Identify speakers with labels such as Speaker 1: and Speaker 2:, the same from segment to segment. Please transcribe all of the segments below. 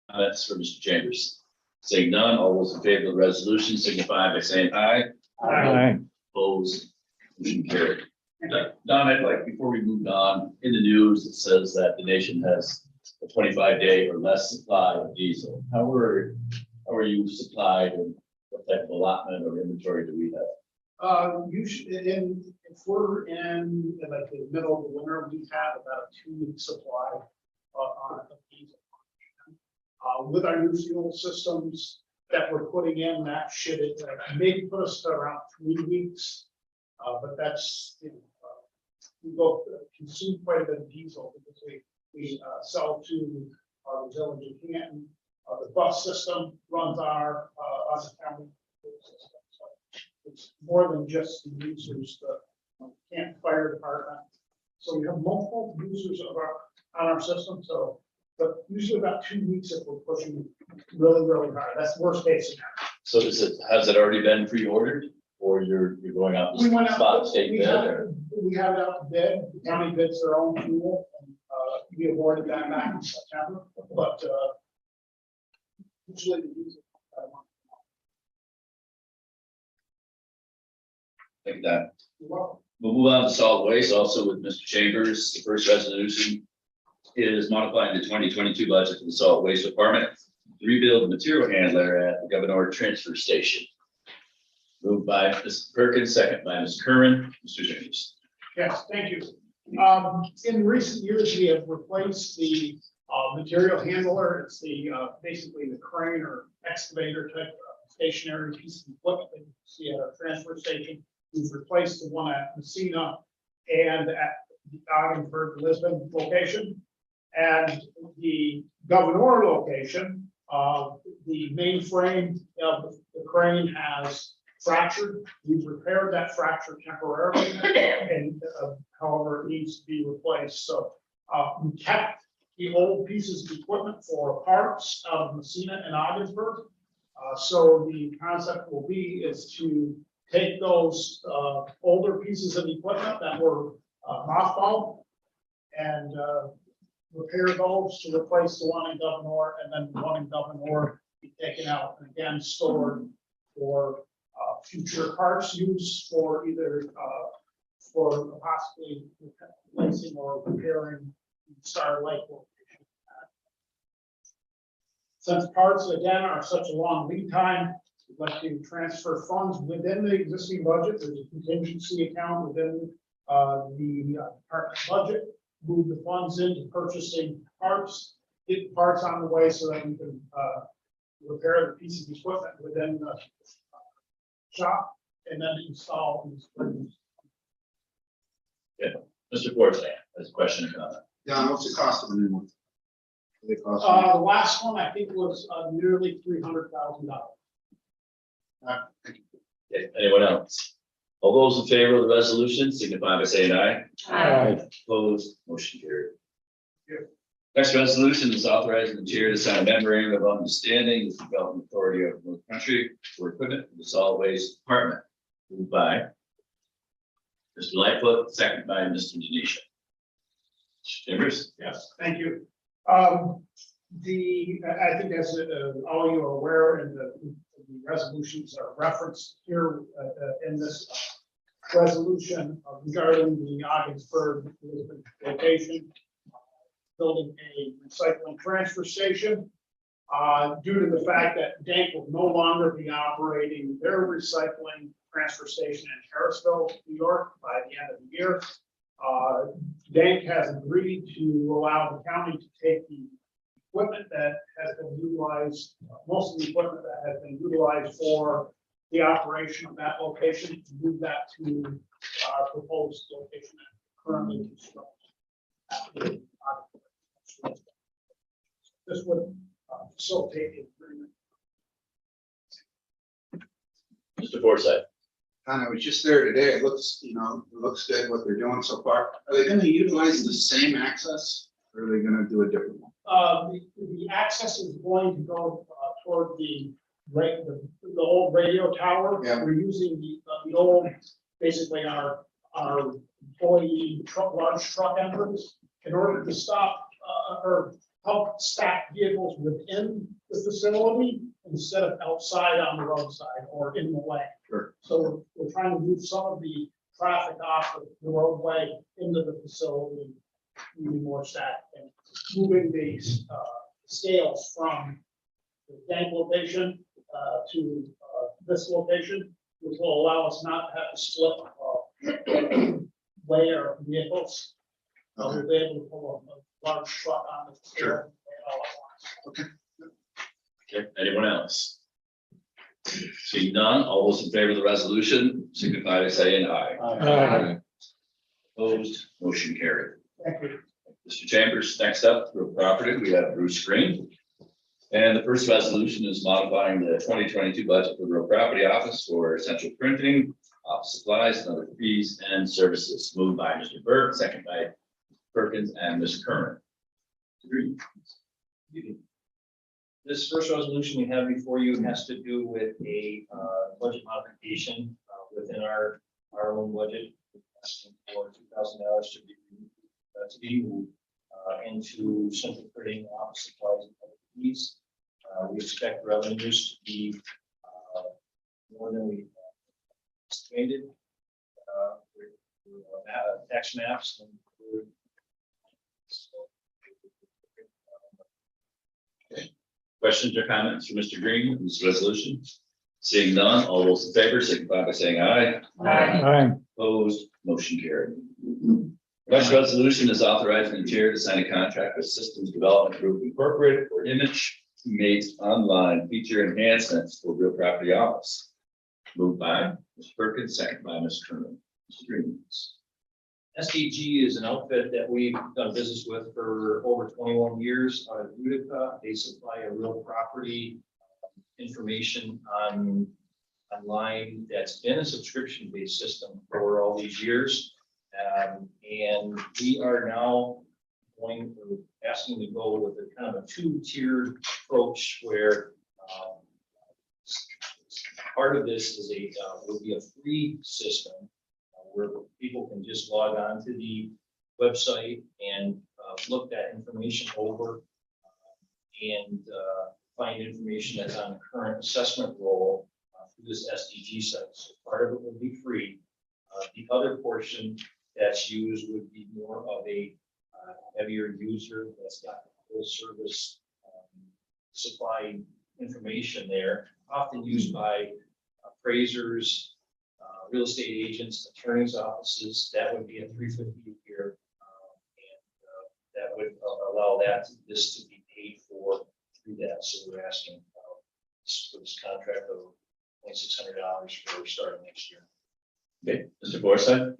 Speaker 1: Comments for Mr. Chambers? Saying none, all those in favor of the resolution signify by saying aye.
Speaker 2: Aye.
Speaker 1: Opposed, motion carried. Don, I'd like, before we move on, in the news, it says that the nation has a 25-day or less supply of diesel. How are you supplied, and what type of allotment or inventory do we have?
Speaker 3: Usually if we're in like the middle of the winter, we have about a 2-week supply on diesel. With our new fuel systems that we're putting in, that should maybe put us to around 3 weeks. But that's, we both consume quite a bit of diesel because we sell to the village of Canton. The bus system runs on the county system. So it's more than just the users, the Canton Fire Department. So we have multiple users of on our system. So, but usually about 2 weeks if we're pushing really, really hard. That's the worst case scenario.
Speaker 1: So has it already been pre-ordered, or you're going out
Speaker 3: We went
Speaker 1: to
Speaker 3: out,
Speaker 1: spot state
Speaker 3: we
Speaker 1: bid?
Speaker 3: have it out to bid. The county bids their own fuel. And, we awarded that back in September, but usually the user.
Speaker 1: Like that.
Speaker 3: Well,
Speaker 1: We'll move on to solid waste, also with Mr. Chambers. The first resolution is modifying the 2022 budget for the solid waste department to rebuild the material handler at the Governor Transfer Station. Moved by Mr. Perkins, second by Ms. Curran. Mr. Chambers.
Speaker 3: yes, thank you. In recent years, we have replaced the material handler. It's the basically the crane or excavator type stationary piece of equipment that you see at our transfer station. We've replaced the one at Messina and at the Ogdenburg, Lisbon location. And the Governor location, the main frame of the crane has fractured. We've repaired that fracture temporarily, and however, it needs to be replaced. So we kept the old pieces of equipment for parts out of Messina and Ogdensburg. So the concept will be is to take those older pieces of equipment that were mothballed and repair those to replace the one in Governor, and then the one in Governor be taken out and again stored for future parts used for either for possibly replacing or repairing Star Lake location. Since parts again are such a long lead time, we'd like to transfer funds within the existing budget. There's a contingency account within the department budget. Move the funds into purchasing parts, get parts on the way so that we can repair the piece of equipment within the shop and then install these springs.
Speaker 1: Mr. Forsyth has a question or comment.
Speaker 4: Don, what's the cost of a new one? What do they cost?
Speaker 3: The last one I think was nearly $300,000.
Speaker 1: Okay, anyone else? All those in favor of the resolution signify by saying aye.
Speaker 2: Aye.
Speaker 1: Opposed, motion carried.
Speaker 3: Yeah.
Speaker 1: Next resolution is authorizing the chair to sign a memorandum of understanding with the Development Authority of North Country for equipment for the solid waste department. Moved by Mr. Lightfoot, second by Mr. Denisha. Mr. Chambers.
Speaker 3: Yes, thank you. I think as all you are aware, and the resolutions are referenced here in this resolution regarding the Ogdensburg location, building a recycling transfer station. Due to the fact that Dank will no longer be operating their recycling transfer station in Harrisville, New York by the end of the year. Dank has agreed to allow the county to take the equipment that has been utilized, most of the equipment that has been utilized for the operation of that location, to move that to our proposed location currently constructed. This would facilitate the agreement.
Speaker 1: Mr. Forsyth.
Speaker 4: Don, I was just there today. It looks, it looks good what they're doing so far. Are they going to utilize the same access, or are they going to do a different one?
Speaker 3: The access is going to go toward the old radio tower.
Speaker 4: Yeah.
Speaker 3: We're using the old, basically our employee large truck entrance in order to stop or help stack vehicles within the facility instead of outside on the roadside or in the lane.
Speaker 4: Sure.
Speaker 3: So we're trying to move some of the traffic off of the roadway into the facility, moving more stack and moving these scales from the tank location to this location, which will allow us not to have to split weigh our vehicles. We'll be able to pull a large truck on the scale.
Speaker 4: Sure.
Speaker 3: All at once.
Speaker 1: Okay, anyone else? Seeing none, all those in favor of the resolution signify by saying aye.
Speaker 2: Aye.
Speaker 1: Opposed, motion carried.
Speaker 3: Thank you.
Speaker 1: Mr. Chambers, next up, real property, we have Bruce Green. And the first resolution is modifying the 2022 budget for the real property office for essential printing, office supplies, and other fees and services. Moved by Mr. Burke, second by Perkins and Ms. Kerman. Green.
Speaker 5: This first resolution we have before you has to do with a budget modification within our own budget. Asking for $2,000 to be moved into central printing, office supplies, and other fees. We expect revenues to be more than we estimated. Tax maps and
Speaker 1: Questions or comments for Mr. Green on this resolution? Seeing none, all those in favor signify by saying aye.
Speaker 2: Aye.
Speaker 1: Opposed, motion carried. Next resolution is authorizing the chair to sign a contract with Systems Development Group Incorporated for image made online feature enhancements for real property office. Moved by Mr. Perkins, second by Ms. Kerman. Mr. Green.
Speaker 5: SDG is an outfit that we've done business with for over 21 years out of Utica. They supply a real property information online that's been a subscription-based system for all these years. And we are now asking to go with a kind of a two-tiered approach where part of this is will be a free system where people can just log on to the website and look that information over and find information that's on the current assessment roll through this SDG site. So part of it will be free. The other portion that's used would be more of a heavier user that's got full service supply information there, often used by appraisers, real estate agents, attorneys' offices. That would be a $350 a year, and that would allow this to be paid for through that. So we're asking for this contract of $2,600 for starting next year.
Speaker 1: Okay, Mr. Forsythe.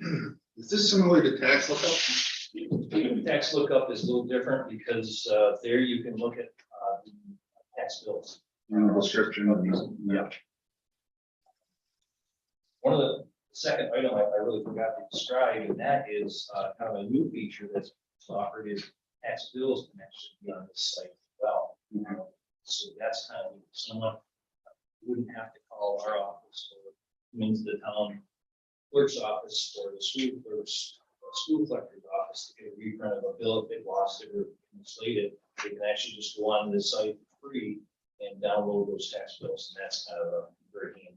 Speaker 4: Is this similar to tax lookup?
Speaker 5: Tax lookup is a little different because there you can look at the tax bills.
Speaker 4: And the description.
Speaker 5: Yeah. One of the second item I really forgot to describe, and that is kind of a new feature that's offered is tax bills can actually be on this site as well. So that's kind of someone wouldn't have to call our office or come into the town clerk's office or the school clerk's or school collector's office to get a reprint of a bill if they lost it or mislated. They can actually just go on the site for free and download those tax bills, and that's kind of a very handy.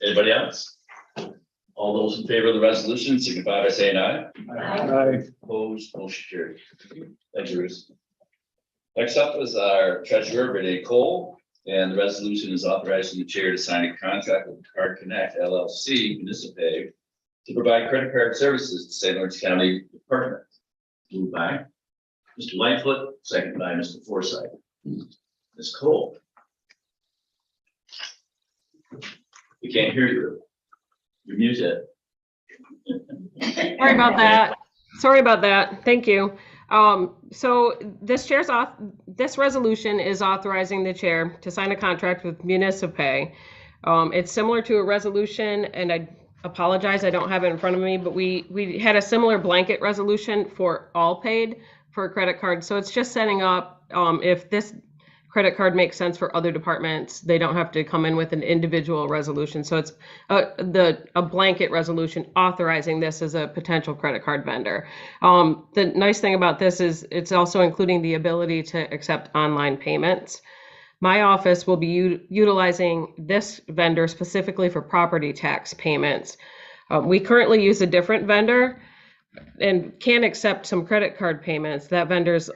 Speaker 1: Anybody else? All those in favor of the resolution signify by saying aye.
Speaker 2: Aye.
Speaker 1: Opposed, motion carried. Thank you, Bruce. Next up is our treasurer, Renee Cole, and the resolution is authorizing the chair to sign a contract with Card Connect LLC Municipay to provide credit card services to St. Lawrence County Department. Moved by Mr. Lightfoot, second by Mr. Forsythe. Ms. Cole. We can't hear you. You're muted.
Speaker 6: Sorry about that. Thank you. So this resolution is authorizing the chair to sign a contract with Municipay. It's similar to a resolution, and I apologize, I don't have it in front of me, but we had a similar blanket resolution for all paid for a credit card. So it's just setting up, if this credit card makes sense for other departments. They don't have to come in with an individual resolution. So it's a blanket resolution authorizing this as a potential credit card vendor. The nice thing about this is it's also including the ability to accept online payments. My office will be utilizing this vendor specifically for property tax payments. We currently use a different vendor and can accept some credit card payments. That vendor's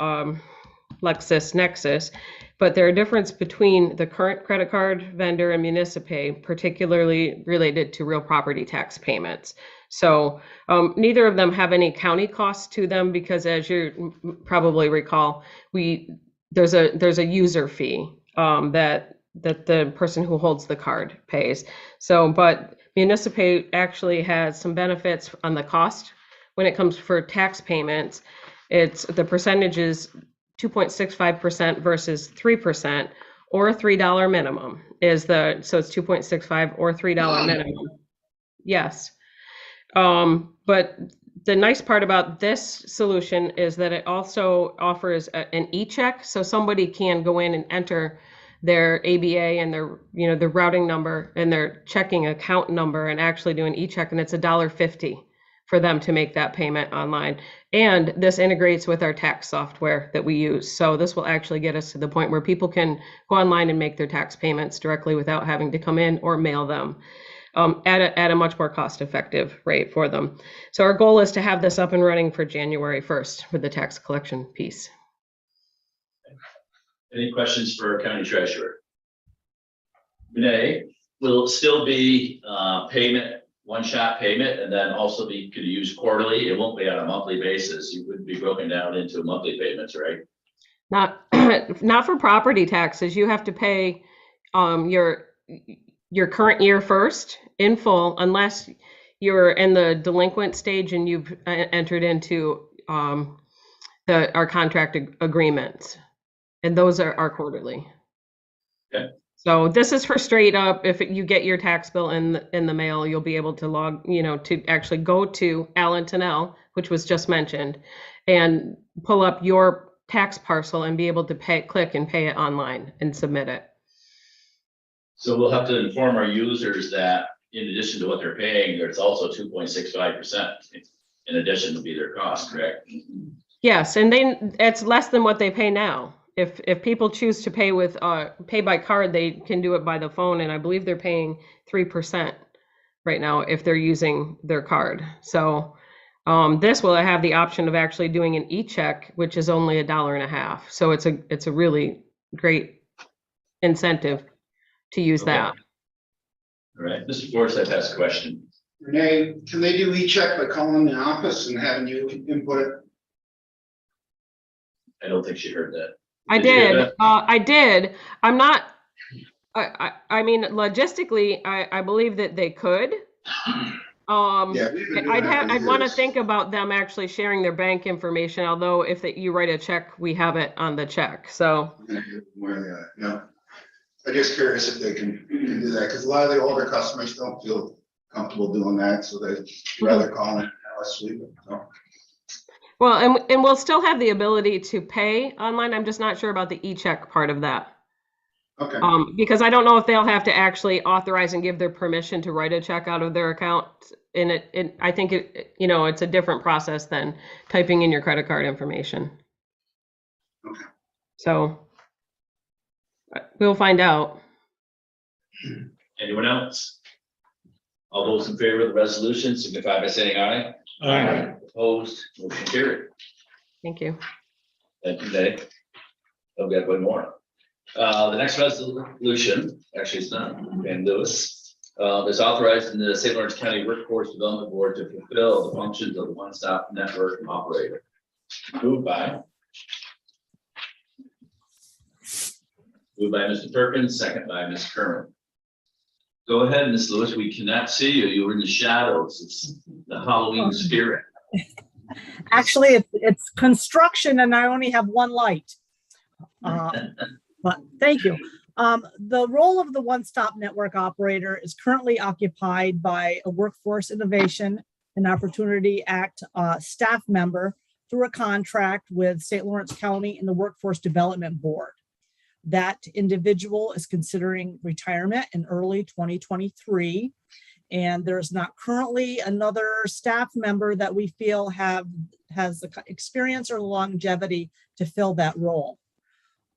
Speaker 6: LexisNexis, but there are differences between the current credit card vendor and Municipay, particularly related to real property tax payments. So neither of them have any county costs to them because, as you probably recall, there's a user fee that the person who holds the card pays. So, but Municipay actually has some benefits on the cost when it comes for tax payments. It's the percentage is 2.65% versus 3%, or $3 minimum is so it's 2.65 or $3 minimum. Yes. But the nice part about this solution is that it also offers an e-check, so somebody can go in and enter their ABA and their routing number and their checking account number and actually do an e-check, and it's $1.50 for them to make that payment online. And this integrates with our tax software that we use. So this will actually get us to the point where people can go online and make their tax payments directly without having to come in or mail them at a much more cost-effective rate for them. So our goal is to have this up and running for January 1st with the tax collection piece.
Speaker 1: Any questions for our county treasurer? Renee, will it still be payment, one-shot payment, and then also could use quarterly? It won't be on a monthly basis. You wouldn't be broken down into monthly payments, right?
Speaker 6: Not for property taxes. You have to pay your current year first in full, unless you're in the delinquent stage and you've entered into our contract agreements, and those are quarterly.
Speaker 1: Okay.
Speaker 6: So this is for straight up. If you get your tax bill in the mail, you'll be able to to actually go to Allenton L, which was just mentioned, and pull up your tax parcel and be able to click and pay it online and submit it.
Speaker 1: So we'll have to inform our users that in addition to what they're paying, there's also 2.65% in addition to be their cost, correct?
Speaker 6: Yes, and it's less than what they pay now. If people choose to pay by card, they can do it by the phone, and I believe they're paying 3% right now if they're using their card. So this will have the option of actually doing an e-check, which is only $1.50. So it's a really great incentive to use that.
Speaker 1: All right, Mr. Forsythe has a question.
Speaker 4: Renee, can they do e-check by calling the office and having you input it?
Speaker 1: I don't think she heard that.
Speaker 6: I
Speaker 1: Did you hear
Speaker 6: did.
Speaker 1: that?
Speaker 6: I did. I'm not. I mean, logistically, I believe that they could.
Speaker 4: Yeah, we've been doing that for
Speaker 6: I'd want to
Speaker 4: years.
Speaker 6: think about them actually sharing their bank information. Although if you write a check, we have it on the check. So.
Speaker 4: Yeah, I'm just curious if they can do that, because a lot of the older customers don't feel comfortable doing that, so they'd rather call it and have us sweep it. So.
Speaker 6: Well, and we'll still have the ability to pay online. I'm just not sure about the e-check part of that.
Speaker 4: Okay.
Speaker 6: Because I don't know if they'll have to actually authorize and give their permission to write a check out of their account. I think it's a different process than typing in your credit card information.
Speaker 4: Okay.
Speaker 6: So we'll find out.
Speaker 1: Anyone else? All those in favor of the resolution signify by saying aye.
Speaker 2: Aye.
Speaker 1: Opposed, motion carried.
Speaker 6: Thank you.
Speaker 1: Thank you, Dave. I've got one more. The next resolution, actually it's not, Van Lewis, is authorizing the St. Lawrence County Workforce Development Board to fulfill the functions of the one-stop network operator. Moved by Mr. Perkins, second by Ms. Kerwin. Go ahead, Ms. Lewis. We cannot see you. You were in the shadows. It's the Halloween spirit.
Speaker 7: Actually, it's construction and I only have one light. But thank you. The role of the one-stop network operator is currently occupied by a Workforce Innovation and Opportunity Act staff member through a contract with St. Lawrence County and the Workforce Development Board. That individual is considering retirement in early 2023. And there's not currently another staff member that we feel has the experience or longevity to fill that role.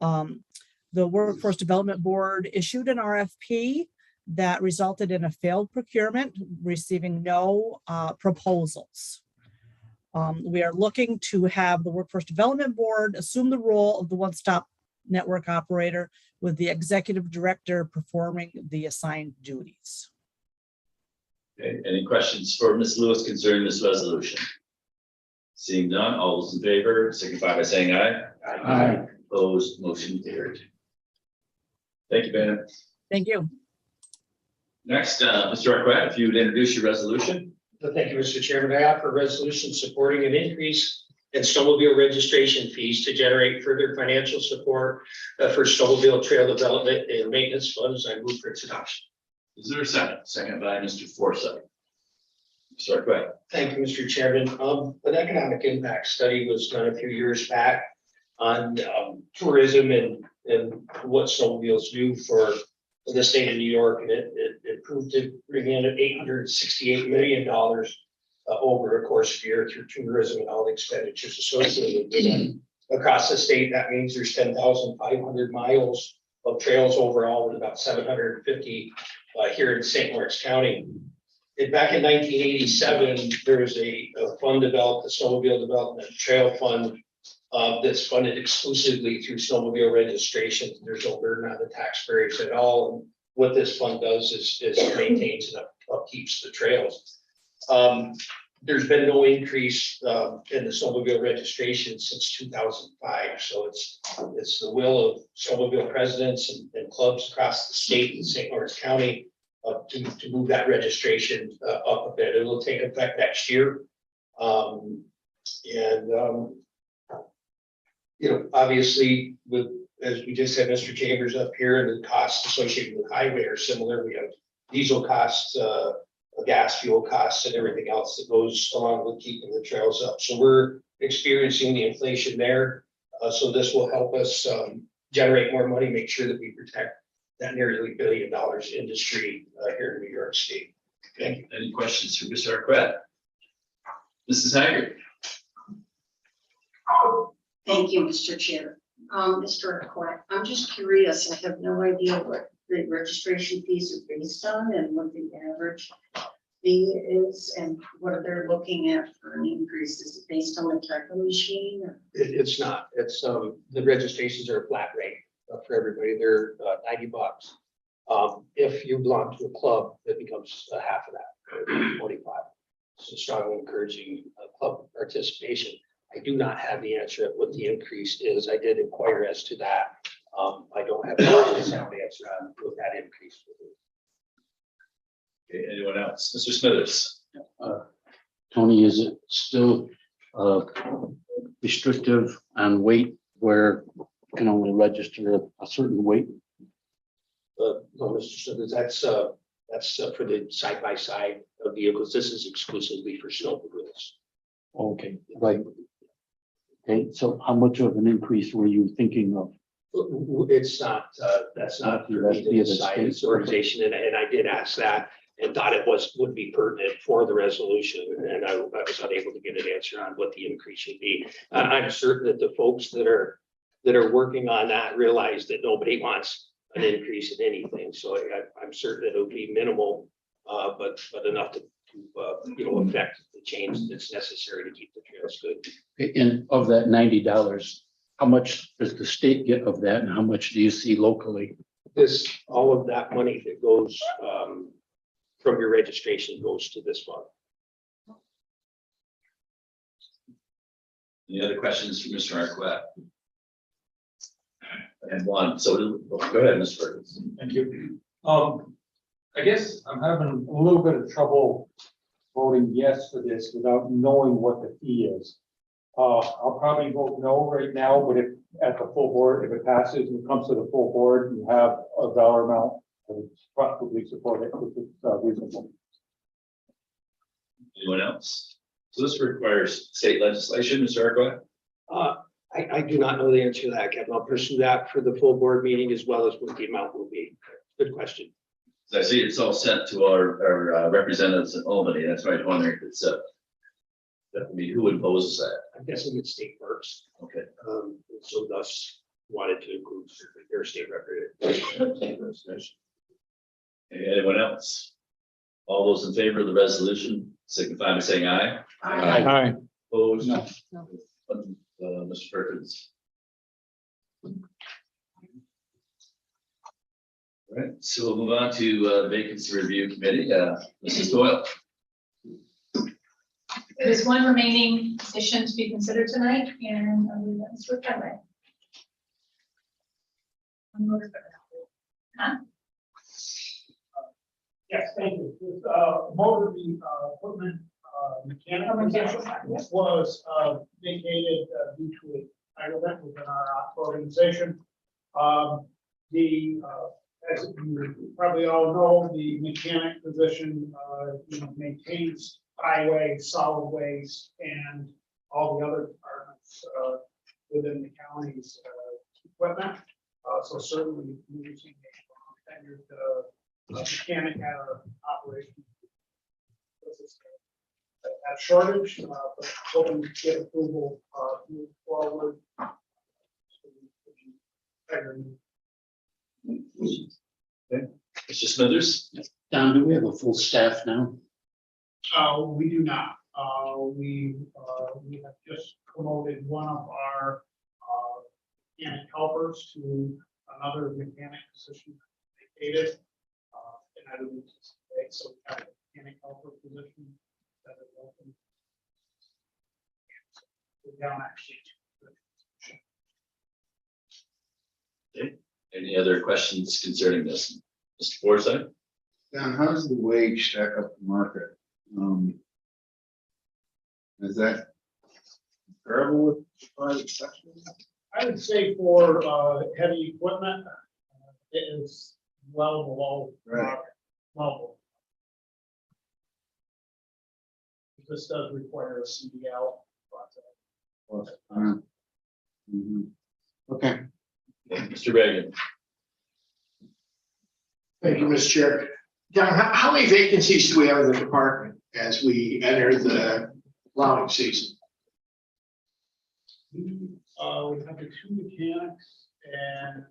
Speaker 7: The Workforce Development Board issued an RFP that resulted in a failed procurement, receiving no proposals. We are looking to have the Workforce Development Board assume the role of the one-stop network operator, with the executive director performing the assigned duties.
Speaker 1: Okay, any questions for Ms. Lewis concerning this resolution? Seeing none, all those in favor signify by saying aye.
Speaker 2: Aye.
Speaker 1: Opposed, motion carried. Thank you, Bannon.
Speaker 7: Thank you.
Speaker 1: Next, Mr. Arquette, if you would introduce your resolution.
Speaker 8: Thank you, Mr. Chairman. I offer a resolution supporting an increase in snowmobile registration fees to generate further financial support for snowmobile trail development and maintenance funds. I move for its adoption.
Speaker 1: Is there a second? Second by Mr. Forsythe. Mr. Arquette.
Speaker 8: Thank you, Mr. Chairman. An economic impact study was done a few years back on tourism and what snowmobiles do for the state of New York, and it proved to bring in $868 million over a course of a year through tourism and all the expenditures associated with it. Across the state, that means there's 10,500 miles of trails overall, with about 750 here in St. Lawrence County. And back in 1987, there was a fund developed, the Snowmobile Development Trail Fund, that's funded exclusively through snowmobile registration. There's no burden on the taxpayers at all. And what this fund does is maintains and upkeeps the trails. There's been no increase in the snowmobile registration since 2005. So it's the will of snowmobile presidents and clubs across the state and St. Lawrence County to move that registration up a bit. It will take effect next year. You know, obviously, as we just had Mr. Chambers up here, and the costs associated with highway are similar. We have diesel costs, gas fuel costs, and everything else that goes along with keeping the trails up. So we're experiencing the inflation there. So this will help us generate more money, make sure that we protect that nearly $1 billion industry here in New York State. Thank you.
Speaker 1: Any questions for Mr. Arquette? Mrs. Haggard.
Speaker 9: Thank you, Mr. Chair. Mr. Arquette, I'm just curious. I have no idea what the registration fees are based on and what the average fee is and what they're looking at for an increase. Is it based on the type of machine? Or?
Speaker 8: It's not. It's the registrations are a flat rate for everybody. They're $90. If you belong to a club, it becomes half of that, 45. So strongly encouraging club participation. I do not have the answer at what the increase is. I did inquire as to that. I don't have the answer on what that increase will be.
Speaker 1: Okay, anyone else? Mr. Smithers.
Speaker 2: Tony, is it still restrictive on weight where you can only register a certain weight?
Speaker 8: No, Mr. Smithers, that's for the side-by-side of vehicles. This is exclusively for snowmobiles.
Speaker 2: Okay, right. Okay, so how much of an increase were you thinking of?
Speaker 8: It's not, that's not for me to decide. It's the organization, and I did ask that and thought it would be pertinent for the resolution, and I was unable to get an answer on what the increase should be. I'm certain that the folks that are working on that realize that nobody wants an increase in anything. So I'm certain that it'll be minimal, but enough to affect the change that's necessary to keep the trails good.
Speaker 2: Okay, and of that $90, how much does the state get of that, and how much do you see locally?
Speaker 8: All of that money that goes from your registration goes to this fund.
Speaker 1: Any other questions for Mr. Arquette? And one, so go ahead, Mr. Ferguson.
Speaker 10: Thank you. I guess I'm having a little bit of trouble voting yes for this without knowing what the fee is. I'll probably vote no right now, but if at the full board, if it passes and it comes to the full board, you have a dollar amount, I would probably support it if it's reasonable.
Speaker 1: Anyone else? So this requires state legislation, Mr. Arquette?
Speaker 8: I do not know the answer to that, Kevin. I'll pursue that for the full board meeting as well as what the amount will be. Good question.
Speaker 1: So I see it's all sent to our representatives in Albany. That's why I'm wondering if it's, I mean, who imposes that?
Speaker 8: I'm guessing it's state works.
Speaker 1: Okay.
Speaker 8: So thus wanted to include their state representative.
Speaker 1: Anyone else? All those in favor of the resolution signify by saying aye.
Speaker 10: Aye.
Speaker 1: Opposed?
Speaker 2: No.
Speaker 1: Mr. Perkins. All right, so we'll move on to the vacancy review committee. Mrs. Doyle.
Speaker 11: There's one remaining position to be considered tonight, and I believe that's Mr. Kelly. Huh?
Speaker 3: Yes, thank you. This, motor equipment mechanic position was vacated due to a title within our organization. As you probably all know, the mechanic position maintains highway, solid waste, and all the other departments within the county's equipment. So certainly using a tenured mechanic at our operation. That shortage, but hoping to get approval move forward.
Speaker 1: Okay. Mr. Smithers.
Speaker 2: Don, do we have a full staff now?
Speaker 3: We do not. We have just promoted one of our mechanic helpers to another mechanic position vacated. And I don't anticipate, so we have a mechanic helper position that is open. We're down actually.
Speaker 1: Okay. Any other questions concerning this? Mr. Forsythe?
Speaker 4: Don, how does the wage stack up the market? Is that comparable with private sector?
Speaker 3: I would say for heavy equipment, it is well below
Speaker 4: Right.
Speaker 3: level. This does require a CDL.
Speaker 4: Okay.
Speaker 1: Mr. Reagan.
Speaker 12: Thank you, Mr. Chair. Don, how many vacancies do we have in the department as we enter the plowing season?
Speaker 3: We have the two mechanics and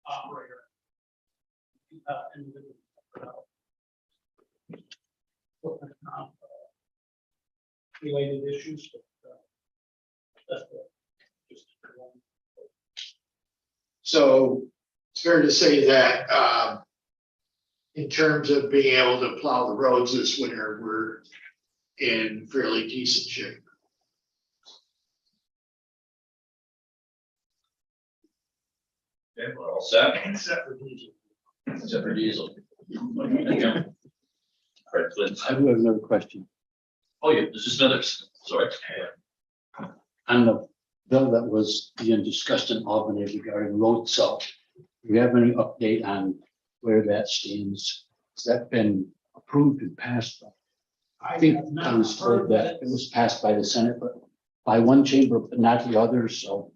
Speaker 3: operator. Individual. Related issues, but that's just one.
Speaker 12: So it's fair to say that in terms of being able to plow the roads this winter, we're in fairly decent shape.
Speaker 1: Okay, we're all set.
Speaker 3: Except for diesel.
Speaker 1: Except for diesel. Yeah. All right, Flint.
Speaker 2: I do have another question.
Speaker 1: Oh, yeah, Mr. Smithers, sorry.
Speaker 2: On the bill that was being discussed in Albany regarding road salt, do you have any update on where that stands? Has that been approved and passed? I think
Speaker 3: have not
Speaker 2: I was told
Speaker 3: heard
Speaker 2: that it was passed by the Senate, but by one chamber, but not the other, so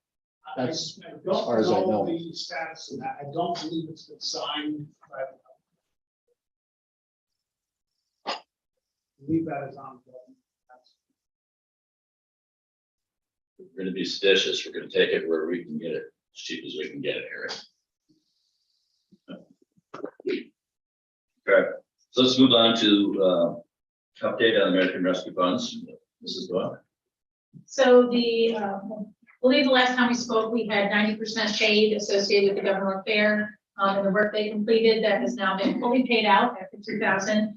Speaker 2: that's
Speaker 3: I
Speaker 2: as far as I
Speaker 3: don't
Speaker 2: know.
Speaker 3: the status of that. I don't believe it's been signed. I believe that is on.
Speaker 1: We're gonna be seditious. We're gonna take it where we can get it as cheap as we can get it here. Okay, so let's move on to update on American Rescue Funds. Mrs. Doyle.
Speaker 11: So I believe the last time we spoke, we had 90% paid associated with the government fair and the work they completed that has now been fully paid out at $50,000.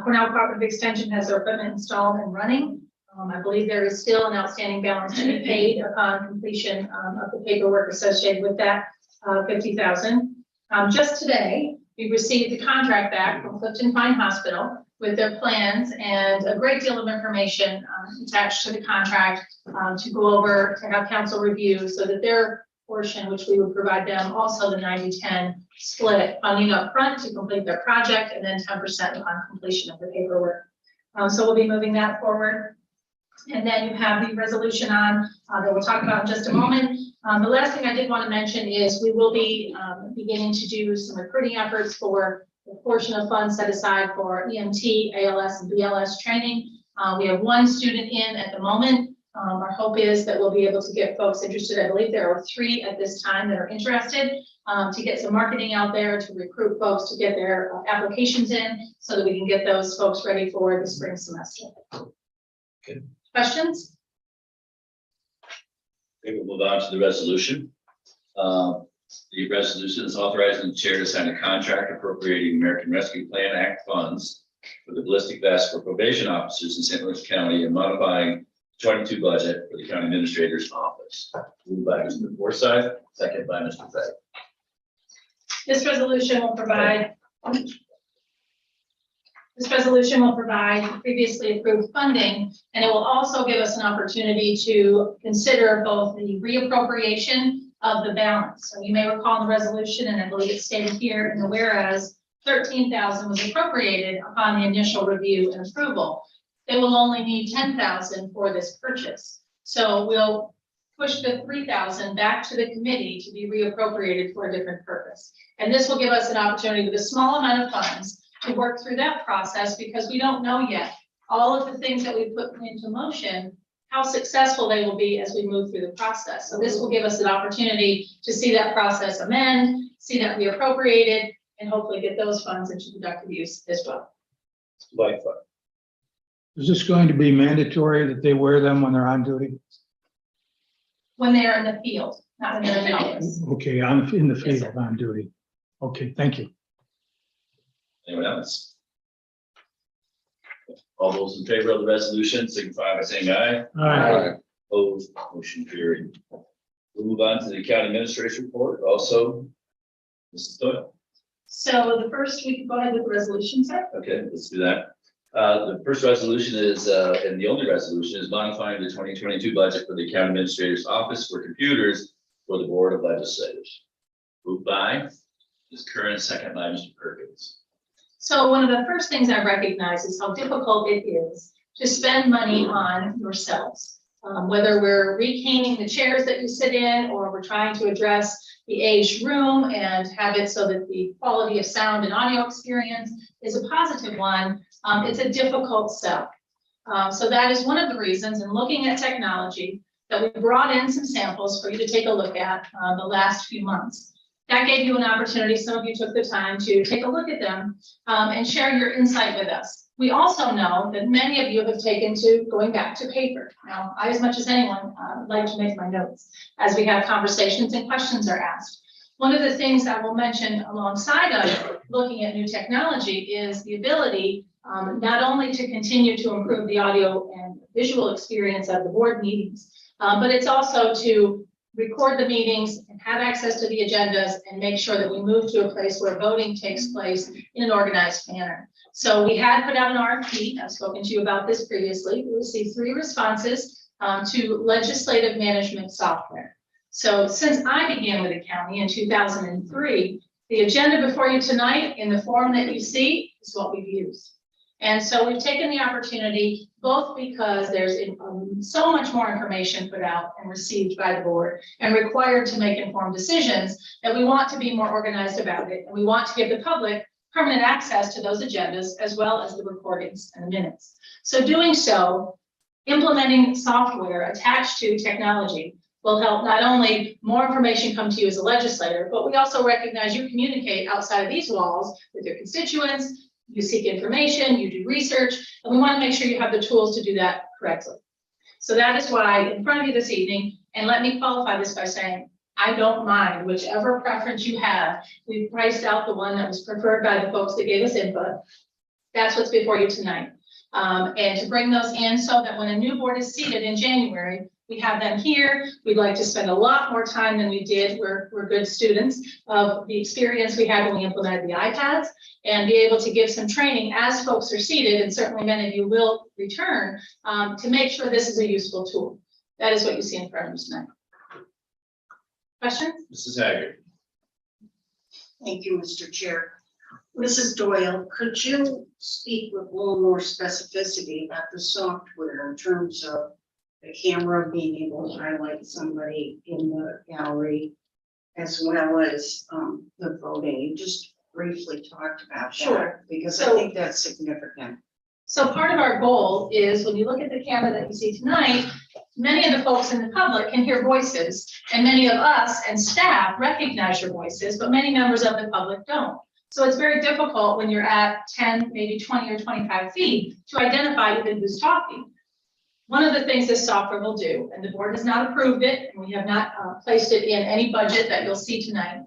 Speaker 11: Cornell Department of Extension has their equipment installed and running. I believe there is still an outstanding balance to be paid upon completion of the paperwork associated with that $50,000. Just today, we received the contract back from Clifton Pine Hospital with their plans and a great deal of information attached to the contract to go over, to have council review so that their portion, which we would provide them, also the 90-10 split funding up front to complete their project and then 10% upon completion of the paperwork. So we'll be moving that forward. And then you have the resolution on that we'll talk about in just a moment. The last thing I did want to mention is we will be beginning to do some recruiting efforts for the portion of funds set aside for EMT, ALS, and BLS training. We have one student in at the moment. Our hope is that we'll be able to get folks interested. I believe there are 3 at this time that are interested, to get some marketing out there, to recruit folks to get their applications in so that we can get those folks ready for the spring semester.
Speaker 1: Okay.
Speaker 11: Questions?
Speaker 1: Okay, we'll move on to the resolution. The resolution is authorizing the chair to sign a contract appropriating American Rescue Plan Act funds for the ballistic vest for probation officers in St. Louis County and modifying 22 budget for the county administrator's office. Moved by Mr. Forsyth, second by Mr. Fay.
Speaker 11: This resolution will provide previously approved funding, and it will also give us an opportunity to consider both the reappropriation of the balance. So you may recall the resolution, and I believe it's stated here in the whereas, 13,000 was appropriated upon the initial review and approval. They will only need 10,000 for this purchase. So we'll push the 3,000 back to the committee to be reappropriated for a different purpose. And this will give us an opportunity with a small amount of funds to work through that process, because we don't know yet all of the things that we put into motion, how successful they will be as we move through the process. So this will give us an opportunity to see that process amend, see that reappropriated, and hopefully get those funds into productive use as well.
Speaker 13: Is this going to be mandatory that they wear them when they're on duty?
Speaker 11: When they're in the field, not when they're in the office.
Speaker 13: Okay, I'm in the
Speaker 11: Yes,
Speaker 13: field on duty. Okay, thank you.
Speaker 1: Anyone else? All those in favor of the resolution signify by saying aye.
Speaker 13: Aye.
Speaker 1: Opposed, motion carried. We'll move on to the county administrator's report. Also, Mrs. Doyle.
Speaker 11: So the first, we can go ahead with the resolution, sir.
Speaker 1: Okay, let's do that. The first resolution is, and the only resolution is modifying the 2022 budget for the county administrator's office for computers for the Board of Legislators. Moved by Ms. Curran, second by Mr. Perkins.
Speaker 11: So one of the first things I recognize is how difficult it is to spend money on yourselves. Whether we're recaning the chairs that you sit in, or we're trying to address the aged room and have it so that the quality of sound and audio experience is a positive one, it's a difficult sell. So that is one of the reasons, in looking at technology, that we brought in some samples for you to take a look at the last few months. That gave you an opportunity, some of you took the time to take a look at them and share your insight with us. We also know that many of you have taken to going back to paper. Now, I, as much as anyone, like to make my notes as we have conversations and questions are asked. One of the things I will mention alongside of looking at new technology is the ability not only to continue to improve the audio and visual experience of the board meetings, but it's also to record the meetings and have access to the agendas and make sure that we move to a place where voting takes place in an organized manner. So we had put out an RFP. I've spoken to you about this previously. We received 3 responses to legislative management software. So since I began with the county in 2003, the agenda before you tonight in the form that you see is what we've used. And so we've taken the opportunity, both because there's so much more information put out and received by the board and required to make informed decisions, that we want to be more organized about it. And we want to give the public permanent access to those agendas, as well as the recordings and the minutes. So doing so, implementing software attached to technology will help not only more information come to you as a legislator, but we also recognize you communicate outside of these walls with your constituents. You seek information, you do research, and we want to make sure you have the tools to do that correctly. So that is why in front of you this evening, and let me qualify this by saying, I don't mind whichever preference you have. We've priced out the one that was preferred by the folks that gave us input. That's what's before you tonight. And to bring those in so that when a new board is seated in January, we have them here. We'd like to spend a lot more time than we did. We're good students of the experience we had when we implemented the iPads, and be able to give some training as folks are seated, and certainly many of you will return, to make sure this is a useful tool. That is what you see in front of you tonight. Questions?
Speaker 1: Mrs. Haggard.
Speaker 9: Thank you, Mr. Chair. Mrs. Doyle, could you speak with a little more specificity about the software in terms of the camera being able to highlight somebody in the gallery as well as the voting? You just briefly talked about that.
Speaker 11: Sure.
Speaker 9: Because I
Speaker 11: So-
Speaker 9: think that's significant.
Speaker 11: So part of our goal is when you look at the camera that you see tonight, many of the folks in the public can hear voices, and many of us and staff recognize your voices, but many members of the public don't. So it's very difficult when you're at 10, maybe 20 or 25 feet to identify even who's talking. One of the things this software will do, and the board has not approved it, and we have not placed it in any budget that you'll see tonight,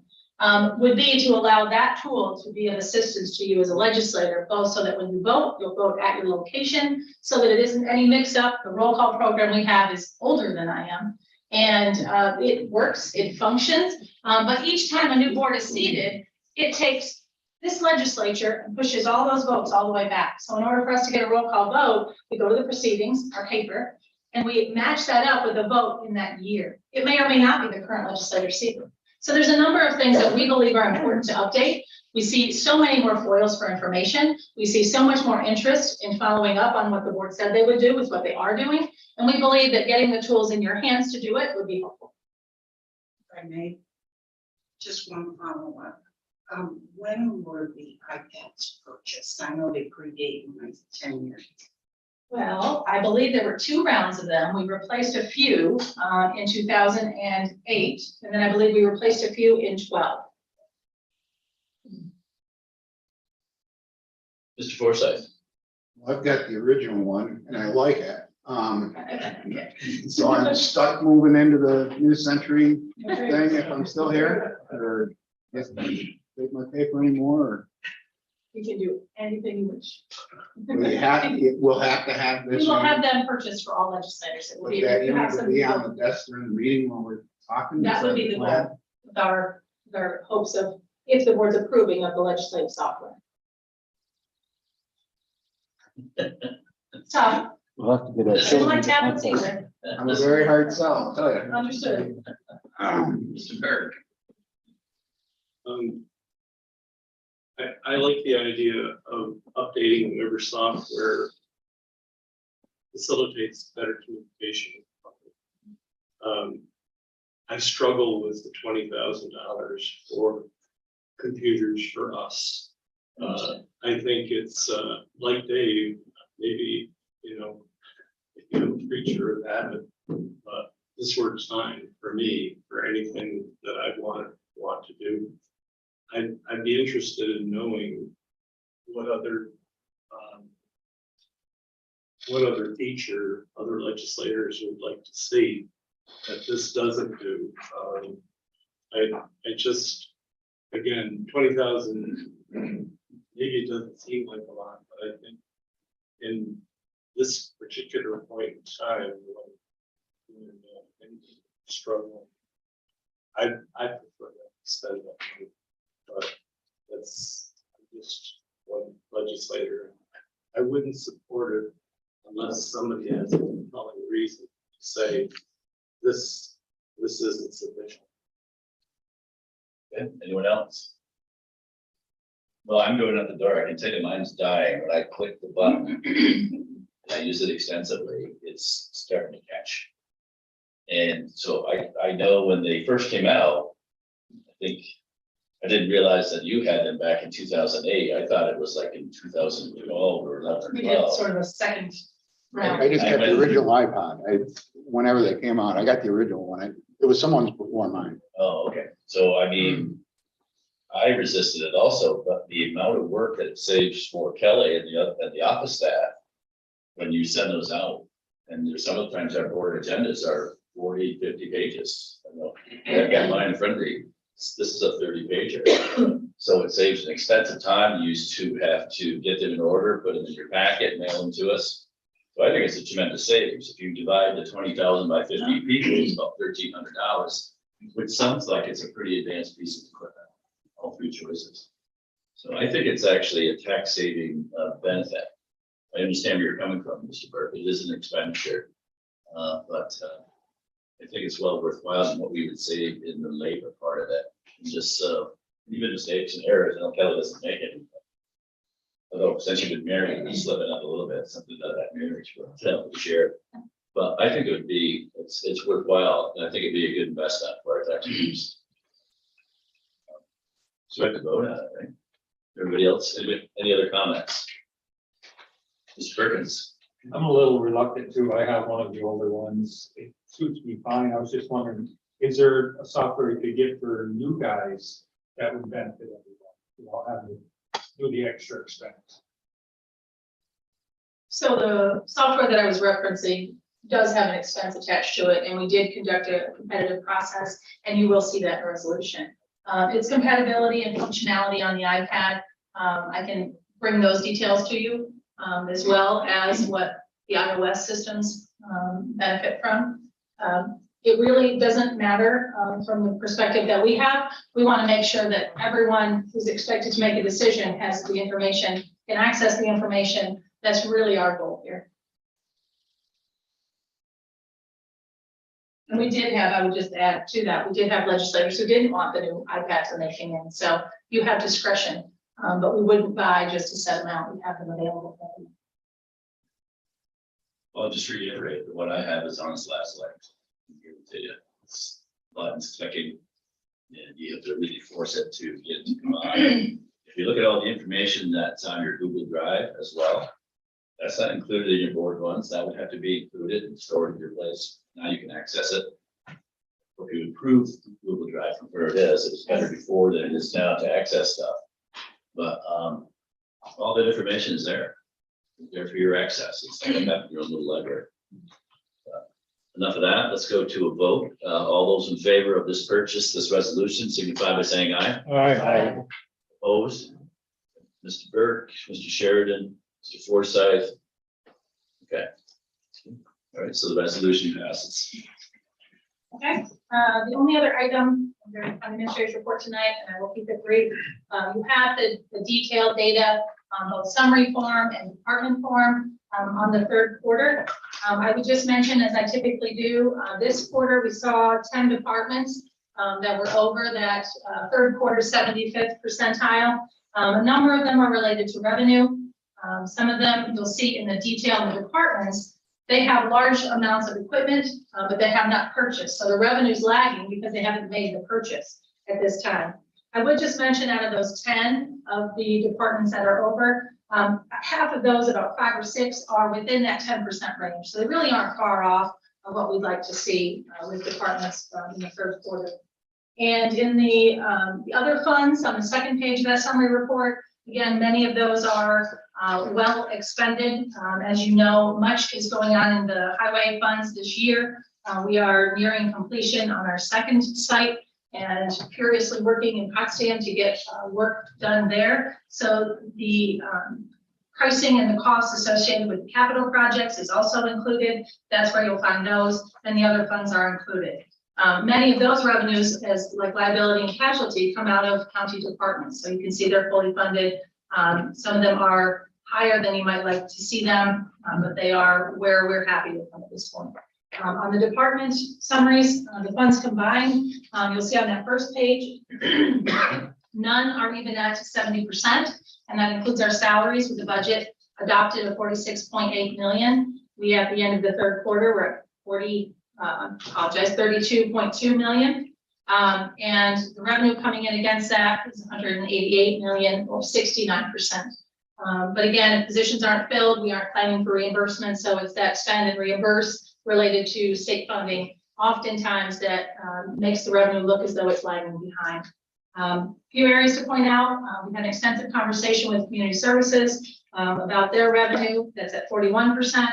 Speaker 11: would be to allow that tool to be of assistance to you as a legislator, both so that when you vote, you'll vote at your location, so that it isn't any mix-up. The roll call program we have is older than I am, and it works, it functions, but each time a new board is seated, it takes this legislature and pushes all those votes all the way back. So in order for us to get a roll call vote, we go to the proceedings, our paper, and we match that up with a vote in that year. It may or may not be the current legislator seated. So there's a number of things that we believe are important to update. We see so many more foils for information. We see so much more interest in following up on what the board said they would do with what they are doing. And we believe that getting the tools in your hands to do it would be helpful.
Speaker 9: If I may, just one follow-up. When were the iPads purchased? I know they predate my tenure.
Speaker 11: Well, I believe there were 2 rounds of them. We replaced a few in 2008, and then I believe we replaced a few in 12.
Speaker 1: Mr. Forsyth.
Speaker 4: I've got the original one and I like it. So I'm stuck moving into the new century thing if I'm still here, or just take my paper anymore, or
Speaker 11: You can do anything you wish.
Speaker 4: we'll have to have
Speaker 11: We
Speaker 4: this.
Speaker 11: will have them purchased for all legislators. It will
Speaker 4: Would
Speaker 11: be,
Speaker 4: that
Speaker 11: you have
Speaker 4: need to
Speaker 11: some,
Speaker 4: be on the desk during the meeting when we're talking?
Speaker 11: that would be the goal with our hopes of, if the board's approving of the legislative software. It's tough.
Speaker 2: We'll have to get
Speaker 11: I don't like
Speaker 2: a.
Speaker 11: tablets either.
Speaker 4: I'm a very hard sell, I'll tell you.
Speaker 11: Understood.
Speaker 1: Mr. Berg.
Speaker 14: I like the idea of updating whatever software facilitates better communication. I struggle with the $20,000 for computers for us. I think it's like Dave, maybe, if you're a preacher of that, but this works fine for me for anything that I want to do. I'd be interested in knowing what other feature other legislators would like to see that this doesn't do. I just, again, 20,000, maybe it doesn't seem like a lot, but I think in this particular point in time, when struggling, I prefer to spend that money. But that's just one legislator. I wouldn't support it unless somebody has a compelling reason to say this isn't sufficient.
Speaker 1: Okay, anyone else? Well, I'm going out the door. I can tell you mine's dying. When I click the button, and I use it extensively, it's starting to catch. And so I know when they first came out, I think I didn't realize that you had them back in 2008. I thought it was like in 2012 or 11 or
Speaker 11: We did
Speaker 1: 12.
Speaker 11: sort of a second round.
Speaker 4: I just got the original iPod. Whenever they came out, I got the original one. It was someone's before mine.
Speaker 1: Oh, okay. So I mean, I resisted it also, but the amount of work that it saves for Kelly and the office staff when you send those out, and there's sometimes our board agendas are 40, 50 pages. I know I've got mine in front of me. This is a 30-pager. So it saves an extensive time. You used to have to get them in order, put them in your packet, mail them to us. So I think it's a tremendous savings. If you divide the 20,000 by 50 people, it's about $1,300, which sounds like it's a pretty advanced piece of equipment, all 3 choices. So I think it's actually a tax saving benefit. I understand where you're coming from, Mr. Burke. It is an expenditure, but I think it's well worthwhile in what we would save in the labor part of it. And just even mistakes and errors, I know Kelly doesn't make any, but although since you've been married, you're slipping up a little bit, something about that marriage, but tell the sheriff. But I think it would be, it's worthwhile, and I think it'd be a good investment for our taxpayers. So I have to vote on it, right? Everybody else, any other comments? Mr. Perkins?
Speaker 10: I'm a little reluctant too. I have one of the older ones. It suits me fine. I was just wondering, is there a software you could get for new guys that would benefit everyone without having to do the extra expense?
Speaker 11: So the software that I was referencing does have an expense attached to it, and we did conduct a competitive process, and you will see that in the resolution. Its compatibility and functionality on the iPad, I can bring those details to you, as well as what the iOS systems benefit from. It really doesn't matter from the perspective that we have. We want to make sure that everyone who's expected to make a decision has the information, can access the information. That's really our goal here. And we did have, I would just add to that, we did have legislators who didn't want the new iPads when they came in. So you have discretion, but we wouldn't buy just a set amount. We have them available for you.
Speaker 1: Well, I'll just reiterate that what I have is on its last leg. It's buttons clicking, and you have to really force it to get to come on. If you look at all the information that's on your Google Drive as well, that's not included in your board ones. That would have to be included and stored in your place. Now you can access it. If you improve Google Drive from where it is, it was better before than it is now to access stuff. But all that information is there. It's there for your access. It's like having your own little library. Enough of that. Let's go to a vote. All those in favor of this purchase, this resolution, signify by saying aye.
Speaker 13: Aye.
Speaker 1: Opposed? Mr. Burke, Mr. Sheridan, Mr. Forsyth. Okay. All right, so the resolution passes.
Speaker 11: Okay, the only other item under the administrator's report tonight, and I will keep it brief, you have the detailed data on both summary form and department form on the third quarter. I would just mention, as I typically do, this quarter we saw 10 departments that were over that third quarter 75th percentile. A number of them are related to revenue. Some of them you'll see in the detail in the departments. They have large amounts of equipment, but they have not purchased. So the revenue is lagging because they haven't made the purchase at this time. I would just mention out of those 10 of the departments that are over, half of those, about 5 or 6, are within that 10% range. So they really aren't far off of what we'd like to see with departments in the third quarter. And in the other funds on the second page of that summary report, again, many of those are well expended. As you know, much is going on in the highway funds this year. We are nearing completion on our second site and furiously working in Potsdam to get work done there. So the pricing and the costs associated with capital projects is also included. That's where you'll find those, and the other funds are included. Many of those revenues, as like liability and casualty, come out of county departments. So you can see they're fully funded. Some of them are higher than you might like to see them, but they are where we're happy with them at this point. On the department summaries, the funds combined, you'll see on that first page, none are even at 70%, and that includes our salaries with the budget adopted of 46.8 million. We at the end of the third quarter we're at 32.2 million. And the revenue coming in against that is 188 million, or 69%. But again, if positions aren't filled, we aren't planning for reimbursement. So it's that spend and reimburse related to state funding, oftentimes that makes the revenue look as though it's lagging behind. Few areas to point out. We've had an extensive conversation with community services about their revenue. That's at 41%.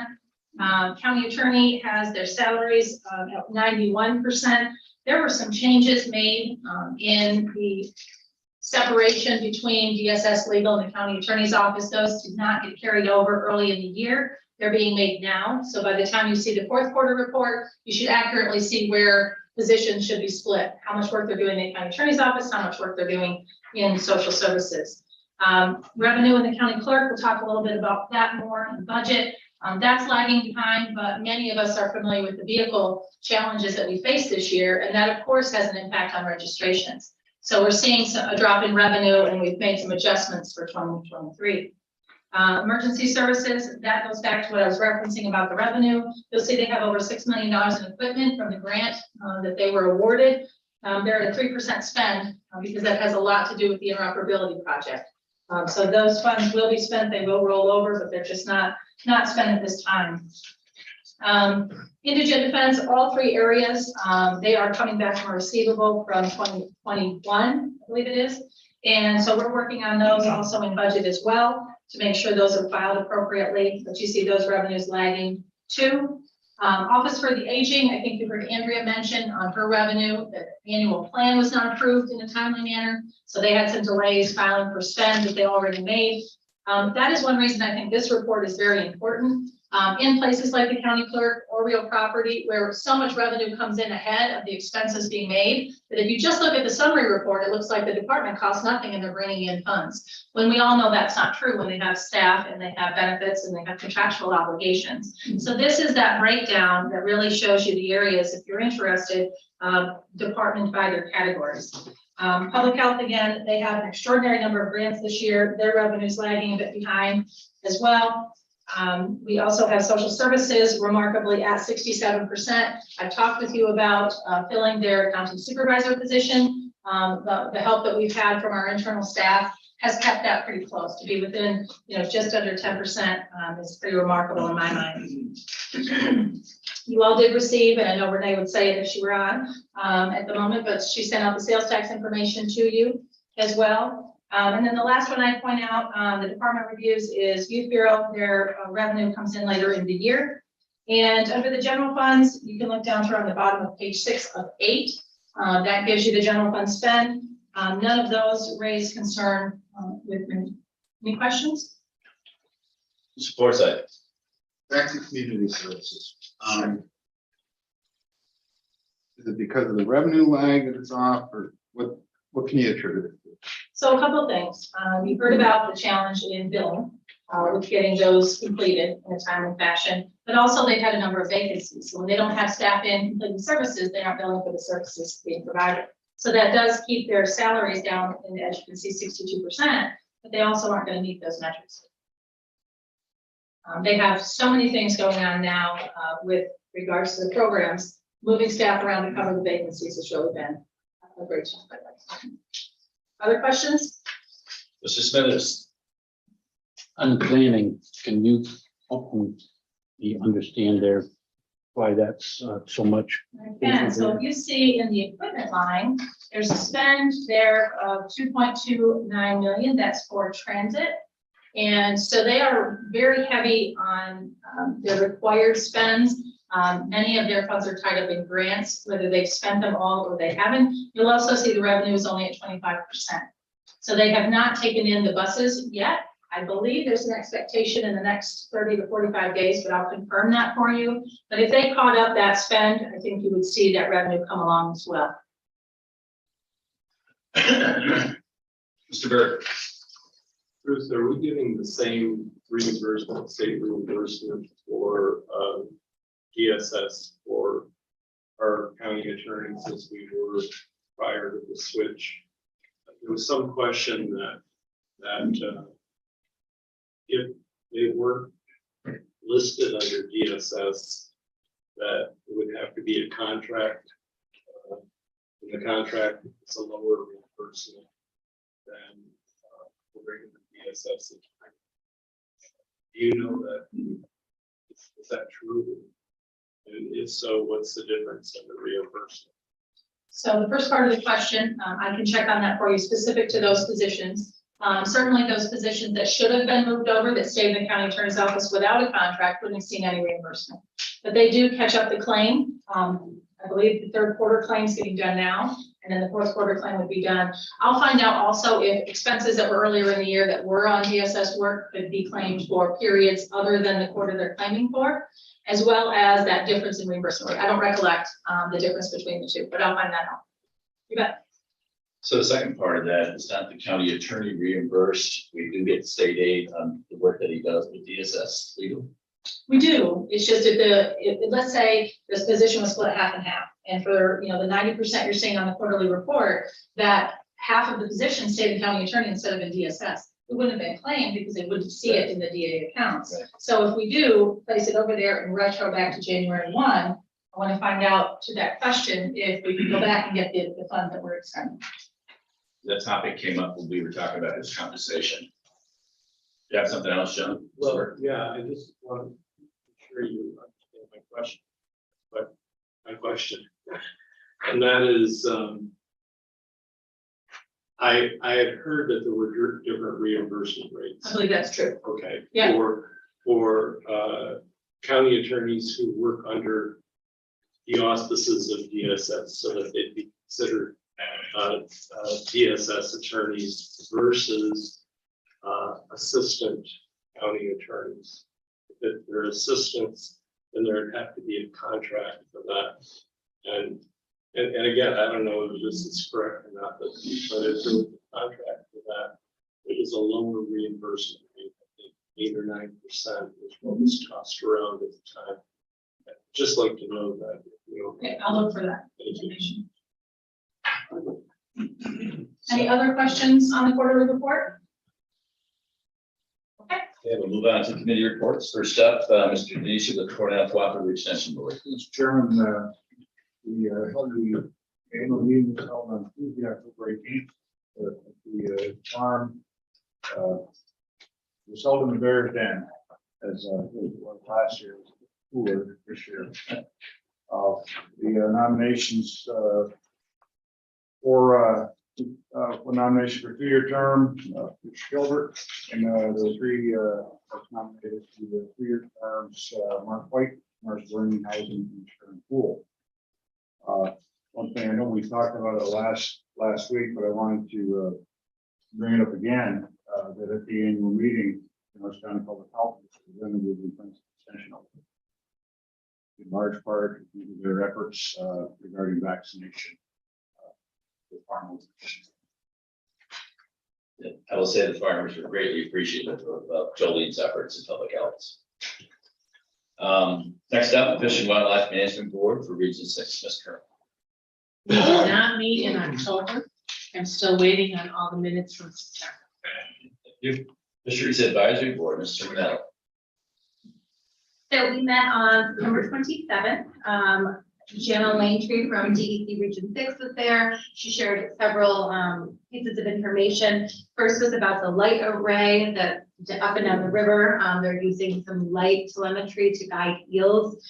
Speaker 11: County attorney has their salaries at 91%. There were some changes made in the separation between DSS legal and the county attorney's office. Those did not get carried over early in the year. They're being made now. So by the time you see the fourth quarter report, you should accurately see where positions should be split, how much work they're doing in the county attorney's office, how much work they're doing in social services. Revenue in the county clerk, we'll talk a little bit about that more in budget. That's lagging behind, but many of us are familiar with the vehicle challenges that we face this year, and that of course has an impact on registrations. So we're seeing a drop in revenue, and we've made some adjustments for 2023. Emergency services, that goes back to what I was referencing about the revenue. You'll see they have over $6 million in equipment from the grant that they were awarded. They're at a 3% spend because that has a lot to do with the interoperability project. So those funds will be spent, they will roll over, but they're just not spent at this time. Indigent defense, all three areas, they are coming back from a receivable from 2021, I believe it is. And so we're working on those also in budget as well to make sure those are filed appropriately, but you see those revenues lagging too. Office for the Aging, I think you heard Andrea mention on her revenue, that the annual plan was not approved in a timely manner. So they had some delays filing for spend that they already made. That is one reason I think this report is very important. In places like the county clerk or real property, where so much revenue comes in ahead of the expenses being made, that if you just look at the summary report, it looks like the department costs nothing and they're bringing in funds. When we all know that's not true when they have staff and they have benefits and they have contractual obligations. So this is that breakdown that really shows you the areas, if you're interested, department by their categories. Public health, again, they have an extraordinary number of grants this year. Their revenue is lagging a bit behind as well. We also have social services remarkably at 67%. I've talked with you about filling their accounting supervisor position. The help that we've had from our internal staff has kept that pretty close. To be within, just under 10% is pretty remarkable in my mind. You all did receive, and I know Renee would say it if she were on at the moment, but she sent out the sales tax information to you as well. And then the last one I point out, the department reviews is Youth Bureau. Their revenue comes in later in the year. And under the general funds, you can look down to around the bottom of page 6 of 8. That gives you the general fund spend. None of those raise concern with me. Any questions?
Speaker 1: Support side.
Speaker 4: Back to community services. Is it because of the revenue lag that it's off, or what can you attribute it to?
Speaker 11: So a couple of things. You've heard about the challenge in billing, with getting those completed in a timely fashion, but also they've had a number of vacancies. So when they don't have staff in completing services, they aren't billing for the services being provided. So that does keep their salaries down, and as you can see, 62%, but they also aren't going to meet those metrics. They have so many things going on now with regards to the programs. Moving staff around to cover the vacancies has really been a great job by them. Other questions?
Speaker 1: Mr. Smithers.
Speaker 2: On planning, can you help me understand there why that's so much?
Speaker 11: Again, so if you see in the equipment line, there's a spend there of 2.29 million. That's for transit. And so they are very heavy on their required spends. Many of their funds are tied up in grants, whether they've spent them all or they haven't. You'll also see the revenue is only at 25%. So they have not taken in the buses yet. I believe there's an expectation in the next 30 to 45 days, but I'll confirm that for you. But if they caught up that spend, I think you would see that revenue come along as well.
Speaker 1: Mr. Burke.
Speaker 14: Bruce, are we getting the same reimbursement, state reimbursement for DSS for our county attorneys as we were prior to the switch? There was some question that if they were listed under DSS, that it would have to be a contract. In the contract, it's a lower reimbursement than we're bringing the DSS. Do you know that? Is that true? And if so, what's the difference in the reimbursement?
Speaker 11: So the first part of the question, I can check on that for you specific to those positions. Certainly those positions that should have been moved over that stayed in the county attorney's office without a contract wouldn't have seen any reimbursement. But they do catch up the claim. I believe the third quarter claim is getting done now, and then the fourth quarter claim would be done. I'll find out also if expenses that were earlier in the year that were on DSS work could be claimed for periods other than the quarter they're claiming for, as well as that difference in reimbursement. I don't recollect the difference between the two, but I'll find that out. You bet.
Speaker 1: So the second part of that is not the county attorney reimbursed. We do get state aid on the work that he does with DSS legal.
Speaker 11: We do. It's just if let's say this position was split half and half, and for the 90% you're seeing on the quarterly report, that half of the position stayed in county attorney instead of in DSS. it wouldn't have been claimed because they wouldn't see it in the DA accounts.
Speaker 1: Right.
Speaker 11: So if we do place it over there and retro back to January 1, I want to find out to that question if we can go back and get the funds that were expended.
Speaker 1: That topic came up when we were talking about his compensation. You have something else, John?
Speaker 14: Well, yeah, I just want to make sure you understand my question. But my question, and that is, I had heard that there were different reimbursement rates.
Speaker 11: I believe that's true.
Speaker 14: Okay.
Speaker 11: Yeah.
Speaker 14: For county attorneys who work under the auspices of DSS, so that they'd be considered DSS attorneys versus assistant county attorneys. If they're assistants, then there'd have to be a contract for that. And again, I don't know if this is correct or not, but if there was a contract for that, it was a lower reimbursement rate, I think 8 or 9% was what was tossed around at the time. I'd just like to know that, you know.
Speaker 11: Okay, I'll look for that
Speaker 14: Thank you.
Speaker 11: information. Any other questions on the quarterly report? Okay.
Speaker 1: Okay, we'll move on to committee reports. First up, Mr. Denisha with Cornell Cooperative Extension Board.
Speaker 13: Mr. Chairman, the annual meeting was held on Tuesday, October 18th, at the farm. Was held in the Bears Den, as it was last year, it was cooler this year. The nominations for nomination for 2-year term, Rich Gilbert, and the three nominated to the 3-year terms, Mark White, Mars Burning Housing, and Sharon Poole. One thing I know we talked about it last week, but I wanted to bring it up again, that at the annual meeting, Norristown Public Health representative in Princeton Extension. In large part, due to their efforts regarding vaccination.
Speaker 1: I will say the farmers were greatly appreciative of Jolene's efforts in public health. Next up, the Fish and Wildlife Management Board for Region 6, Ms. Curran.
Speaker 15: We did not meet in October. I'm still waiting on all the minutes from September.
Speaker 1: Thank you. Fisheries Advisory Board, Mr. Manello.
Speaker 16: So we met on September 27th. Jana Langtree from DEC Region 6 was there. She shared several pieces of information. First was about the light array that up and down the river. They're using some light telemetry to guide eels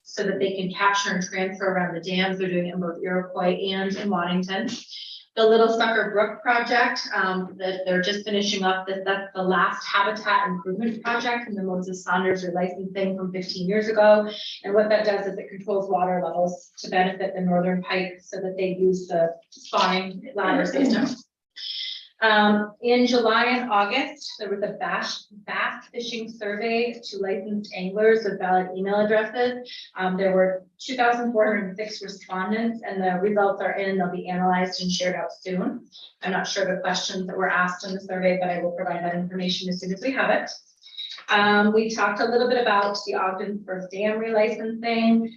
Speaker 16: so that they can capture and transfer around the dams. They're doing it in both Iroquois and in Waddington. The Little Sucker Brook project that they're just finishing up, that's the last habitat improvement project from the Moses Saunders licensing from 15 years ago. And what that does is it controls water levels to benefit the northern pike so that they use the spawning ladder system. In July and August, there was a bass fishing survey to licensed anglers with valid email addresses. There were 2,406 respondents, and the results are in. They'll be analyzed and shared out soon. I'm not sure the questions that were asked in the survey, but I will provide that information as soon as we have it. We talked a little bit about the Ogdensburg Dam relicensing.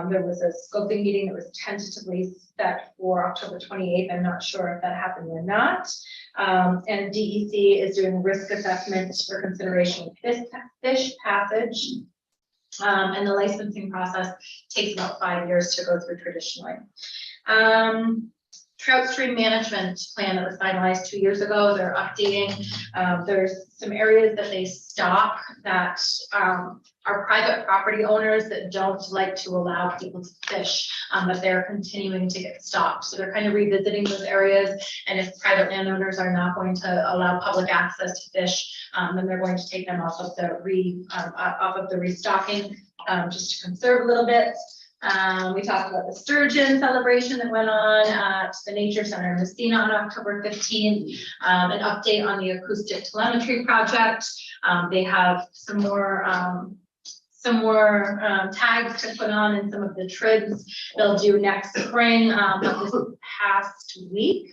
Speaker 16: There was a scoping meeting that was tentatively set for October 28th. I'm not sure if that happened or not. And DEC is doing risk assessments for consideration of fish passage. And the licensing process takes about 5 years to go through traditionally. Trout stream management plan that was finalized 2 years ago, they're updating. There's some areas that they stock that are private property owners that don't like to allow people to fish, but they're continuing to get stopped. So they're kind of revisiting those areas. And if private landowners are not going to allow public access to fish, then they're going to take them off of the restocking, just to conserve a little bit. We talked about the sturgeon celebration that went on at the Nature Center in Messina on October 15th, an update on the acoustic telemetry project. They have some more tags to put on in some of the trids they'll do next spring. But this past week,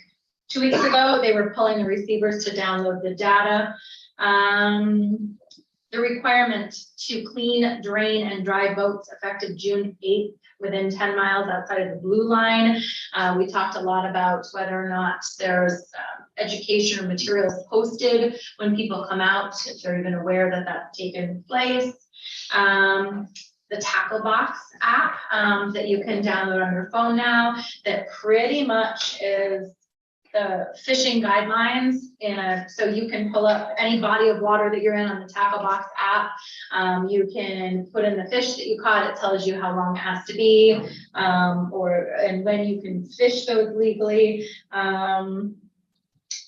Speaker 16: 2 weeks ago, they were pulling the receivers to download the data. The requirement to clean, drain, and dry boats effective June 8th within 10 miles outside of the blue line. We talked a lot about whether or not there's education or materials posted when people come out, if they're even aware that that's taken place. The Tackle Box app that you can download on your phone now, that pretty much is the fishing guidelines so you can pull up any body of water that you're in on the Tackle Box app. You can put in the fish that you caught. It tells you how long it has to be, and when you can fish those legally.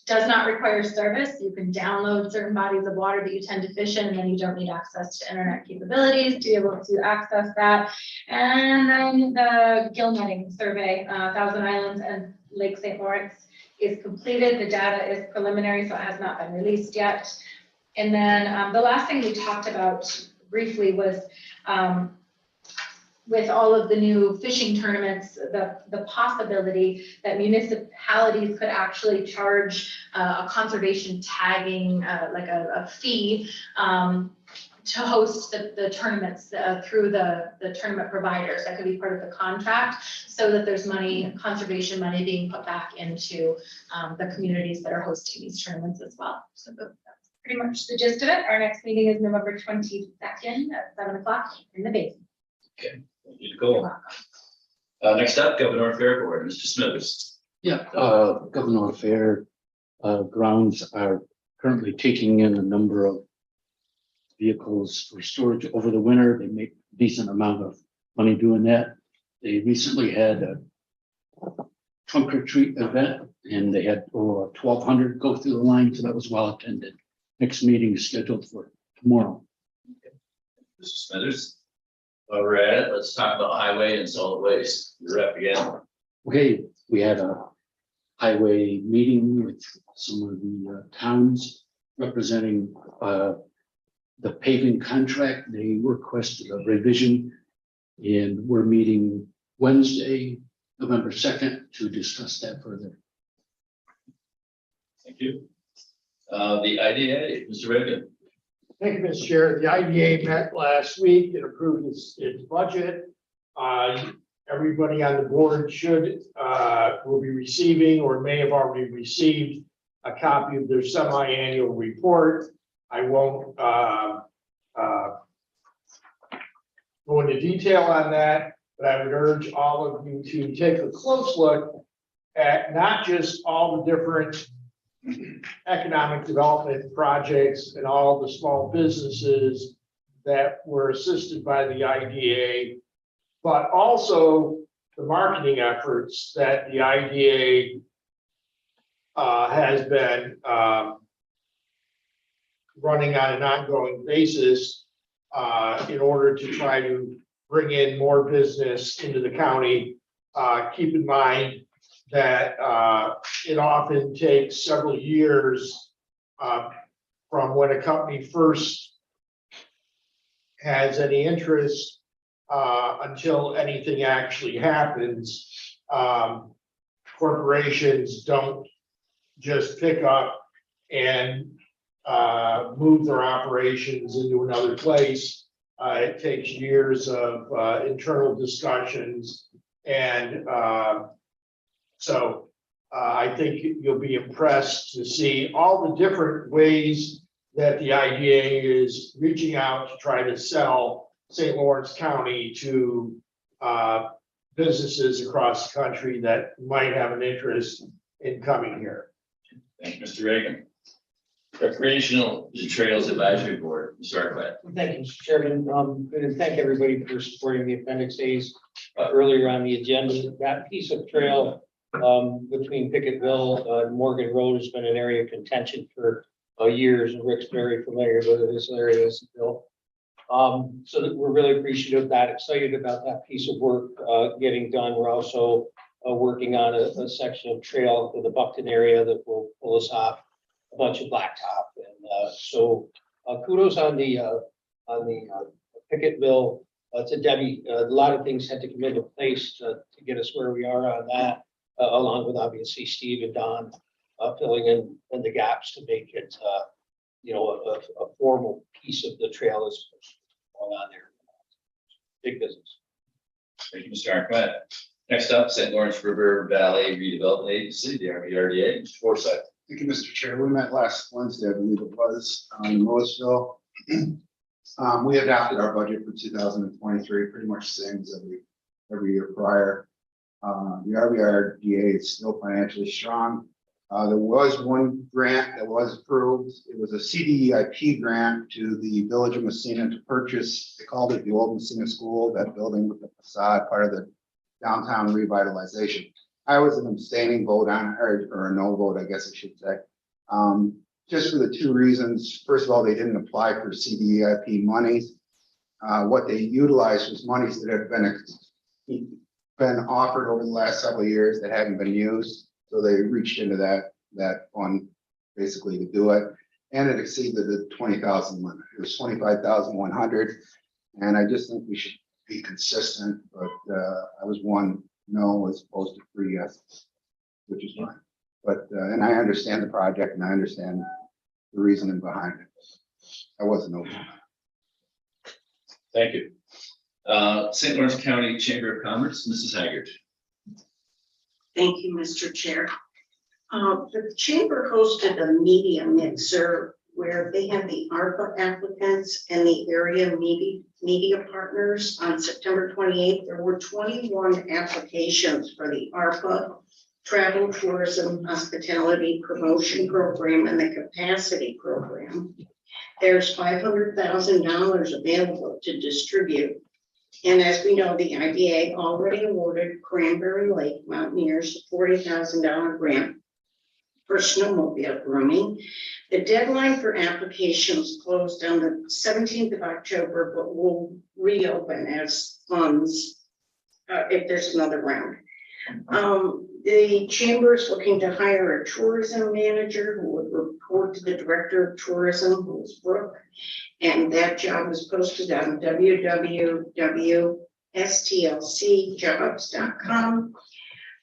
Speaker 16: Does not require service. You can download certain bodies of water that you tend to fish in, and then you don't need access to internet capabilities to be able to access that. And then the gill netting survey, Thousand Islands and Lake St. Lawrence, is completed. The data is preliminary, so it has not been released yet. And then the last thing we talked about briefly was with all of the new fishing tournaments, the possibility that municipalities could actually charge a conservation tagging, like a fee to host the tournaments through the tournament providers. That could be part of the contract, so that there's money, conservation money being put back into the communities that are hosting these tournaments as well. So that's pretty much the gist of it. Our next meeting is November 22nd at 7 o'clock in the basement.
Speaker 1: Okay, thank you, Nicole. Next up, Governor Fair Board, Mr. Smithers.
Speaker 2: Yeah, Governor Fair grounds are currently taking in a number of vehicles for storage over the winter. They make a decent amount of money doing that. They recently had a trunk or treat event, and they had over 1,200 go through the line, so that was well attended. Next meeting is scheduled for tomorrow.
Speaker 1: Mr. Smithers. While we're at it, let's talk about highway and solid waste. You're up again.
Speaker 2: Okay, we had a highway meeting with some of the towns representing the paving contract. They requested a revision, and we're meeting Wednesday, November 2nd, to discuss that further.
Speaker 1: Thank you. The IDA, Mr. Reagan.
Speaker 12: Thank you, Mr. Chair. The IDA met last week and approved its budget. Everybody on the board will be receiving or may have already received a copy of their semi-annual report. I won't go into detail on that, but I would urge all of you to take a close look at not just all the different economic development projects and all the small businesses that were assisted by the IDA, but also the marketing efforts that the IDA has been running on an ongoing basis in order to try to bring in more business into the county. Keep in mind that it often takes several years from when a company first has any interest until anything actually happens. Corporations don't just pick up and move their operations into another place. It takes years of internal discussions, and so I think you'll be impressed to see all the different ways that the IDA is reaching out to try to sell St. Lawrence County to businesses across the country that might have an interest in coming here.
Speaker 1: Thank you, Mr. Reagan. Recreational Trails Advisory Board, Mr. Arquette.
Speaker 8: Thank you, Mr. Chairman. And thank everybody for supporting the Appendix A's earlier on the agenda. That piece of trail between Picketville and Morgan Road has been an area of contention for years, and Rick's very familiar with this area as Bill. So that we're really appreciative of that, excited about that piece of work getting done. We're also working on a section of trail in the Buckton area that will pull us off a bunch of blacktop, and so kudos on the Picketville to Debbie. A lot of things had to come into place to get us where we are on that, along with obviously Steve and Don filling in the gaps to make it a formal piece of the trail is going on there. Big business.
Speaker 1: Thank you, Mr. Arquette. Next up, St. Lawrence River Valley Redevelopment Agency, the RVRDA, Mr. Forsyth.
Speaker 4: Thank you, Mr. Chair. We met last Wednesday, I believe it was, in Louisville. We adopted our budget for 2023, pretty much the same as every year prior. The RVRDA is still financially strong. There was one grant that was approved. It was a CDEIP grant to the Village of Messina to purchase, they called it the old Messina School, that building with the facade, part of the downtown revitalization. I was an abstaining vote on, or a no vote, I guess I should say. Just for the two reasons. First of all, they didn't apply for CDEIP monies. What they utilized was monies that had been offered over the last several years that hadn't been used. So they reached into that fund basically to do it. And it exceeded the 20,000 limit. It was 25,100. And I just think we should be consistent, but I was one no as opposed to 3 yeses, which is fine. But, and I understand the project and I understand the reasoning behind it. I wasn't no.
Speaker 1: Thank you. St. Lawrence County Chamber of Commerce, Mrs. Haggard.
Speaker 9: Thank you, Mr. Chair. The chamber hosted a media mixer where they had the ARPA applicants and the area media partners on September 28th. There were 21 applications for the ARPA Travel, Tourism, Hospitality Promotion Program and the Capacity Program. There's $500,000 available to distribute. And as we know, the IDA already awarded Cranberry Lake Mountaineers a $40,000 grant for snowmobile grooming. The deadline for applications closed on the 17th of October, but will reopen as funds if there's another round. The chamber is looking to hire a tourism manager who would report to the director of tourism, who is Brooke. And that job is posted on www.stlcjobs.com.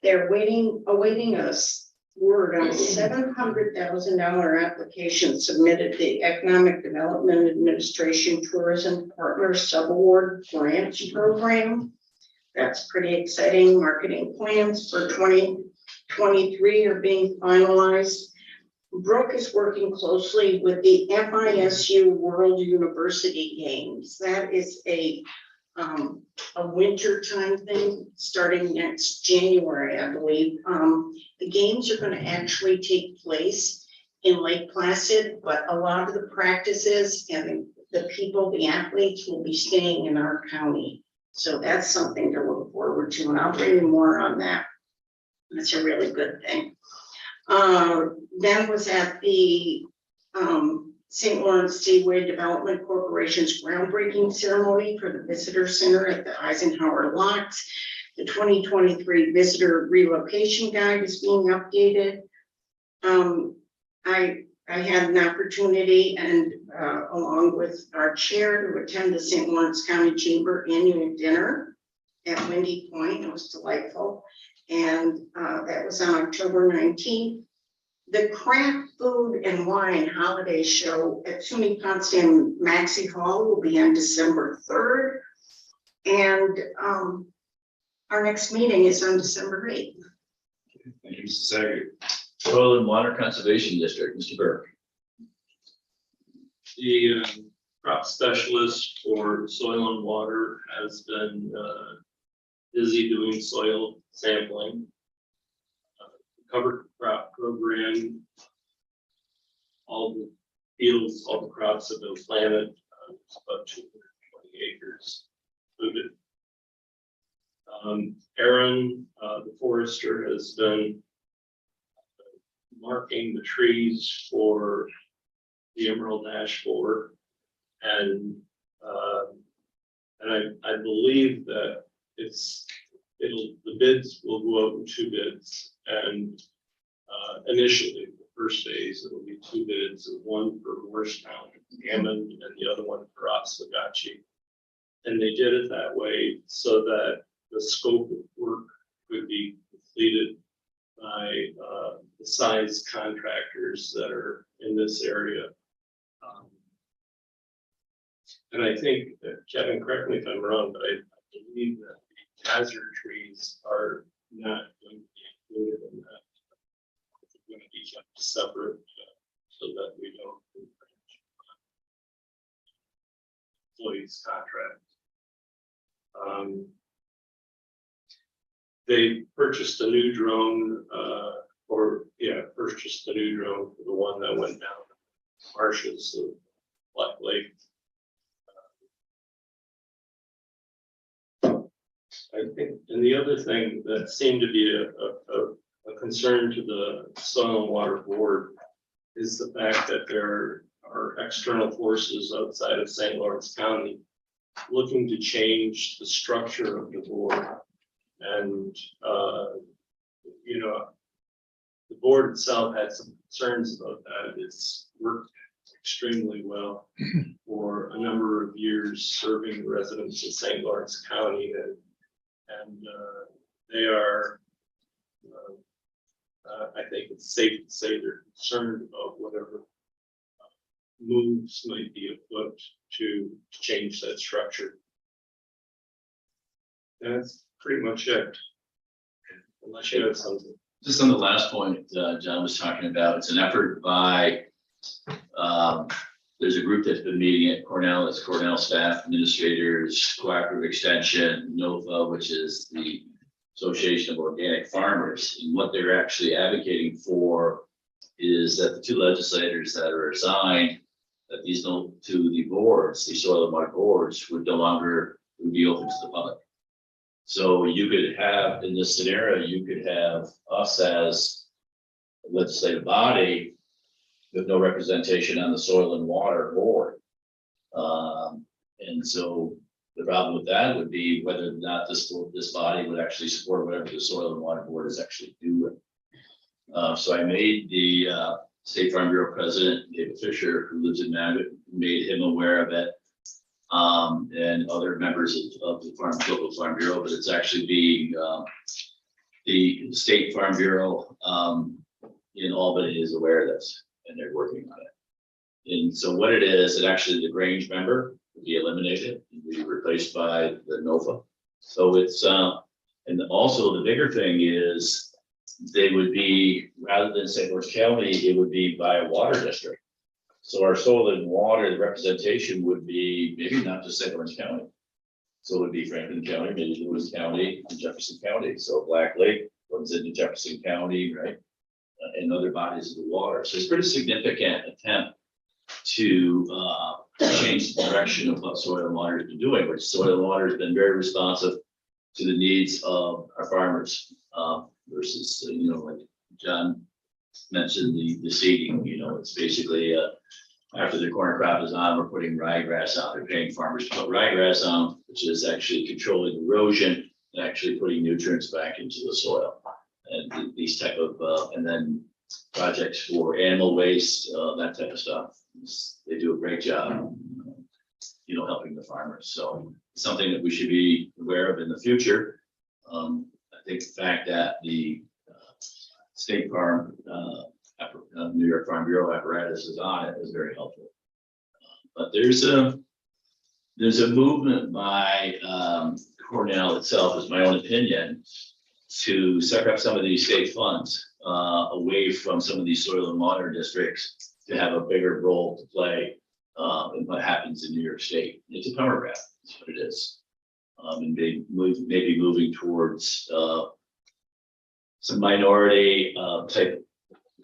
Speaker 9: They're awaiting us word on a $700,000 application submitted to the Economic Development Administration Tourism Partner Subaward Grants Program. That's pretty exciting. Marketing plans for 2023 are being finalized. Brooke is working closely with the FISU World University Games. That is a winter time thing starting next January, I believe. The games are going to actually take place in Lake Placid, but a lot of the practices and the people, the athletes will be staying in our county. So that's something to look forward to, and I'll bring you more on that. That's a really good thing. Then was at the St. Lawrence Seaway Development Corporation's groundbreaking ceremony for the Visitor Center at the Eisenhower Locks. The 2023 Visitor Relocation Guide is being updated. I had an opportunity and along with our chair to attend the St. Lawrence County Chamber annual dinner at Windy Point. It was delightful. And that was on October 19th. The Craft Food and Wine Holiday Show at SUNY Potsdam Maxey Hall will be on December 3rd. And our next meeting is on December 8th.
Speaker 1: Thank you, Mrs. Haggard. Soil and Water Conservation District, Mr. Burke.
Speaker 14: The crop specialist for soil and water has been busy doing soil sampling. Cover crop program, all the fields, all the crops have been planted, about 220 acres included. Aaron, the forester, has been marking the trees for the Emerald Ash Borer, and I believe that the bids will go out in 2 bids, and initially the first phase it'll be 2 bids, one for Morristown, Hammond, and the other one for Oswegatchie. And they did it that way so that the scope of work could be completed by the size contractors that are in this area. And I think that, Kevin, correct me if I'm wrong, but I believe that the hazard trees are not going to be included in that. It's going to be kept separate. we purchased a new drone, purchased a new drone for the one that went down marshes of Black Lake. I think, and the other thing that seemed to be a concern to the Soil and Water Board is the fact that there are external forces outside of St. Lawrence County looking to change the structure of the board. And, the board itself had some concerns about that. It's worked extremely well for a number of years, serving the residents of St. Lawrence County, and they are, I think it's safe to say they're concerned about whatever moves might be afoot to change that structure. That's pretty much it. Unless you have something.
Speaker 1: Just on the last point, John was talking about, it's an effort by, there's a group that's been meeting at Cornell, it's Cornell staff, administrators, cooperative extension, NOFA, which is the Association of Organic Farmers. And what they're actually advocating for is that the two legislators that are assigned, that these to the boards, the soil and water boards, would no longer would be open to the public. So you could have, in this scenario, you could have us as a legislative body with no representation on the soil and water board. And so the problem with that would be whether or not this body would actually support whatever the soil and water board is actually doing. So I made the State Farm Bureau President, David Fisher, who lives in Maverick, made him aware of it. And other members of the local Farm Bureau, but it's actually being the State Farm Bureau in Albany is aware of this, and they're working on it. And so what it is, it actually the Grange member would be eliminated and be replaced by the NOFA. So it's and also the bigger thing is they would be, rather than St. Lawrence County, it would be by a water district. So our soil and water, the representation would be maybe not just St. Lawrence County. So it would be Franklin County, maybe Lewis County, and Jefferson County. So Black Lake runs into Jefferson County, right? And other bodies of the water. So it's a pretty significant attempt to change the direction of what soil and water has been doing, which soil and water has been very responsive to the needs of our farmers versus, like John mentioned the seeding, it's basically after the corn crop is on, we're putting ryegrass out. They're paying farmers to put ryegrass on, which is actually controlling erosion and actually putting nutrients back into the soil. And these type of, and then projects for animal waste, that type of stuff. They do a great job, helping the farmers. So it's something that we should be aware of in the future. I think the fact that the State Farm, New York Farm Bureau apparatus is on it is very helpful. But there's a movement by Cornell itself, is my own opinion, to suck up some of these state funds away from some of these soil and water districts to have a bigger role to play in what happens in New York State. It's a power grab, that's what it is. And they maybe moving towards some minority type,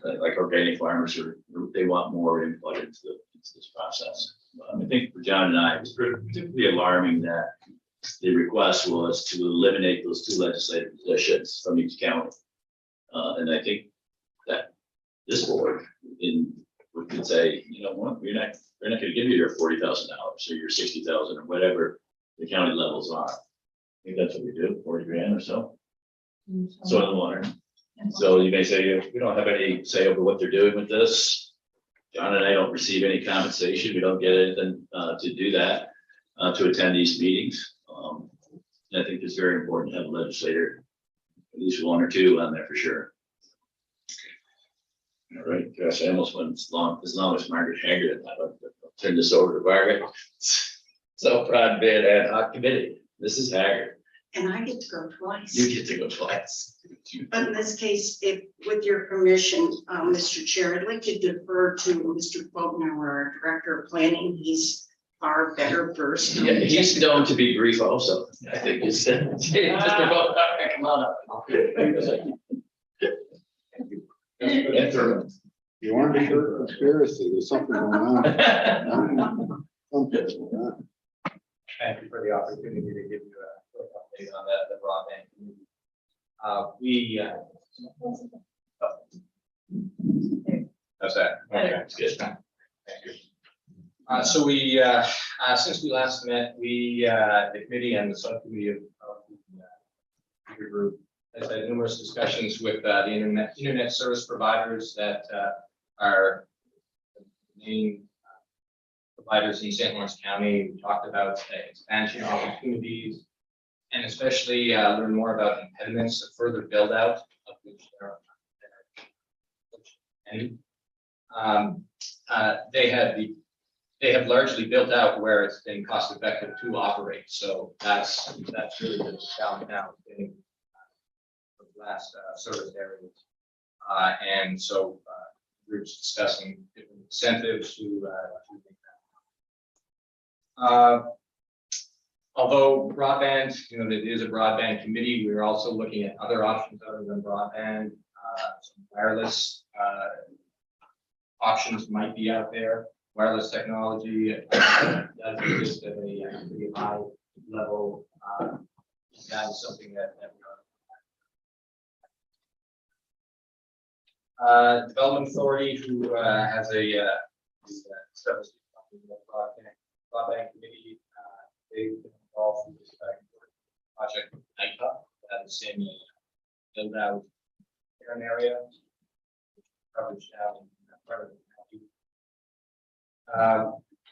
Speaker 1: like organic farmers, or they want more input into this process. I think for John and I, it was particularly alarming that the request was to eliminate those two legislative positions from each county. And I think that this board would say, what, we're not going to give you your $40,000 or your $60,000 or whatever the county levels are. I think that's what we do, 40 grand or so. Soil and water. So you may say, we don't have any say over what they're doing with this. John and I don't receive any compensation. We don't get anything to do that, to attend these meetings. And I think it's very important to have a legislator, at least one or two on there for sure. All right, gosh, I almost went as long as Margaret Haggard. I'll turn this over to Margaret. So proud to be an ad hoc committee. Mrs. Haggard.
Speaker 9: And I get to go twice.
Speaker 1: You get to go twice.
Speaker 9: But in this case, if, with your permission, Mr. Chair, I'd like to defer to Mr. Fogner, our Director of Planning. He's far better versed. on
Speaker 1: Yeah,
Speaker 9: the
Speaker 1: he's known to be brief also. I think it's, come on up. And through.
Speaker 13: You want to sure conspiracy, there's something going on. Something going on.
Speaker 5: Thank you for the opportunity to give you a quick update on the broadband community. How's that? Okay, it's good. Thank you. So we, since we last met, the committee and the subcommittee of the group has had numerous discussions with the internet service providers that are the main providers in St. Lawrence County. We talked about expansion opportunities and especially learn more about impediments to further build out, of which there are many. They have largely built out where it's been cost effective to operate. So that's really the challenge now, getting the last service areas. And so groups discussing different incentives to make that. Although broadband, it is a broadband committee, we're also looking at other options other than broadband. Some wireless options might be out there. Wireless technology does exist at a pretty high level. That is something that we are. Development Authority, who has a broadband committee, they've been involved in this project NIPA, that is in a build out area, coverage down in that part of the county.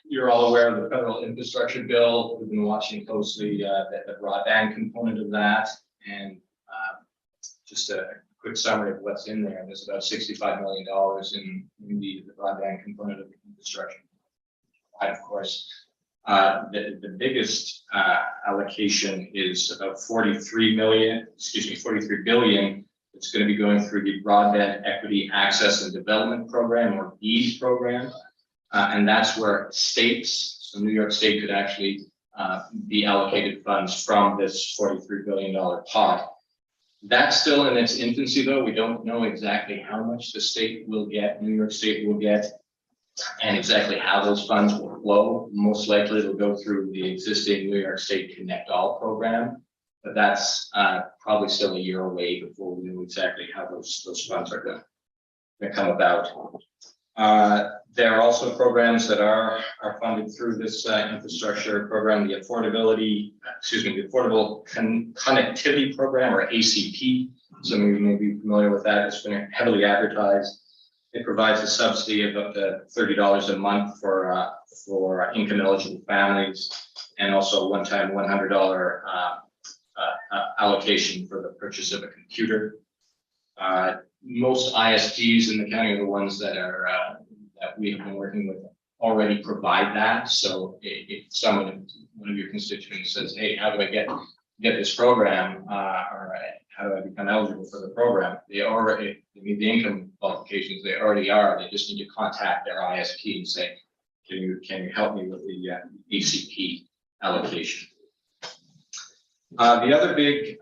Speaker 5: You're all aware of the federal infrastructure bill. We've been watching closely the broadband component of that, and just a quick summary of what's in there. There's about $65 million in the broadband component of the infrastructure. And of course, the biggest allocation is about 43 billion. It's going to be going through the Broadband Equity Access and Development Program, or BEAD program. And that's where states, so New York State could actually be allocated funds from this $43 billion pot. That's still in its infancy, though. We don't know exactly how much the state will get, New York State will get, and exactly how those funds will flow. Most likely it'll go through the existing New York State Connect All program, but that's probably still a year away before we know exactly how those funds are going to come about. There are also programs that are funded through this infrastructure program, the Affordable Connectivity Program, or ACP. Some of you may be familiar with that. It's been heavily advertised. It provides a subsidy of up to $30 a month for income eligible families, and also a one-time $100 allocation for the purchase of a computer. Most ISPs in the county are the ones that we have been working with already provide that. So if one of your constituents says, "Hey, how do I get this program?" Or "How do I become eligible for the program?" They meet the income qualifications. They already are. They just need to contact their ISP and say, "Can you help me with the ACP allocation?" The other big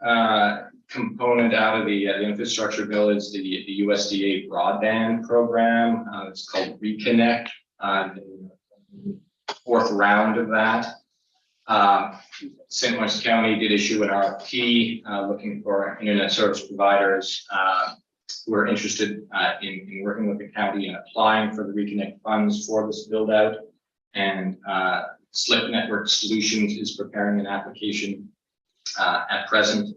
Speaker 5: component out of the infrastructure bill is the USDA broadband program. It's called Reconnect. The fourth round of that. St. Lawrence County did issue an RFP looking for internet service providers who are interested in working with the county and applying for the Reconnect funds for this build out. And Slip Network Solutions is preparing an application at present.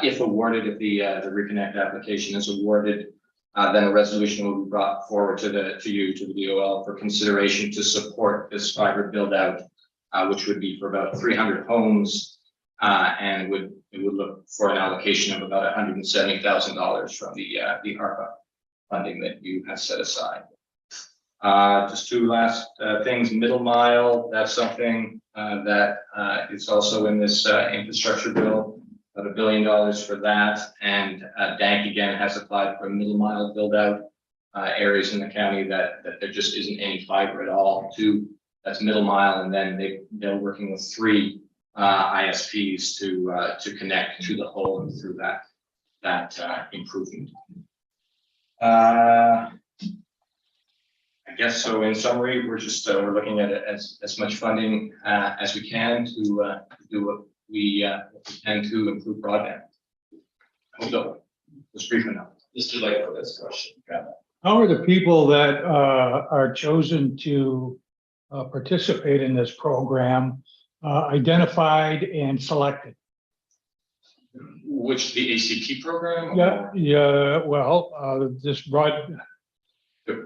Speaker 5: If awarded, if the Reconnect application is awarded, then a resolution will be brought forward to the DOL for consideration to support this fiber build out, which would be for about 300 homes, and it would look for an allocation of about $170,000 from the ARPA funding that you have set aside. Just two last things. Middle mile, that's something that is also in this infrastructure bill. About $1 billion for that, and DANK again has applied for a middle mile build out areas in the county that there just isn't any fiber at all to
Speaker 17: That's middle mile, and then they're working with 3 ISPs to connect to the whole and through that improvement. I guess so. In summary, we're looking at as much funding as we can to do what we can to improve broadband. I hope that was brief enough.
Speaker 1: Mr. Lake, this question.
Speaker 10: How are the people that are chosen to participate in this program identified and selected?
Speaker 17: Which, the ACP program?
Speaker 10: Yeah, well, this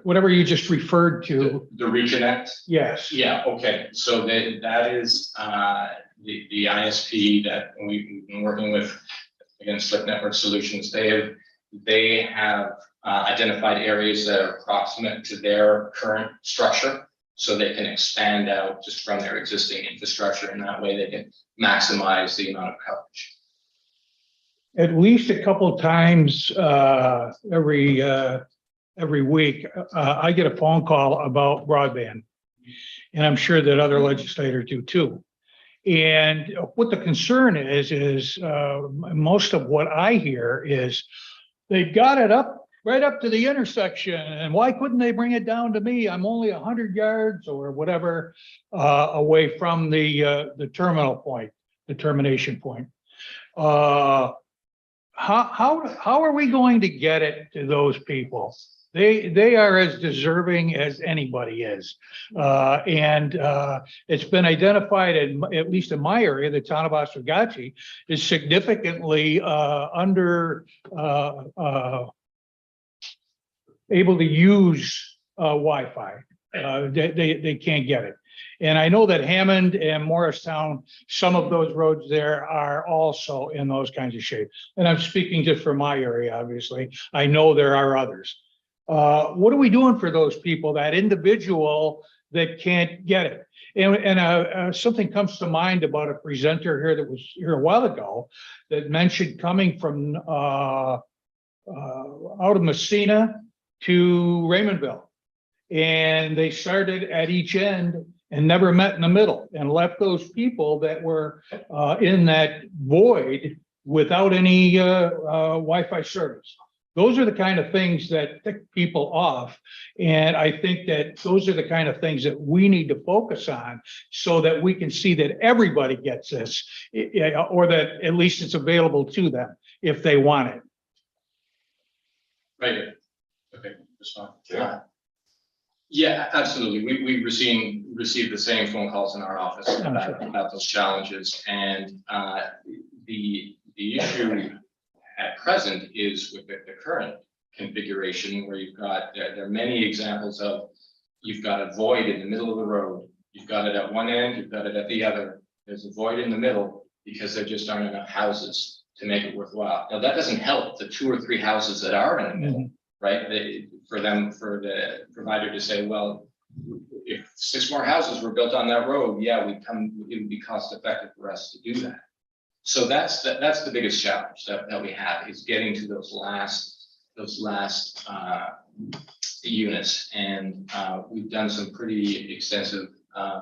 Speaker 10: whatever you just referred to.
Speaker 17: The Reconnect?
Speaker 10: Yes.
Speaker 17: Yeah, okay. So that is the ISP that we've been working with, again, Slick Network Solutions. They have identified areas that are proximate to their current structure, so they can expand out just from their existing infrastructure, and that way they can maximize the amount of coverage.
Speaker 10: At least a couple times every week, I get a phone call about broadband, and I'm sure that other legislators do too. And what the concern is most of what I hear is they've got it right up to the intersection, and why couldn't they bring it down to me? I'm only 100 yards or whatever away from the terminal point, the termination point. How are we going to get it to those people? They are as deserving as anybody is. And it's been identified, at least in my area, the town of Oswegatchie is significantly under able to use Wi-Fi. They can't get it. And I know that Hammond and Morristown, some of those roads there are also in those kinds of shape. And I'm speaking just for my area, obviously. I know there are others. What are we doing for those people, that individual that can't get it? And something comes to mind about a presenter here that was here a while ago that mentioned coming from out of Messina to Raymondville. And they started at each end and never met in the middle, and left those people that were in that void without any Wi-Fi service. Those are the kind of things that tick people off. And I think that those are the kind of things that we need to focus on so that we can see that everybody gets this, or that at least it's available to them if they want it.
Speaker 17: Right. Okay, respond. Yeah, absolutely. We received the same phone calls in our office about those challenges, and the issue at present is with the current configuration where you've got, there are many examples of, you've got a void in the middle of the road. You've got it at one end, you've got it at the other. There's a void in the middle because there just aren't enough houses to make it worthwhile. Now that doesn't help the 2 or 3 houses that are in the middle, right? For the provider to say, well, if 6 more houses were built on that road, yeah, it would be cost effective for us to do that. So that's the biggest challenge that we have, is getting to those last units. And we've done some pretty extensive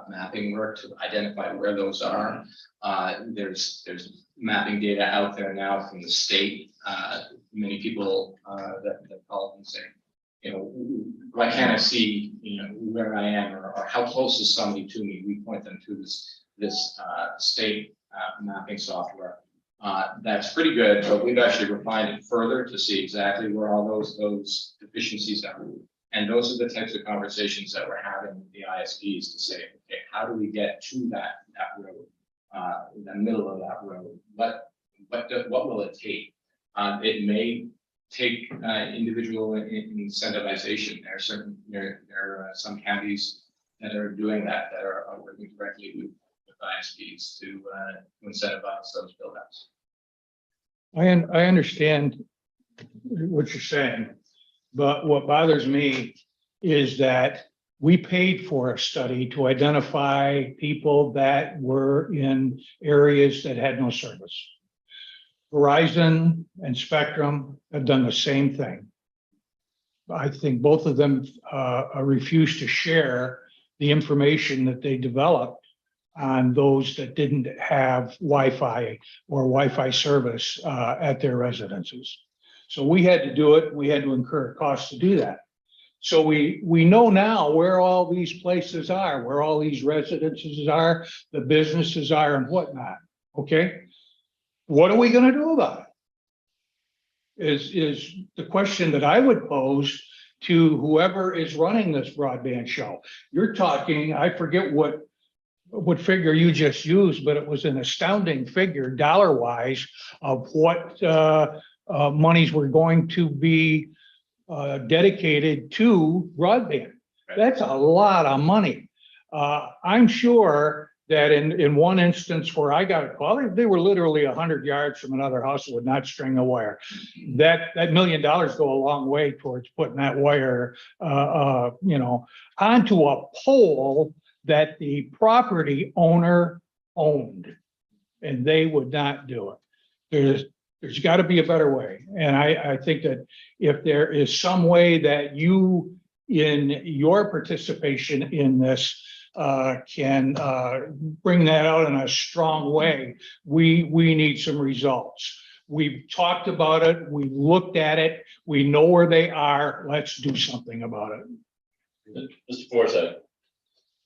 Speaker 17: mapping work to identify where those are. There's mapping data out there now from the state. Many people that call and say, you know, why can't I see, you know, where I am, or how close is somebody to me? We point them to this state mapping software. That's pretty good, but we've actually refined it further to see exactly where all those deficiencies are. And those are the types of conversations that we're having with the ISPs to say, okay, how do we get to that road, the middle of that road? What will it take? It may take individual incentivization. There are some counties that are doing that are working directly with ISPs to incentivize those build-outs.
Speaker 10: I understand what you're saying, but what bothers me is that we paid for a study to identify people that were in areas that had no service. Verizon and Spectrum have done the same thing. I think both of them refuse to share
Speaker 12: the information that they developed on those that didn't have Wi-Fi or Wi-Fi service at their residences. So we had to do it. We had to incur costs to do that. So we know now where all these places are, where all these residences are, the businesses are and whatnot, okay? What are we gonna do about it? Is the question that I would pose to whoever is running this broadband show. You're talking, I forget what figure you just used, but it was an astounding figure dollar-wise of what monies were going to be dedicated to broadband. That's a lot of money. I'm sure that in one instance where I got a call, they were literally 100 yards from another house that would not string a wire. That $1 million go a long way towards putting that wire, you know, onto a pole that the property owner owned, and they would not do it. There's got to be a better way. And I think that if there is some way that you, in your participation in this, can bring that out in a strong way, we need some results. We've talked about it, we looked at it, we know where they are. Let's do something about it.
Speaker 1: Mr. Forsythe.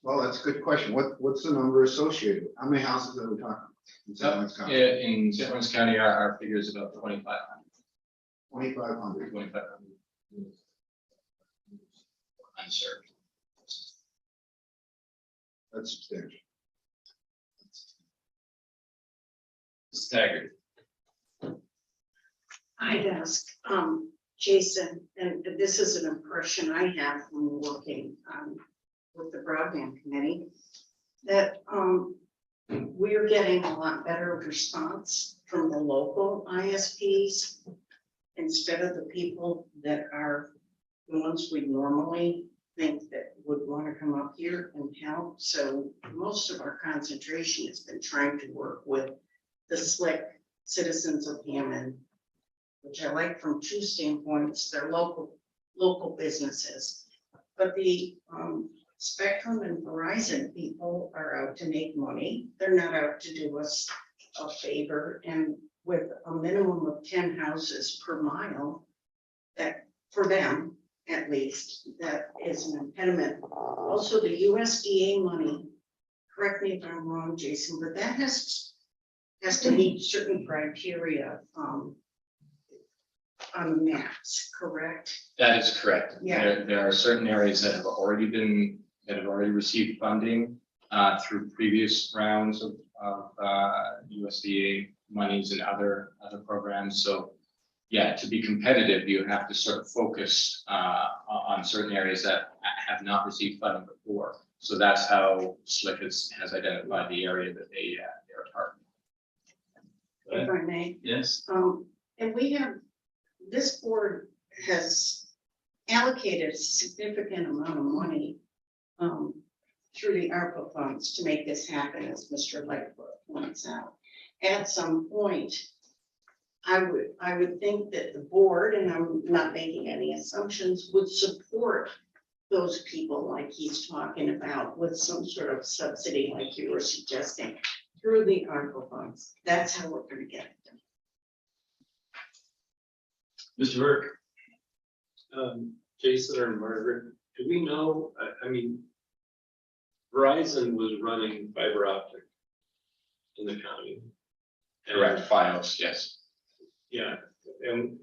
Speaker 4: Well, that's a good question. What's the number associated? How many houses are we talking? In St. Lawrence County?
Speaker 17: Yeah, in St. Lawrence County, our figure is about 2,500.
Speaker 4: 2,500.
Speaker 17: 2,500 unserved.
Speaker 4: That's substantial.
Speaker 1: Mrs. Taggart.
Speaker 9: I'd ask, Jason, and this is an impression I have from working, with the broadband committee, that, we're getting a lot better response from the local ISPs instead of the people that are the ones we normally think that would want to come up here and help. So most of our concentration has been trying to work with the SLIC citizens of Hammond, which I like from two standpoints. They're local businesses, but the Spectrum and Verizon people are out to make money. They're not out to do us a favor. And with a minimum of 10 houses per mile, that for them, at least, that is an impediment. Also, the USDA money, correct me if I'm wrong, Jason, but that has to meet certain criteria on the maps, correct?
Speaker 17: That is correct.
Speaker 9: Yeah.
Speaker 17: There are certain areas that have already received funding through previous rounds of USDA monies and other programs. So yeah, to be competitive, you have to sort of focus on certain areas that have not received funding before. So that's how SLIC has identified the area that they are targeting.
Speaker 9: If I may.
Speaker 1: Yes.
Speaker 9: And we have, this board has allocated a significant amount of money through the ARPA funds to make this happen, as Mr. Lightfoot points out. At some point, I would think that the board, and I'm not making any assumptions, would support those people like he's talking about with some sort of subsidy like you were suggesting through the ARPA funds. That's how we're going to get it done.
Speaker 1: Mr. Burke.
Speaker 14: Jason or Margaret, do we know, I mean, Verizon was running fiber optic in the county.
Speaker 17: Correct, Fios, yes.
Speaker 14: Yeah, and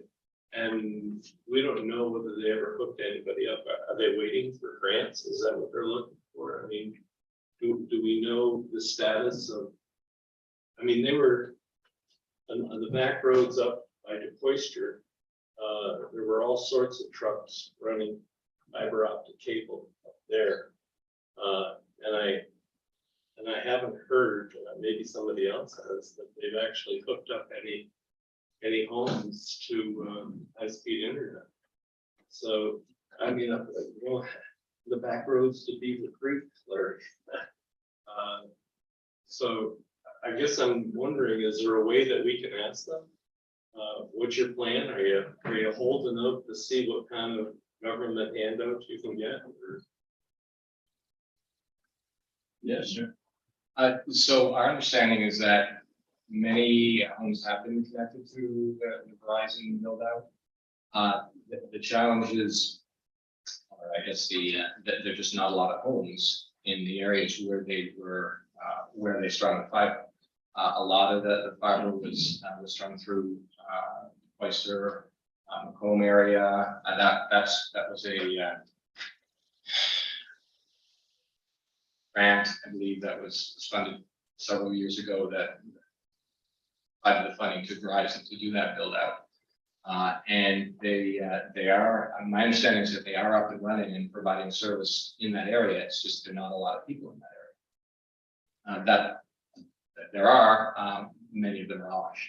Speaker 14: we don't know whether they ever hooked anybody up. Are they waiting for grants? Is that what they're looking for? I mean, do we know the status of, I mean, they were on the back roads up by DeCoyster. There were all sorts of trucks running fiber optic cable up there. And I haven't heard, maybe somebody else has, that they've actually hooked up any homes to high-speed internet. So, I mean, you know, the back roads to Beaver Creek flourish. So I guess I'm wondering, is there a way that we can ask them? What's your plan? Are you holding out to see what kind of government handout you can get? Or
Speaker 1: Yeah, sure.
Speaker 17: So our understanding is that many homes have been connected to the Verizon build out. The challenge is, or I guess that there are just not a lot of homes in the areas where where they strung the fiber. A lot of the fiber was strung through Oyster, Macomb area. That was a grant, I believe, that was funded several years ago that provided the funding to Verizon to do that build out. And they are, my understanding is that they are up and running and providing service in that area. It's just there are not a lot of people in that area. That there are, many of them are Amish.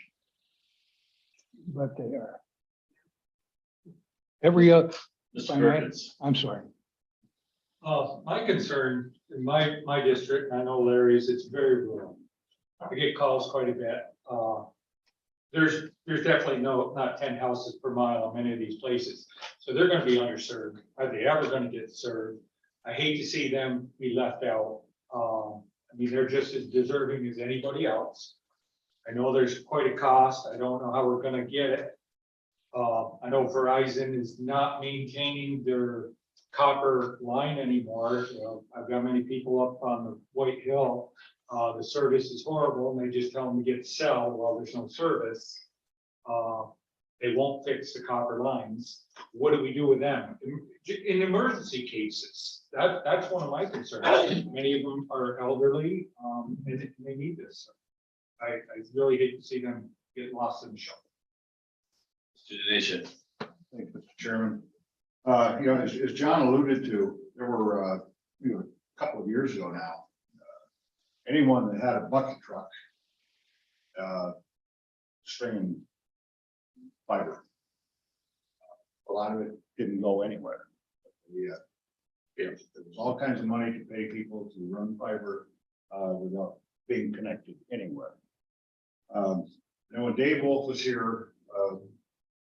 Speaker 10: But they are. Every other,
Speaker 1: Mr. Perkins.
Speaker 10: I'm sorry. My concern in my district, and I know Larry's, it's very rural. I get calls quite a bit. There's definitely not 10 houses per mile in many of these places. So they're gonna be underserved. Are they ever gonna get served? I hate to see them be left out. I mean, they're just as deserving as anybody else. I know there's quite a cost. I don't know how we're gonna get it. I know Verizon is not maintaining their copper line anymore. You know, I've got many people up on the White Hill. The service is horrible, and they just tell them to get cell while there's no service. They won't fix the copper lines. What do we do with them? In emergency cases, that's one of my concerns. Many of them are elderly, and they need this. I really hate to see them get lost in the shuffle.
Speaker 1: Mr. Denisha.
Speaker 13: Thanks, Mr. Chairman. You know, as John alluded to, there were, a couple of years ago now, anyone that had a bucket truck, stringing fiber. A lot of it didn't go anywhere. Yeah, there was all kinds of money to pay people to run fiber, without being connected anywhere. And when Dave Wolf was here,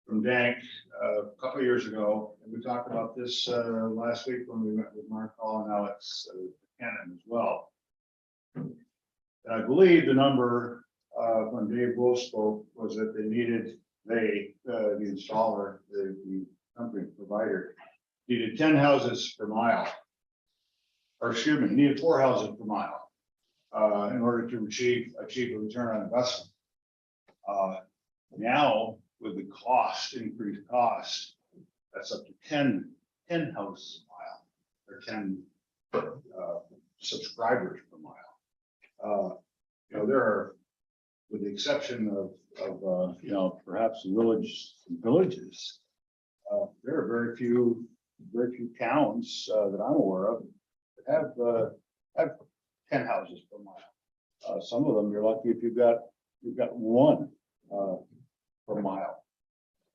Speaker 13: from Dank, a couple of years ago, and we talked about this, last week when we met with Mark Hall and Alex Cannon as well. And I believe the number, when Dave Wolf spoke, was that they needed, the installer, the company provider, needed 10 houses per mile. Or excuse me, needed 4 houses per mile, in order to achieve a return on investment. Now, with the increased cost, that's up to 10 houses a mile, or 10 subscribers per mile. You know, there are, with the exception of you know, perhaps villages, there are very few towns that I'm aware of that have 10 houses per mile. Some of them you're lucky if you've got one per mile.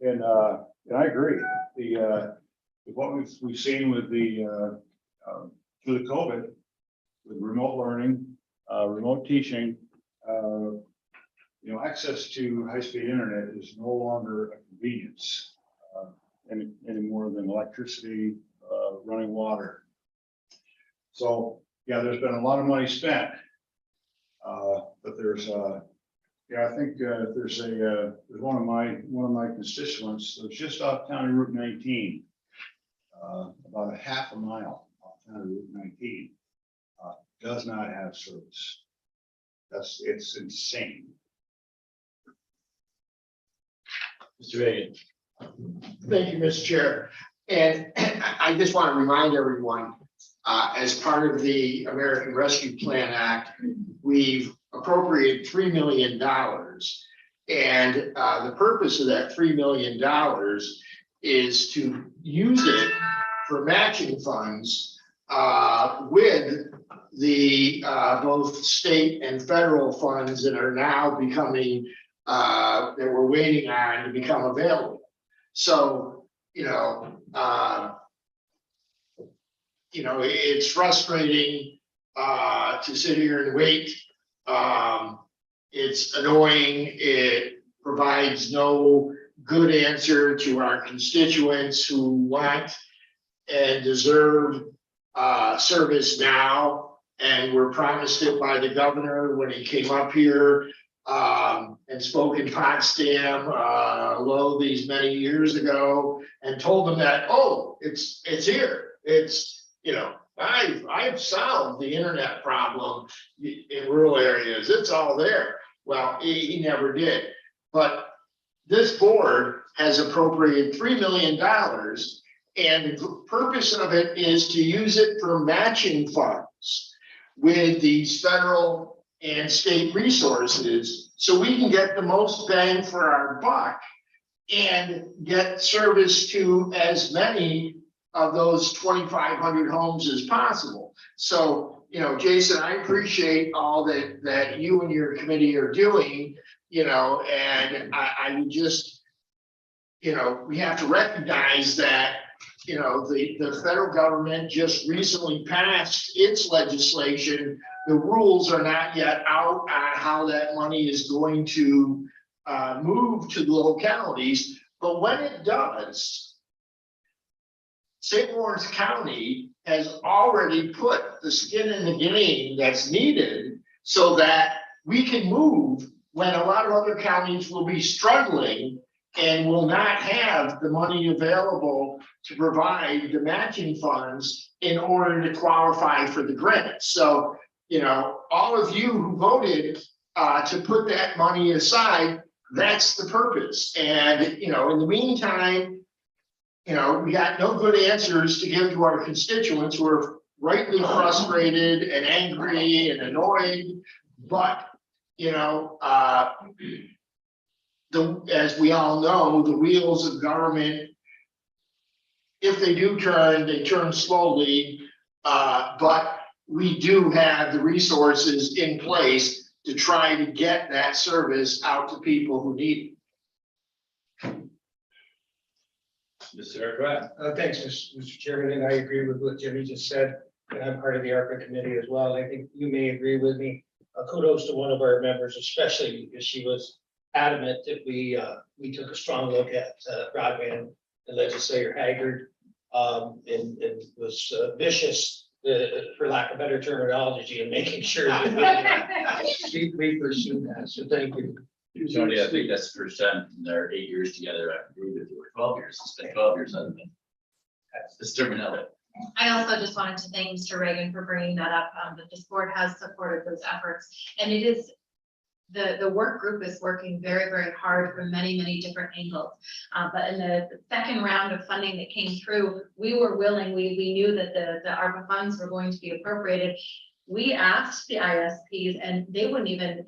Speaker 13: And I agree. With what we've seen with through the COVID, with remote learning, remote teaching, you know, access to high-speed internet is no longer a convenience any more than electricity, running water. So yeah, there's been a lot of money spent, but there's yeah, I think there's one of my constituents that's just off County Route 19, about a half a mile off County Route 19, does not have service. It's insane.
Speaker 1: Mr. Reagan.
Speaker 12: Thank you, Mr. Chair. And I just want to remind everyone, as part of the American Rescue Plan Act, we've appropriated $3 million. And the purpose of that $3 million is to use it for matching funds with the both state and federal funds that are now becoming, that we're waiting on to become available. So, it's frustrating to sit here and wait. It's annoying. It provides no good answer to our constituents who want and deserve service now and were promised it by the governor when he came up here and spoke in Potsdam, these many years ago, and told them that, oh, it's here. It's, you know, I've solved the internet problem in rural areas. It's all there. Well, he never did. But this board has appropriated $3 million, and the purpose of it is to use it for matching funds with these federal and state resources, so we can get the most bang for our buck and get service to as many of those 2,500 homes as possible. So, you know, Jason, I appreciate all that you and your committee are doing, you know, and I would just, you know, we have to recognize that, you know, the federal government just recently passed its legislation. The rules are not yet out on how that money is going to move to the localities, but when it does, St. Lawrence County has already put the skin in the game that's needed so that we can move when a lot of other counties will be struggling and will not have the money available to provide the matching funds in order to qualify for the grant. So, you know, all of you who voted to put that money aside, that's the purpose. And, you know, in the meantime, you know, we got no good answers to give to our constituents who are rightly frustrated and angry and annoyed. But, you know, as we all know, the wheels of government, if they do turn, they turn slowly. But we do have the resources in place to try to get that service out to people who need it.
Speaker 1: Mr. Eric,
Speaker 8: Thanks, Mr. Chairman, and I agree with what Jimmy just said, and I'm part of the ARPA committee as well. I think you may agree with me. Kudos to one of our members, especially because she was adamant that we took a strong look at broadband, and Legislator Haggard and was vicious, for lack of better terminology, in making sure that we pursued that. So thank you.
Speaker 1: Tony, I think that's the first time in their 8 years together, I agree with you, or 12 years, it's been 12 years, hasn't it? It's terminology.
Speaker 16: I also just wanted to thank Mr. Reagan for bringing that up, that this board has supported those efforts. And it is, the work group is working very, very hard from many, many different angles. But in the second round of funding that came through, we were willing, we knew that the ARPA funds were going to be appropriated. We asked the ISPs and they would not even,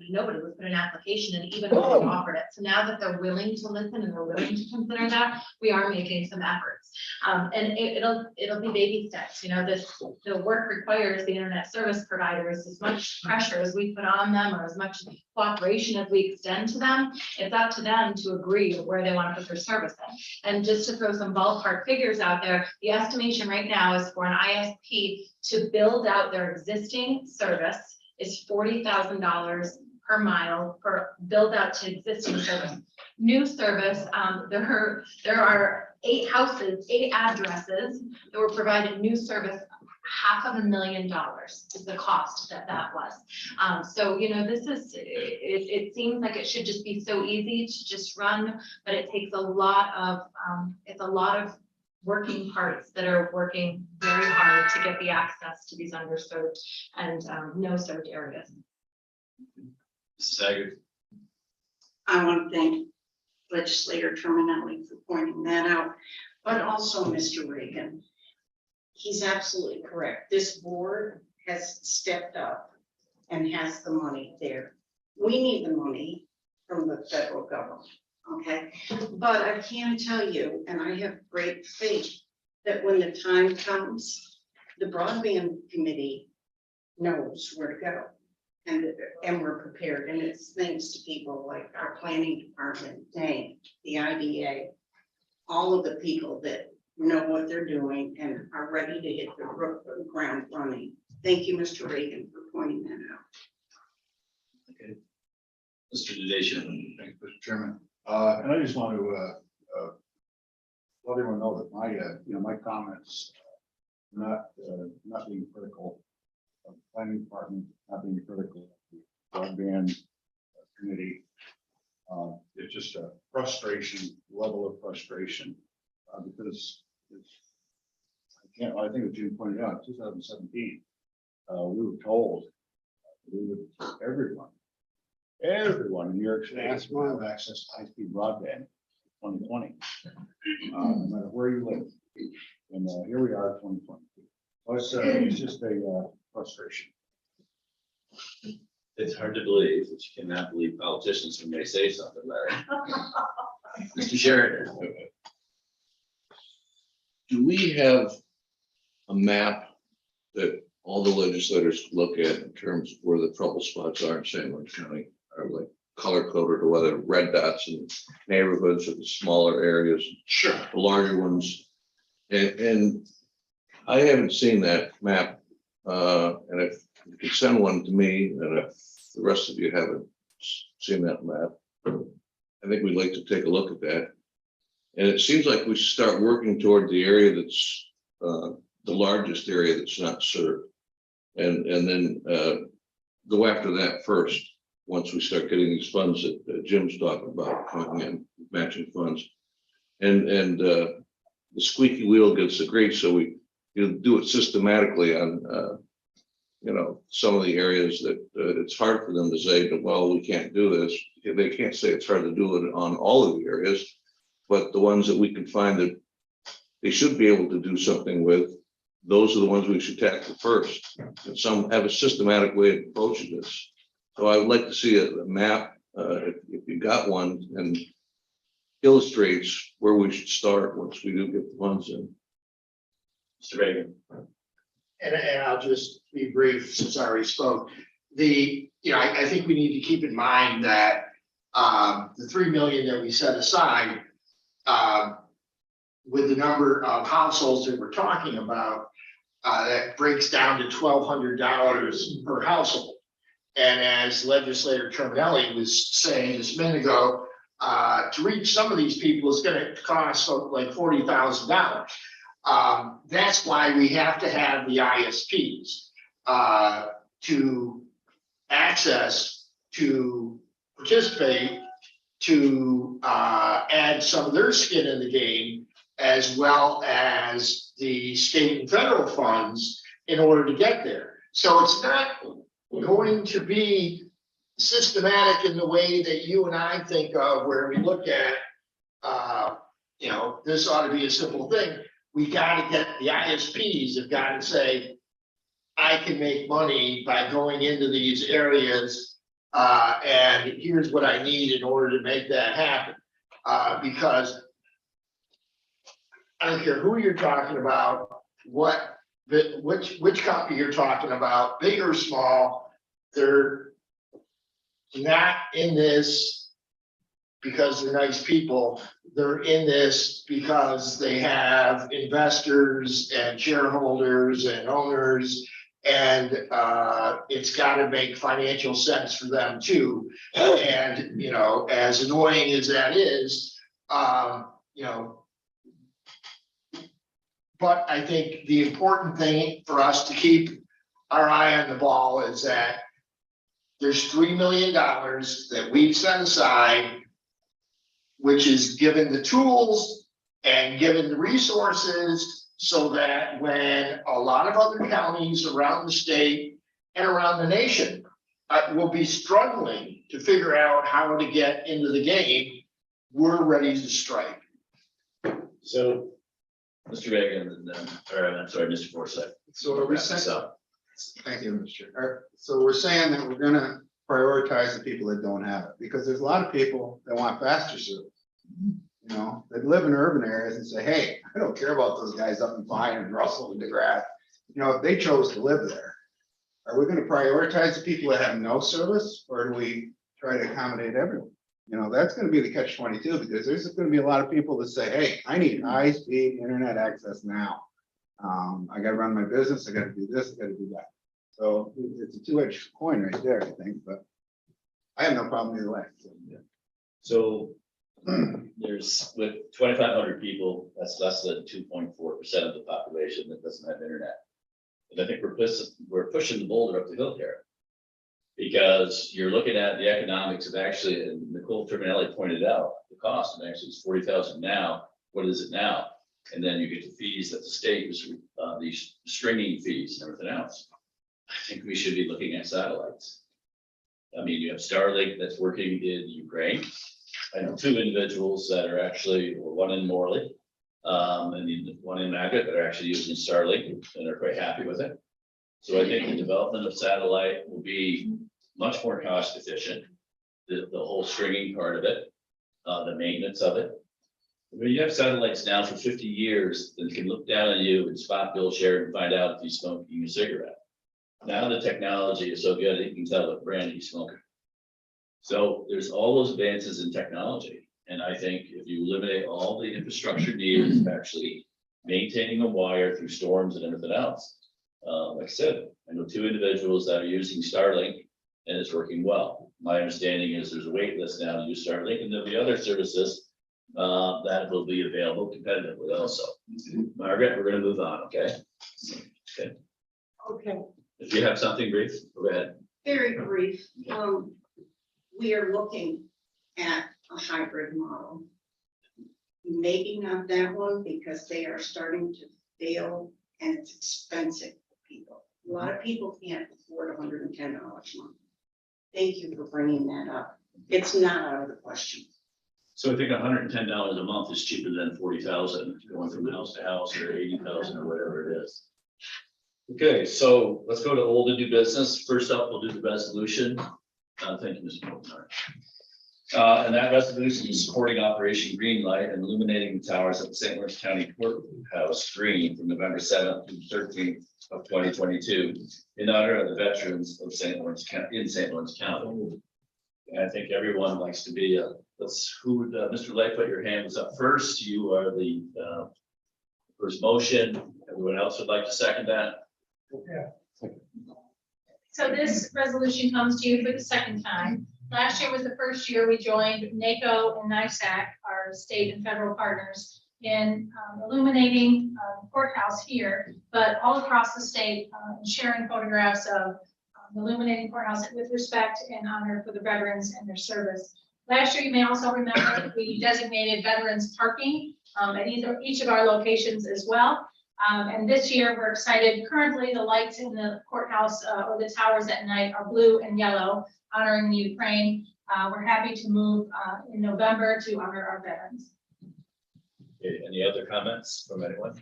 Speaker 16: nobody would put an application and even offered it. So now that they're willing to listen and they're willing to consider that, we are making some efforts. And it'll be baby steps. You know, the work requires the internet service providers as much pressure as we put on them or as much cooperation as we extend to them. It's up to them to agree where they want to put their service in. And just to throw some ballpark figures out there, the estimation right now is for an ISP to build out their existing service is $40,000 per mile for build out to existing service. New service, there are 8 houses, 8 addresses that were provided new service. $500,000 is the cost that was. So, you know, this is, it seems like it should just be so easy to just run, but it takes a lot of, it's a lot of working parts that are working very hard to get the access to these underserved and no served areas.
Speaker 1: Sager.
Speaker 9: I want to thank Legislator Terminelli for pointing that out, but also Mr. Reagan. He's absolutely correct. This board has stepped up and has the money there. We need the money from the federal government, okay? But I can tell you, and I have great faith, that when the time comes, the broadband committee knows where to go. And we're prepared, and it's thanks to people like our planning department, DANG, the IDA, all of the people that know what they're doing and are ready to hit the ground running. Thank you, Mr. Reagan, for pointing that out.
Speaker 1: Okay. Mr. Dedation.
Speaker 13: Thank you, Mr. Chairman. And I just want to let everyone know that my comments not being critical of the planning department not being critical of the broadband committee. It's just a level of frustration, because I think as Jim pointed out, 2017, we were told we would, everyone in New York State will have access to high-speed broadband in 2020, no matter where you live. And here we are, 2022. So it's just a frustration.
Speaker 1: It's hard to believe, but you cannot believe politicians when they say something, Larry. Mr. Sheridan.
Speaker 18: Do we have a map that all the legislators look at in terms of where the trouble spots are in St. Louis County? Are like color coded, or whether red dots in neighborhoods or the smaller areas,
Speaker 8: Sure.
Speaker 18: the larger ones? And I haven't seen that map. And if you could send one to me, and if the rest of you haven't seen that map, I think we'd like to take a look at that. And it seems like we should start working toward the area that's the largest area that's not served. And then go after that first, once we start getting these funds that Jim's talking about coming in, matching funds. And the squeaky wheel gets the grease, so we do it systematically on some of the areas that it's hard for them to say that, well, we can't do this. They can't say it's hard to do it on all of the areas, but the ones that we can find that they should be able to do something with, those are the ones we should tackle first. And some have a systematic way of approaching this. So I would like to see a map, if you got one, and illustrates where we should start once we do get the funds in.
Speaker 1: Mr. Reagan.
Speaker 12: And I'll just be brief since I already spoke. I think we need to keep in mind that the 3 million that we set aside, with the number of households that we're talking about, that breaks down to $1,200 per household. And as Legislator Terminelli was saying just a minute ago, to reach some of these people is going to cost like $40,000. That's why we have to have the ISPs to access, to participate, to add some of their skin in the game, as well as the state and federal funds in order to get there. So it's not going to be systematic in the way that you and I think of, where we look at, this ought to be a simple thing. We got to get the ISPs have got to say, I can make money by going into these areas, and here's what I need in order to make that happen. Because I don't care who you're talking about, which company you're talking about, big or small, they're not in this because they're nice people. They're in this because they have investors and shareholders and owners, and it's got to make financial sense for them too. And as annoying as that is, but I think the important thing for us to keep our eye on the ball is that there's $3 million that we've set aside, which is given the tools and given the resources, so that when a lot of other counties around the state and around the nation will be struggling to figure out how to get into the game, we're ready to strike.
Speaker 1: So, Mr. Reagan, and then, I'm sorry, Mr. Forsyth.
Speaker 4: So are we saying, thank you, Mr. Chair. So we're saying that we're gonna prioritize the people that don't have it, because there's a lot of people that want faster service. That live in urban areas and say, hey, I don't care about those guys up in Pine and Russell and DeGrasse. If they chose to live there, are we going to prioritize the people that have no service, or do we try to accommodate everyone? That's going to be the catch-22, because there's going to be a lot of people that say, hey, I need high-speed internet access now. I got to run my business. I got to do this. I got to do that. So it's a two-edged coin right there, I think. But I have no problem either way.
Speaker 1: So there's, with 2,500 people, that's less than 2.4% of the population that doesn't have internet. And I think we're pushing the boulder up the hill here. Because you're looking at the economics of actually, and Nicole Terminelli pointed out, the cost, and actually it's 40,000 now, what is it now? And then you get the fees that the state is, these stringing fees and everything else. I think we should be looking at satellites. I mean, you have Starlink that's working in Ukraine. I know 2 individuals that are actually, or one in Morley, and the one in Maggot that are actually using Starlink and are quite happy with it. So I think the development of satellite will be much more cost efficient. The whole stringing part of it, the maintenance of it. When you have satellites now for 50 years that can look down on you and spot Bill Sheridan and find out if he's smoking a cigarette. Now the technology is so good, you can tell what brand he's smoking. So there's all those advances in technology. And I think if you eliminate all the infrastructure needed of actually maintaining a wire through storms and everything else. Like I said, I know 2 individuals that are using Starlink and it's working well. My understanding is there's a wait list now to use Starlink, and there'll be other services that will be available competitively also. Margaret, we're gonna move on, okay? Okay.
Speaker 9: Okay,
Speaker 1: If you have something brief, go ahead.
Speaker 9: very brief. We are looking at a hybrid model. Maybe not that one because they are starting to fail and it's expensive for people. A lot of people can't afford $110 a month. Thank you for bringing that up. It's not out of the question.
Speaker 1: So I think $110 a month is cheaper than 40,000 going from house to house, or 80,000 or whatever it is. Okay, so let's go to old and new business. First up, we'll do the resolution. Thank you, Mr. Morton. And that resolution is supporting Operation Greenlight and illuminating the towers at the St. Lawrence County Courthouse Green from November 7th to 13th of 2022 in honor of the veterans of St. Lawrence County in St. Lawrence County. And I think everyone likes to be Mr. Lake, put your hand was up first. You are the first motion. Everyone else would like to second that?
Speaker 11: So this resolution comes to you for the second time. Last year was the first year we joined NACO and NISAC, our state and federal partners, in illuminating the courthouse here, but all across the state, sharing photographs of illuminating courthouse with respect and honor for the veterans and their service. Last year, you may also remember, we designated veterans parking at each of our locations as well. And this year, we're excited. Currently, the lights in the courthouse or the towers at night are blue and yellow, honoring the Ukraine. We're happy to move in November to honor our veterans.
Speaker 1: Okay, any other comments from anyone?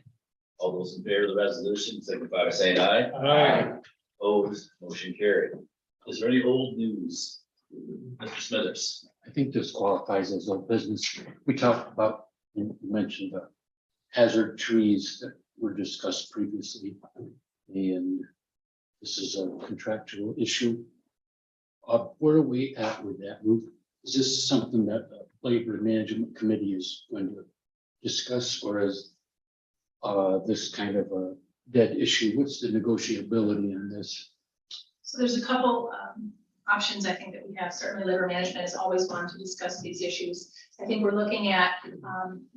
Speaker 1: All those in favor of the resolution, signify by saying aye.
Speaker 12: Aye.
Speaker 1: Opposed, motion carried. Is there any old news? Mr. Smithers?
Speaker 2: I think this qualifies as old business. We talked about, you mentioned the hazard trees that were discussed previously. And this is a contractual issue. Where are we at with that? Is this something that the Labor Management Committee is going to discuss, or is this kind of a dead issue? What's the negotiability in this?
Speaker 11: So there's a couple options I think that we have. Certainly labor management has always wanted to discuss these issues. I think we're looking at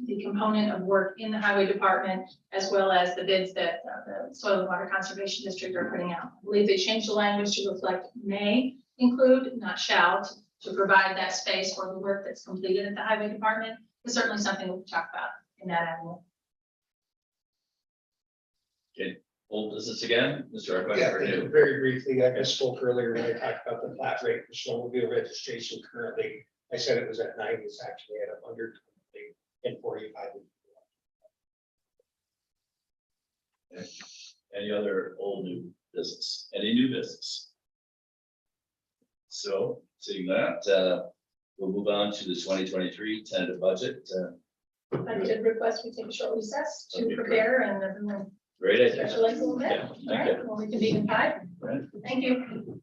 Speaker 11: the component of work in the highway department, as well as the bids that the Soil and Water Conservation District are putting out. I believe they changed the language to reflect may include, not shall, to provide that space for the work that's completed at the highway department. It's certainly something we'll talk about in that avenue.
Speaker 1: Okay, old business again, Mr.
Speaker 8: Yeah,
Speaker 1: Arquette.
Speaker 8: very briefly, I spoke earlier when I talked about the flat rate for snowmobile registration currently. I said it was at 9, it's actually at 100 and 45.
Speaker 1: Okay. Any other old new business? Any new business? So seeing that, we'll move on to the 2023 tentative budget.
Speaker 11: I did request we take a short recess to
Speaker 1: Okay,
Speaker 11: prepare and everyone
Speaker 1: Great idea.
Speaker 11: specialize a little bit.
Speaker 1: Yeah,
Speaker 11: All
Speaker 1: thank
Speaker 11: right,
Speaker 1: you.
Speaker 11: well, we can be in 5.
Speaker 1: Right.
Speaker 11: Thank you.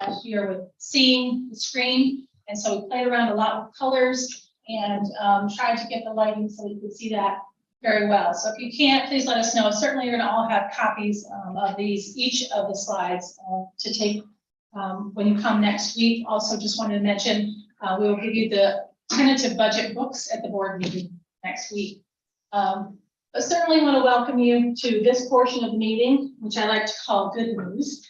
Speaker 11: last year with seeing the screen. And so we played around a lot with colors and tried to get the lighting so you could see that very well. So if you can't, please let us know. Certainly you're gonna all have copies of these, each of the slides to take when you come next week. Also just wanted to mention, we will give you the tentative budget books at the board meeting next week. But certainly want to welcome you to this portion of the meeting, which I like to call good news,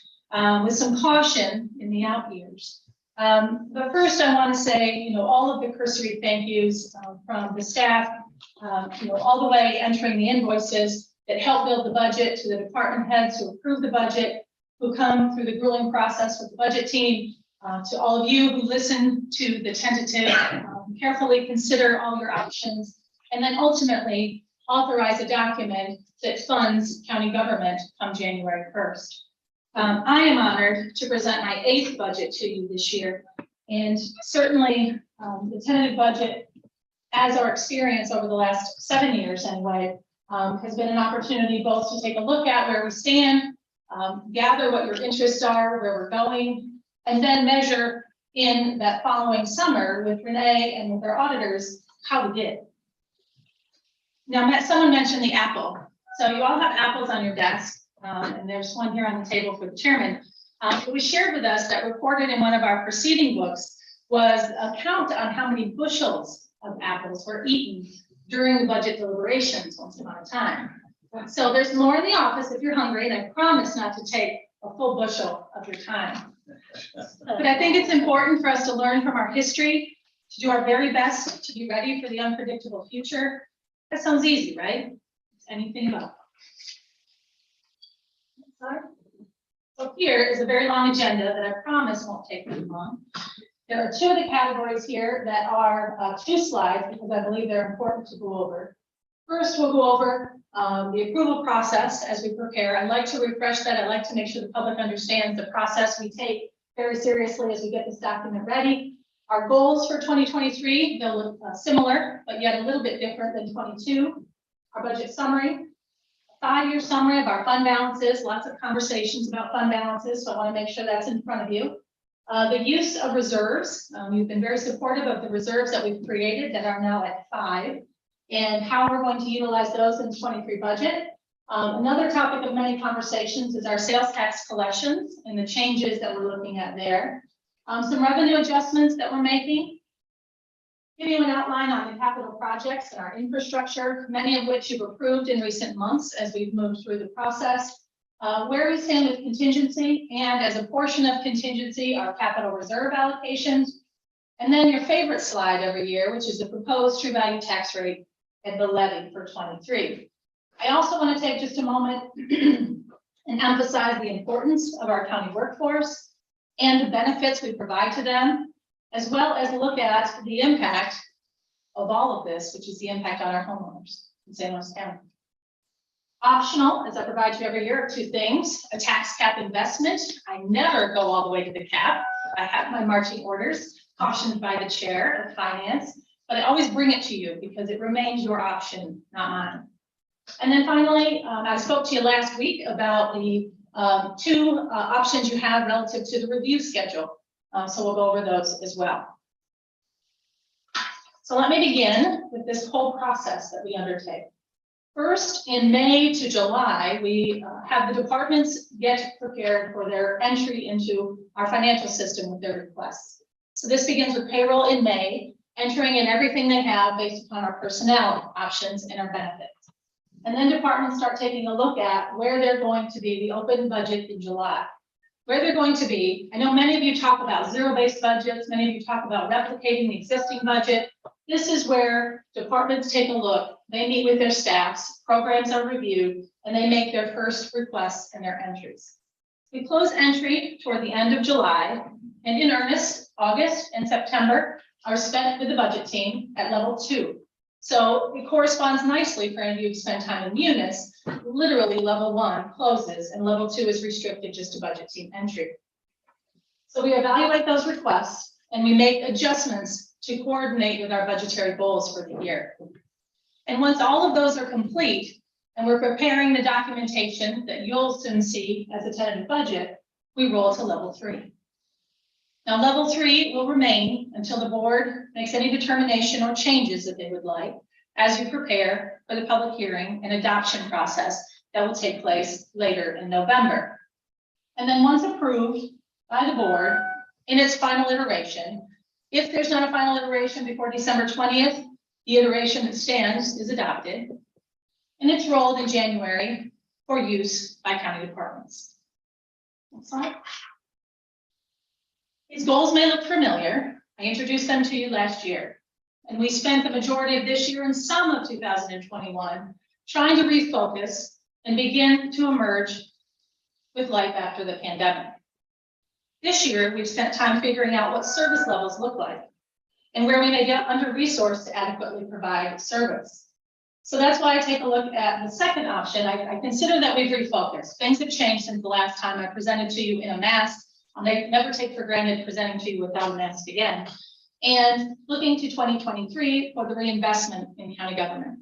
Speaker 11: with some caution in the out years. But first I want to say, all of the cursory thank yous from the staff, all the way entering the invoices that help build the budget, to the department heads who approve the budget, who come through the grueling process with the budget team, to all of you who listen to the tentative, carefully consider all your options, and then ultimately authorize a document that funds county government come January 1st. I am honored to present my 8th budget to you this year, and certainly the tentative budget, as our experience over the last 7 years anyway, has been an opportunity both to take a look at where we stand, gather what your interests are, where we're going, and then measure in that following summer with Renee and with our auditors how we did. Now, someone mentioned the apple. So you all have apples on your desk, and there's one here on the table for the chairman. It was shared with us that reported in one of our preceding books was a count on how many bushels of apples were eaten during the budget deliberations once upon a time. So there's more in the office if you're hungry, and I promise not to take a full bushel of your time. But I think it's important for us to learn from our history, to do our very best to be ready for the unpredictable future. That sounds easy, right? Anything about it. So here is a very long agenda that I promise won't take too long. There are 2 of the categories here that are 2 slides because I believe they're important to go over. First, we'll go over the approval process as we prepare. I'd like to refresh that. I'd like to make sure the public understands the process we take very seriously as we get this document ready. Our goals for 2023, they'll look similar, but yet a little bit different than 22. Our budget summary, a 5-year summary of our fund balances, lots of conversations about fund balances, so I want to make sure that's in front of you. The use of reserves, you've been very supportive of the reserves that we've created that are now at 5, and how we're going to utilize those in the 23 budget. Another topic of many conversations is our sales tax collections and the changes that we're looking at there. Some revenue adjustments that we're making. Give you an outline on the capital projects and our infrastructure, many of which you've approved in recent months as we've moved through the process. Where we stand with contingency, and as a portion of contingency, our capital reserve allocations. And then your favorite slide every year, which is the proposed true value tax rate and the levy for 23. I also want to take just a moment and emphasize the importance of our county workforce and the benefits we provide to them, as well as look at the impact of all of this, which is the impact on our homeowners in St. Louis County. Optional, as I provide you every year, are 2 things: a tax cap investment. I never go all the way to the cap. I have my marching orders, cautioned by the chair of finance, but I always bring it to you because it remains your option, not mine. And then finally, I spoke to you last week about the 2 options you have relative to the review schedule. So we'll go over those as well. So let me begin with this whole process that we undertake. First, in May to July, we have the departments get prepared for their entry into our financial system with their requests. So this begins with payroll in May, entering in everything they have based upon our personnel options and our benefits. And then departments start taking a look at where they're going to be the open budget in July. Where they're going to be, I know many of you talk about zero-based budgets, many of you talk about replicating the existing budget. This is where departments take a look, they meet with their staffs, programs are reviewed, and they make their first requests and their entries. We close entry toward the end of July, and in earnest, August and September are spent with the budget team at level 2. So it corresponds nicely for any of you who spend time in Munis. Literally level 1 closes and level 2 is restricted just to budget team entry. So we evaluate those requests and we make adjustments to coordinate with our budgetary goals for the year. And once all of those are complete and we're preparing the documentation that you'll soon see as a tentative budget, we roll to level 3. Now, level 3 will remain until the board makes any determination or changes that they would like as you prepare for the public hearing and adoption process that will take place later in November. And then once approved by the board in its final iteration, if there's not a final iteration before December 20th, the iteration that stands is adopted and it's rolled in January for use by county departments. Next slide. These goals may look familiar. I introduced them to you last year, and we spent the majority of this year and some of 2021 trying to refocus and begin to emerge with life after the pandemic. This year, we've spent time figuring out what service levels look like and where we may get under-resourced to adequately provide service. So that's why I take a look at the second option. I consider that we've refocused. Things have changed since the last time I presented to you in a mask. I'll never take for granted presenting to you without a mask again. And looking to 2023 for the reinvestment in county government.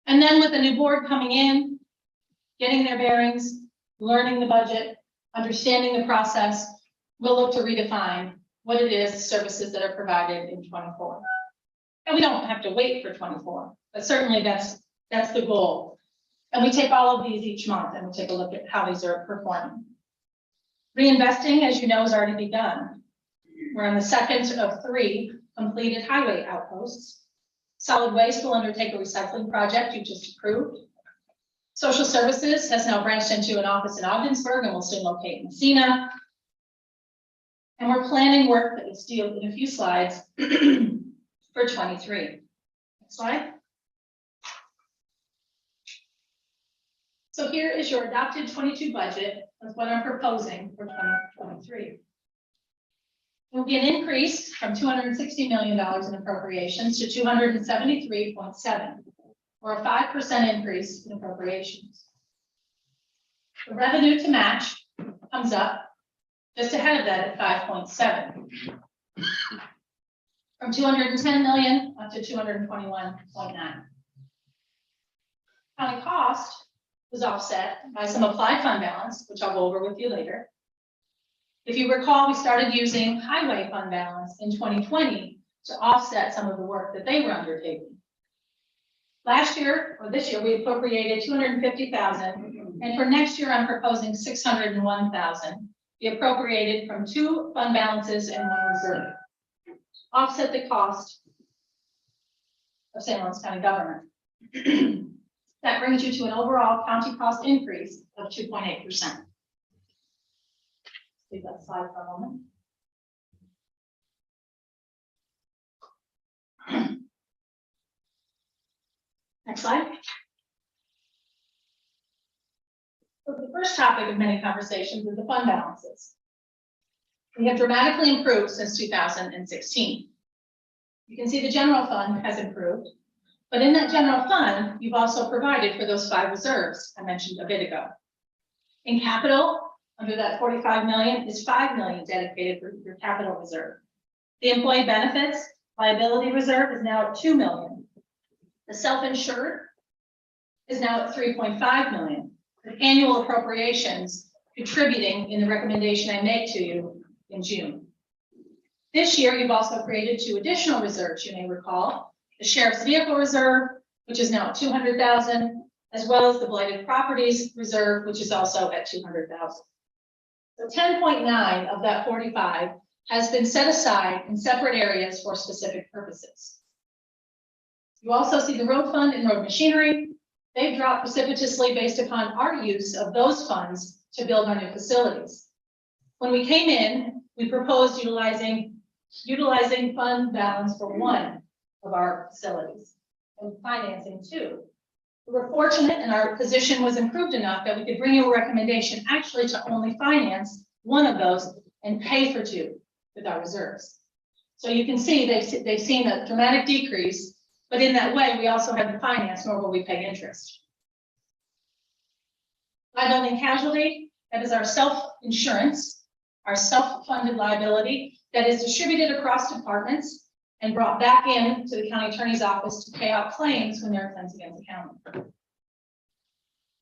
Speaker 11: And then with the new board coming in, getting their bearings, learning the budget, understanding the process, we'll look to redefine what it is, services that are provided in 24. And we don't have to wait for 24, but certainly that's the goal. And we take all of these each month and we'll take a look at how these are performing. Reinvesting, as you know, has already begun. We're on the second of 3 completed highway outposts. Solid Waste will undertake a recycling project you just approved. Social Services has now branched into an office in Ogdensburg and will soon locate in Messina. And we're planning work that is detailed in a few slides for 23. Next slide. So here is your adopted 22 budget with what I'm proposing for 2023. There will be an increase from $260 million in appropriations to $273.7, or a 5% increase in appropriations. The revenue to match comes up just ahead of that at 5.7, from 210 million up to 221.9. County cost was offset by some applied fund balance, which I'll go over with you later. If you recall, we started using highway fund balance in 2020 to offset some of the work that they were undertaking. Last year, or this year, we appropriated $250,000, and for next year, I'm proposing $601,000, be appropriated from 2 fund balances and 1 reserve. Offset the cost of St. Lawrence County government. That brings you to an overall county cost increase of 2.8%. Leave that slide for a moment. Next slide. So the first topic of many conversations is the fund balances. We have dramatically improved since 2016. You can see the general fund has improved, but in that general fund, you've also provided for those 5 reserves I mentioned a bit ago. In capital, under that 45 million is 5 million dedicated for your capital reserve. The employee benefits liability reserve is now at 2 million. The self-insured is now at 3.5 million. The annual appropriations contributing in the recommendation I make to you in June. This year, you've also created 2 additional reserves, you may recall. The Sheriff's Vehicle Reserve, which is now at 200,000, as well as the Blighted Properties Reserve, which is also at 200,000. So 10.9 of that 45 has been set aside in separate areas for specific purposes. You also see the road fund and road machinery. They've dropped precipitously based upon our use of those funds to build our new facilities. When we came in, we proposed utilizing fund balance for 1 of our facilities and financing 2. We were fortunate and our position was improved enough that we could bring you a recommendation actually to only finance 1 of those and pay for 2 with our reserves. So you can see they've seen a dramatic decrease, but in that way, we also have the finance, nor will we pay interest. Liability and casualty, that is our self-insurance, our self-funded liability that is distributed across departments and brought back in to the county attorney's office to pay out claims when there are claims against the county.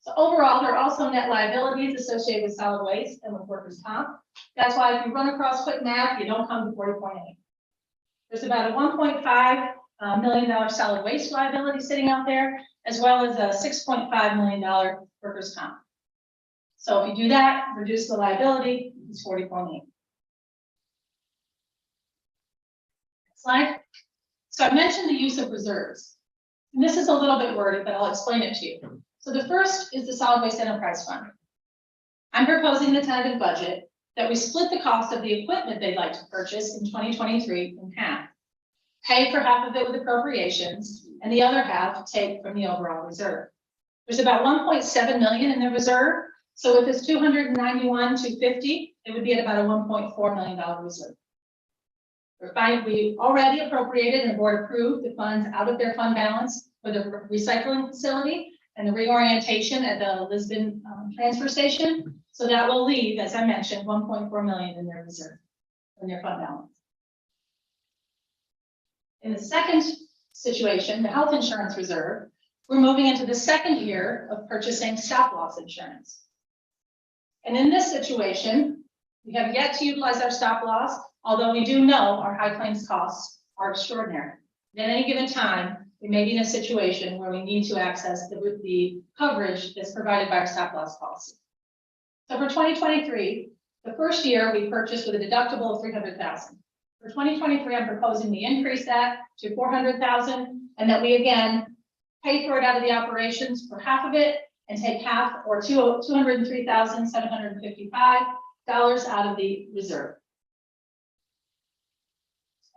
Speaker 11: So overall, there are also net liabilities associated with solid waste and with workers' comp. That's why if you run across quick math, you don't come to 40.8. There's about a $1.5 million solid waste liability sitting out there, as well as a $6.5 million workers' comp. So if you do that, reduce the liability, it's 40.8. Slide. So I mentioned the use of reserves. And this is a little bit wordy, but I'll explain it to you. So the first is the Solid Waste Enterprise Fund. I'm proposing the tentative budget that we split the cost of the equipment they'd like to purchase in 2023 in half. Pay for half of it with appropriations, and the other half take from the overall reserve. There's about 1.7 million in the reserve. So with this 291,250, it would be at about a $1.4 million reserve. We already appropriated and the board approved the funds out of their fund balance for the recycling facility and the reorientation at the Lisbon transfer station. So that will leave, as I mentioned, 1.4 million in their reserve, in their fund balance. In the second situation, the health insurance reserve, we're moving into the second year of purchasing stop loss insurance. And in this situation, we have yet to utilize our stop loss, although we do know our high claims costs are extraordinary. At any given time, we may be in a situation where we need to access the coverage that's provided by our stop loss policy. So for 2023, the first year we purchased with a deductible of 300,000. For 2023, I'm proposing we increase that to 400,000, and that we again pay for it out of the operations for half of it and take half, or $203,755 out of the reserve.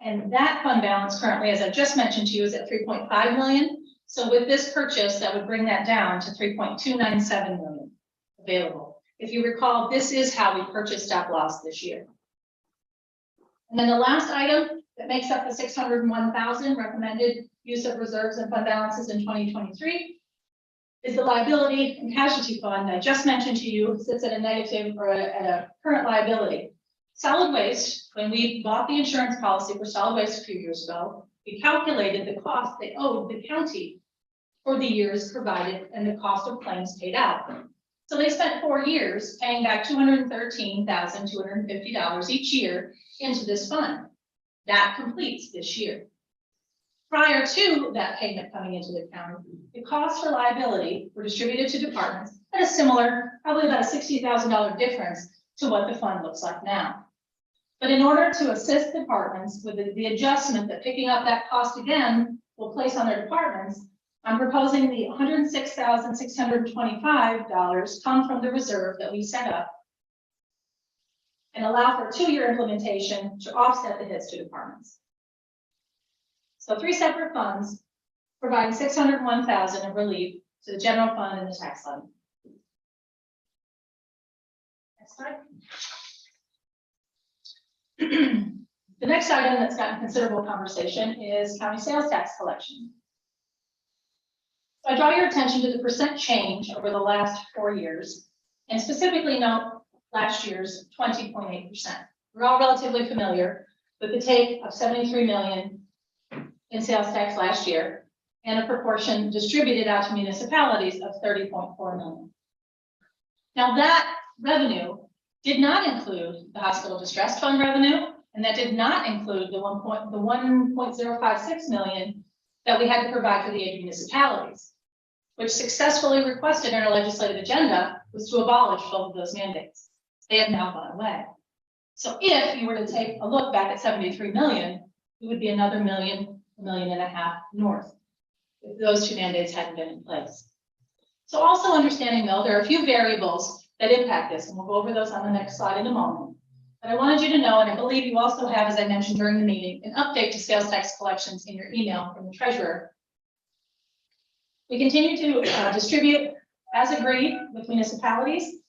Speaker 11: And that fund balance currently, as I just mentioned to you, is at 3.5 million. So with this purchase, that would bring that down to 3.297 million available. If you recall, this is how we purchased stop loss this year. And then the last item that makes up the 601,000 recommended use of reserves and fund balances in 2023 is the liability and casualty fund I just mentioned to you, sits at a negative or at a current liability. Solid waste, when we bought the insurance policy for solid waste a few years ago, we calculated the cost they owed the county for the years provided and the cost of claims paid out. So they spent 4 years paying back $213,250 each year into this fund. That completes this year. Prior to that payment coming into the county, the costs for liability were distributed to departments at a similar, probably about a $60,000 difference to what the fund looks like now. But in order to assist departments with the adjustment that picking up that cost again will place on their departments, I'm proposing the $106,625 come from the reserve that we set up and allow for a 2-year implementation to offset the hits to departments. So 3 separate funds providing 601,000 of relief to the general fund and the tax levy. Next slide. The next item that's gotten considerable conversation is county sales tax collection. So I draw your attention to the percent change over the last 4 years, and specifically note last year's 20.8%. We're all relatively familiar with the take of 73 million in sales tax last year and a proportion distributed out to municipalities of 30.4 million. Now that revenue did not include the hospital distress fund revenue, and that did not include the 1.056 million that we had to provide for the 8 municipalities, which successfully requested in our legislative agenda was to abolish both of those mandates. They have now gone away. So if you were to take a look back at 73 million, it would be another $1.5 million north if those 2 mandates hadn't been in place. So also understanding though, there are a few variables that impact this, and we'll go over those on the next slide in a moment. But I wanted you to know, and I believe you also have, as I mentioned during the meeting, an update to sales tax collections in your email from the treasurer. We continue to distribute as agreed with municipalities,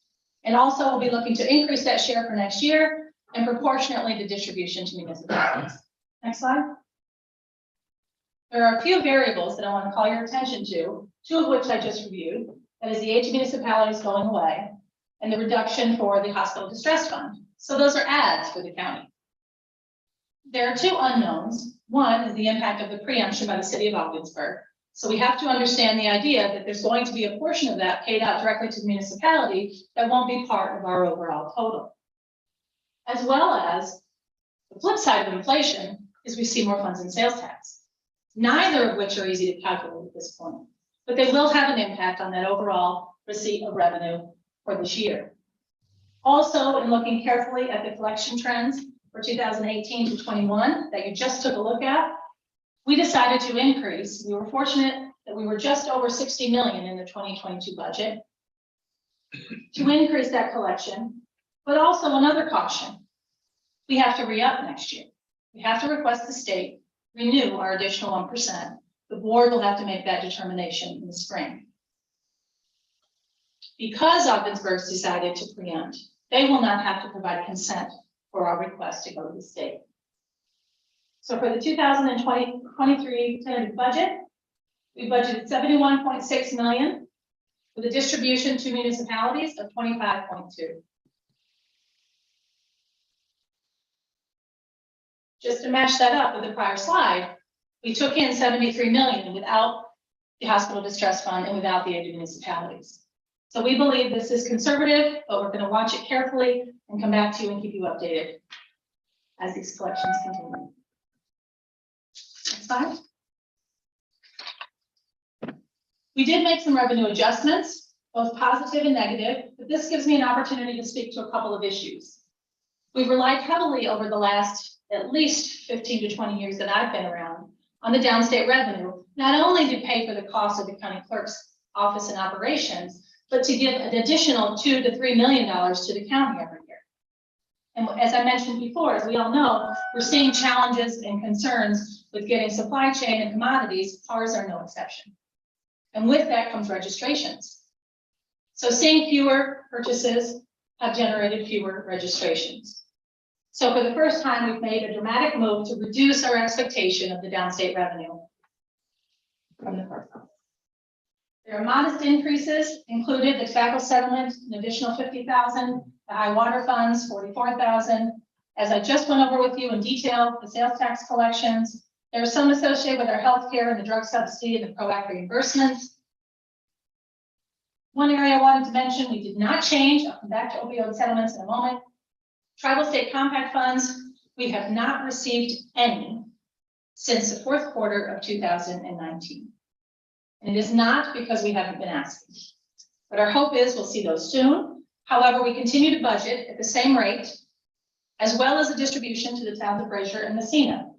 Speaker 11: and also we'll be looking to increase that share for next year and proportionately the distribution to municipalities. Next slide. There are a few variables that I want to call your attention to, 2 of which I just reviewed. That is the 8 municipalities going away and the reduction for the hospital distress fund. So those are adds for the county. There are 2 unknowns. One is the impact of the preemption by the city of Ogdensburg. So we have to understand the idea that there's going to be a portion of that paid out directly to the municipality that won't be part of our overall total. As well as the flip side of inflation is we see more funds in sales tax, neither of which are easy to calculate at this point, but they will have an impact on that overall receipt of revenue for this year. Also, in looking carefully at the collection trends for 2018 to 21 that you just took a look at, we decided to increase. We were fortunate that we were just over 60 million in the 2022 budget to increase that collection, but also another caution. We have to re-up next year. We have to request the state renew our additional 1%. The board will have to make that determination in the spring. Because Ogdensburg's decided to preempt, they will not have to provide consent for our request to go to the state. So for the 2023 tentative budget, we budgeted 71.6 million with a distribution to municipalities of 25.2. Just to match that up with the prior slide, we took in 73 million without the hospital distress fund and without the aid to municipalities. So we believe this is conservative, but we're going to watch it carefully and come back to you and keep you updated as these collections continue. Next slide. We did make some revenue adjustments, both positive and negative, but this gives me an opportunity to speak to a couple of issues. We've relied heavily over the last at least 15 to 20 years that I've been around on the downstate revenue, not only to pay for the cost of the county clerk's office and operations, but to give an additional $2 to $3 million to the county every year. And as I mentioned before, as we all know, we're seeing challenges and concerns with getting supply chain and commodities. Ours are no exception. And with that comes registrations. So seeing fewer purchases have generated fewer registrations. So for the first time, we've made a dramatic move to reduce our expectation of the downstate revenue from the clerk. There are modest increases included: the tobacco settlement, an additional 50,000, the high water funds, 44,000. As I just went over with you in detail, the sales tax collections. There are some associated with our healthcare and the drug subsidy and the PROACT reimbursements. One area I wanted to mention, we did not change. I'll come back to opioid settlements in a moment. Tribal state compact funds, we have not received any since the fourth quarter of 2019. And it is not because we haven't been asking, but our hope is we'll see those soon. However, we continue to budget at the same rate, as well as a distribution to the towns of Brazier and Messina,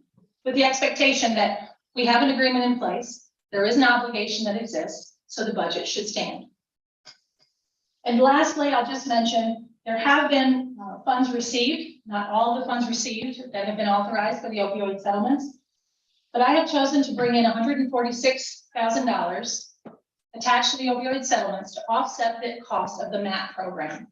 Speaker 11: with the expectation that we have an agreement in place. There is an obligation that exists, so the budget should stand. And lastly, I'll just mention, there have been funds received, not all of the funds received that have been authorized for the opioid settlements, but I have chosen to bring in $146,000 attached to the opioid settlements to offset the cost of the MAP program.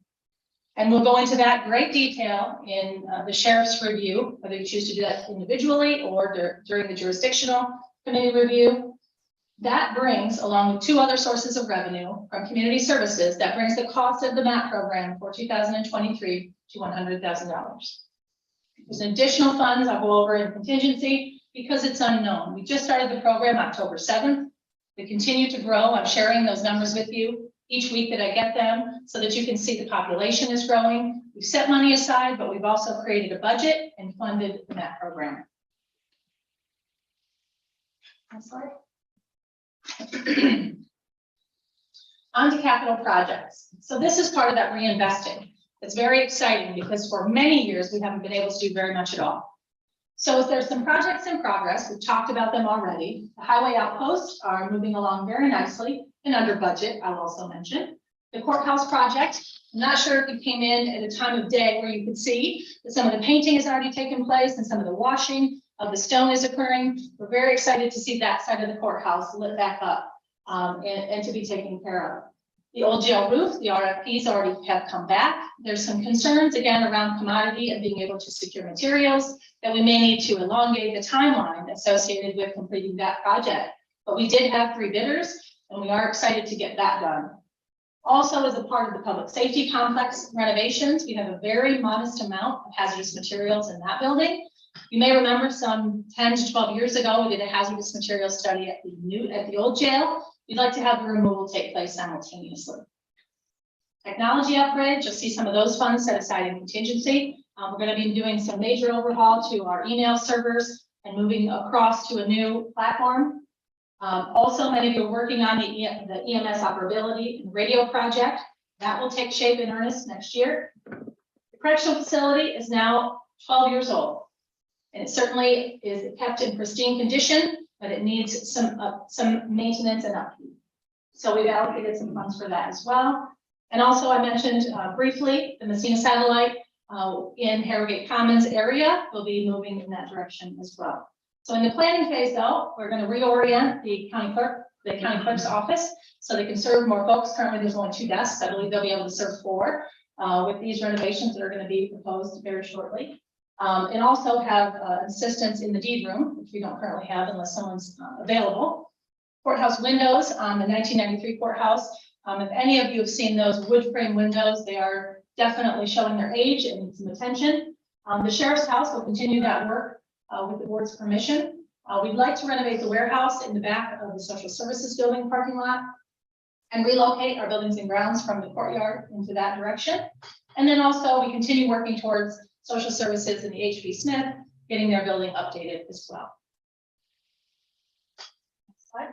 Speaker 11: And we'll go into that in great detail in the sheriff's review, whether you choose to do that individually or during the jurisdictional committee review. That brings, along with two other sources of revenue from community services, that brings the cost of the MAP program for 2023 to $100,000. There's additional funds I'll go over in contingency because it's unknown. We just started the program October 7th. We continue to grow. I'm sharing those numbers with you each week that I get them so that you can see the population is growing. We've set money aside, but we've also created a budget and funded the MAP program. Next slide. On to capital projects. So this is part of that reinvesting. It's very exciting because for many years we haven't been able to do very much at all. So if there's some projects in progress, we've talked about them already. The highway outposts are moving along very nicely and under budget, I'll also mention. The courthouse project, I'm not sure if you came in at a time of day where you could see that some of the painting has already taken place and some of the washing of the stone is occurring. We're very excited to see that side of the courthouse lit back up and to be taken care of. The old jail roof, the RFPs already have come back. There's some concerns again around commodity and being able to secure materials that we may need to elongate the timeline associated with completing that project. But we did have 3 bidders and we are excited to get that done. Also, as a part of the public safety complex renovations, we have a very modest amount of hazardous materials in that building. You may remember some 10 to 12 years ago, we did a hazardous material study at the old jail. We'd like to have the removal take place simultaneously. Technology upgrades, you'll see some of those funds set aside in contingency. We're going to be doing some major overhaul to our email servers and moving across to a new platform. Also, many of you are working on the EMS operability and radio project. That will take shape in earnest next year. The correctional facility is now 12 years old. And it certainly is kept in pristine condition, but it needs some maintenance and upkeep. So we've allocated some funds for that as well. And also I mentioned briefly, the Messina satellite in Harrogate Commons area will be moving in that direction as well. So in the planning phase though, we're going to reorient the county clerk's office so they can serve more folks. Currently there's only 2 desks. I believe they'll be able to serve 4 with these renovations that are going to be proposed very shortly. And also have assistance in the deed room, which we don't currently have unless someone's available. Courthouse windows on the 1993 courthouse. If any of you have seen those wood frame windows, they are definitely showing their age and need some attention. The sheriff's house will continue that work with the board's permission. We'd like to renovate the warehouse in the back of the social services building parking lot and relocate our buildings and grounds from the courtyard into that direction. And then also we continue working towards social services in the H.B. Smith, getting their building updated as well. Next slide.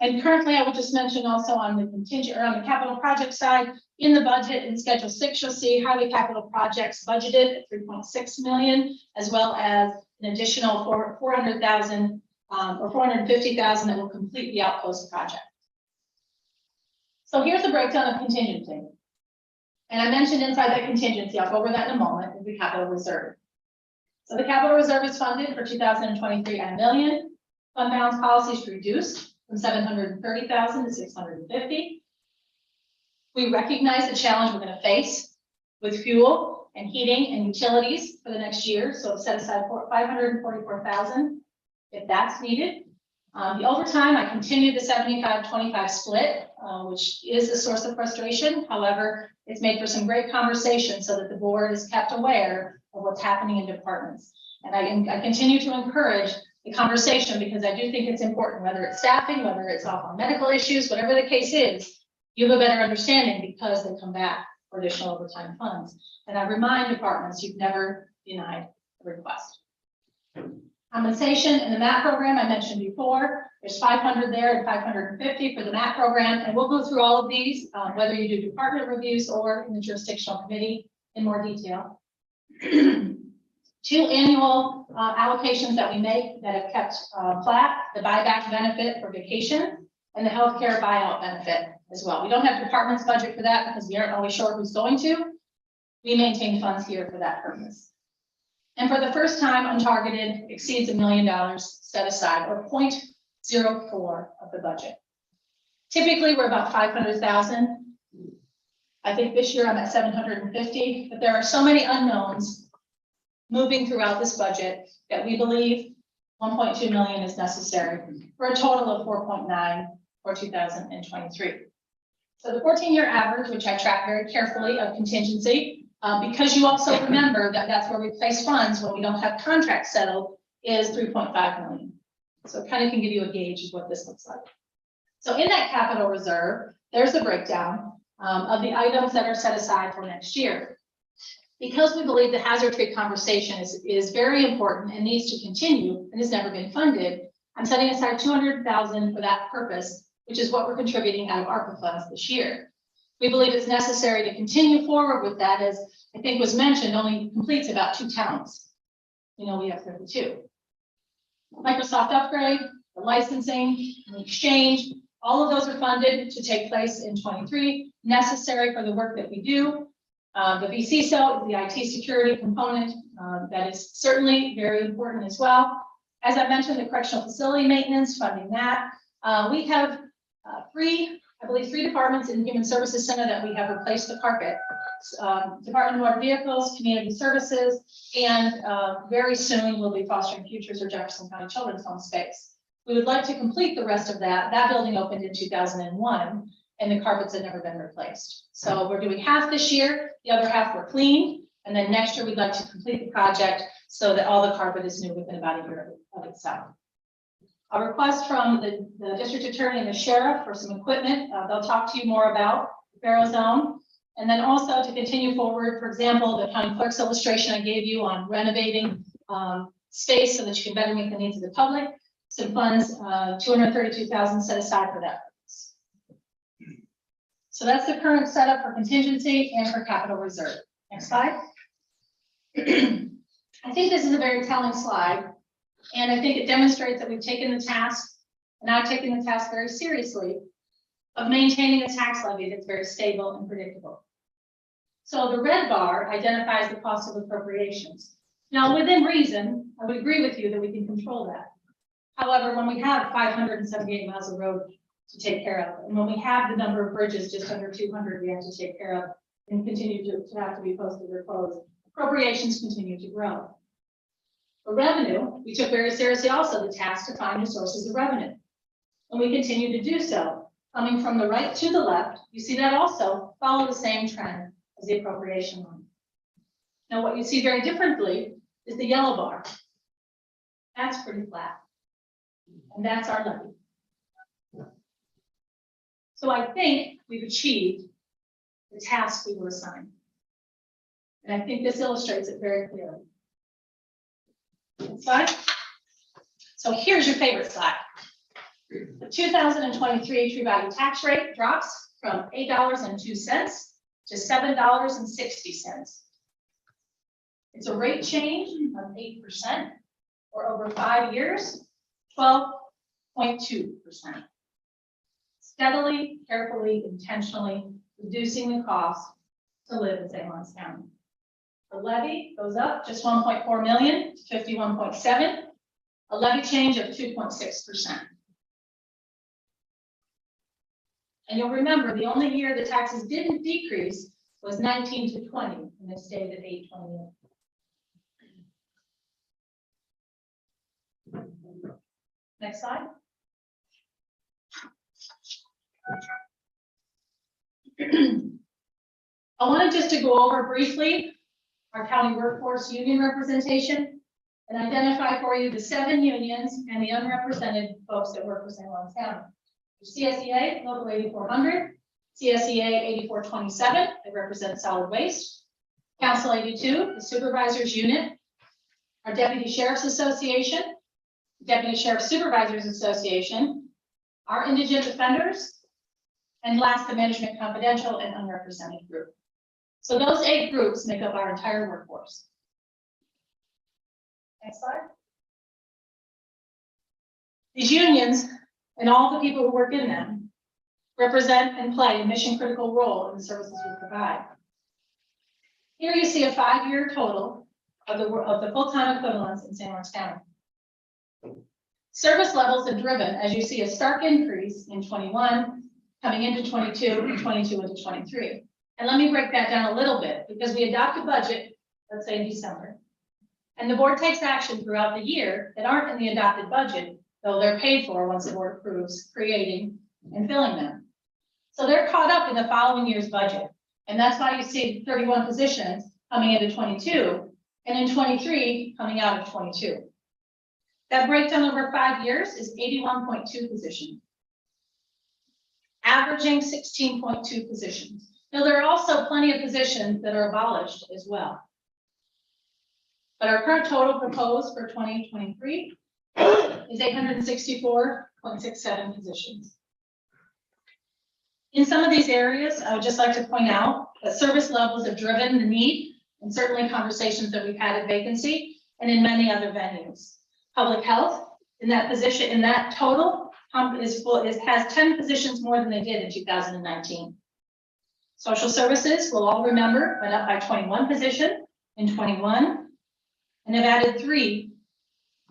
Speaker 11: And currently, I would just mention also on the contingent or on the capital project side, in the budget in Schedule 6, you'll see highway capital projects budgeted at 3.6 million, as well as an additional 400,000 or 450,000 that will complete the outpost project. So here's the breakdown of contingency. And I mentioned inside that contingency, I'll go over that in a moment, is the capital reserve. So the capital reserve is funded for 2023 at $1 million. Fund balance policy is reduced from 730,000 to 650. We recognize the challenge we're going to face with fuel and heating and utilities for the next year. So set aside 544,000 if that's needed. The overtime, I continue the 75-25 split, which is a source of frustration. However, it's made for some great conversation so that the board is kept aware of what's happening in departments. And I continue to encourage the conversation because I do think it's important, whether it's staffing, whether it's off on medical issues, whatever the case is, you have a better understanding because they come back for additional overtime funds. And I remind departments, you've never denied a request. Compensation in the MAP program, I mentioned before, there's 500 there and 550 for the MAP program. And we'll go through all of these, whether you do department reviews or in the jurisdictional committee in more detail. 2 annual allocations that we make that have kept flat, the buyback benefit for vacation and the healthcare buyout benefit as well. We don't have department's budget for that because we aren't always sure who's going to. We maintain funds here for that purpose. And for the first time, untargeted exceeds $1 million set aside, or 0.04 of the budget. Typically, we're about 500,000. I think this year I'm at 750, but there are so many unknowns moving throughout this budget that we believe 1.2 million is necessary for a total of 4.9 for 2023. So the 14-year average, which I track very carefully of contingency, because you also remember that that's where we place funds when we don't have contracts settled, is 3.5 million. So it kind of can give you a gauge of what this looks like. So in that capital reserve, there's the breakdown of the items that are set aside for next year. Because we believe the hazard tree conversation is very important and needs to continue and has never been funded, I'm setting aside 200,000 for that purpose, which is what we're contributing out of ARPA funds this year. We believe it's necessary to continue forward with that, as I think was mentioned, only completes about 2 towns. You know, we have 32. Microsoft upgrade, the licensing, the exchange, all of those are funded to take place in 23, necessary for the work that we do. The VCSO, the IT security component, that is certainly very important as well. As I mentioned, the correctional facility maintenance, funding that. We have 3 departments in the Human Services Center that we have replaced the carpet. Department of Motor Vehicles, Community Services, and very soon we'll be fostering futures or Jefferson County Children's Home space. We would like to complete the rest of that. That building opened in 2001 and the carpets had never been replaced. So we're doing half this year, the other half were cleaned. And then next year, we'd like to complete the project so that all the carpet is new within about a year of itself. A request from the district attorney and the sheriff for some equipment. They'll talk to you more about Faro Zone. And then also to continue forward, for example, the county clerk's illustration I gave you on renovating space so that you can better meet the needs of the public. Some funds, $232,000 set aside for that purpose. So that's the current setup for contingency and for capital reserve. Next slide. I think this is a very telling slide, and I think it demonstrates that we've taken the task, and I've taken the task very seriously, of maintaining a tax levy that's very stable and predictable. So the red bar identifies the cost of appropriations. Now, within reason, I would agree with you that we can control that. However, when we have 578 miles of road to take care of, and when we have the number of bridges just under 200 we have to take care of and continue to have to be posted or closed, appropriations continue to grow. For revenue, we took very seriously also the task to find the sources of revenue. And we continue to do so. Coming from the right to the left, you see that also follow the same trend as the appropriation line. Now, what you see very differently is the yellow bar. That's pretty flat. And that's our levy. So I think we've achieved the task we were assigned. And I think this illustrates it very clearly. Next slide. So here's your favorite slide. The 2023 true value tax rate drops from $8.02 to $7.60. It's a rate change of 8%, or over 5 years, 12.2%. Steadily, carefully, intentionally reducing the cost to live in St. Lawrence County. The levy goes up just 1.4 million to 51.7, a levy change of 2.6%. And you'll remember the only year the taxes didn't decrease was 19 to 20, and they stayed at 828. Next slide. I wanted just to go over briefly our county workforce union representation and identify for you the 7 unions and the unrepresented folks that work for St. Lawrence County. CSEA, Local 8400, CSEA 8427, they represent solid waste. Council 82, the supervisors unit, our Deputy Sheriff's Association, Deputy Sheriff Supervisors Association, our indigent defenders, and last, the Management Confidential and Unrepresented group. So those 8 groups make up our entire workforce. Next slide. These unions and all the people who work in them represent and play a mission critical role in the services we provide. Here you see a 5-year total of the full-time equivalents in St. Lawrence County. Service levels have driven, as you see, a stark increase in 21, coming into 22, and 22 into 23. And let me break that down a little bit, because we adopt a budget, let's say in December, and the board takes action throughout the year that aren't in the adopted budget, though they're paid for once the board approves creating and filling them. So they're caught up in the following year's budget. And that's why you see 31 positions coming into 22, and in 23 coming out of 22. That breakdown over 5 years is 81.2 positions, averaging 16.2 positions. Now, there are also plenty of positions that are abolished as well. But our current total proposed for 2023 is 864.67 positions. In some of these areas, I would just like to point out that service levels have driven the need, and certainly conversations that we've had at vacancy, and in many other venues. Public health, in that position, in that total, has 10 positions more than they did in 2019. Social services, we'll all remember, went up by 21 positions in 21, and have added 3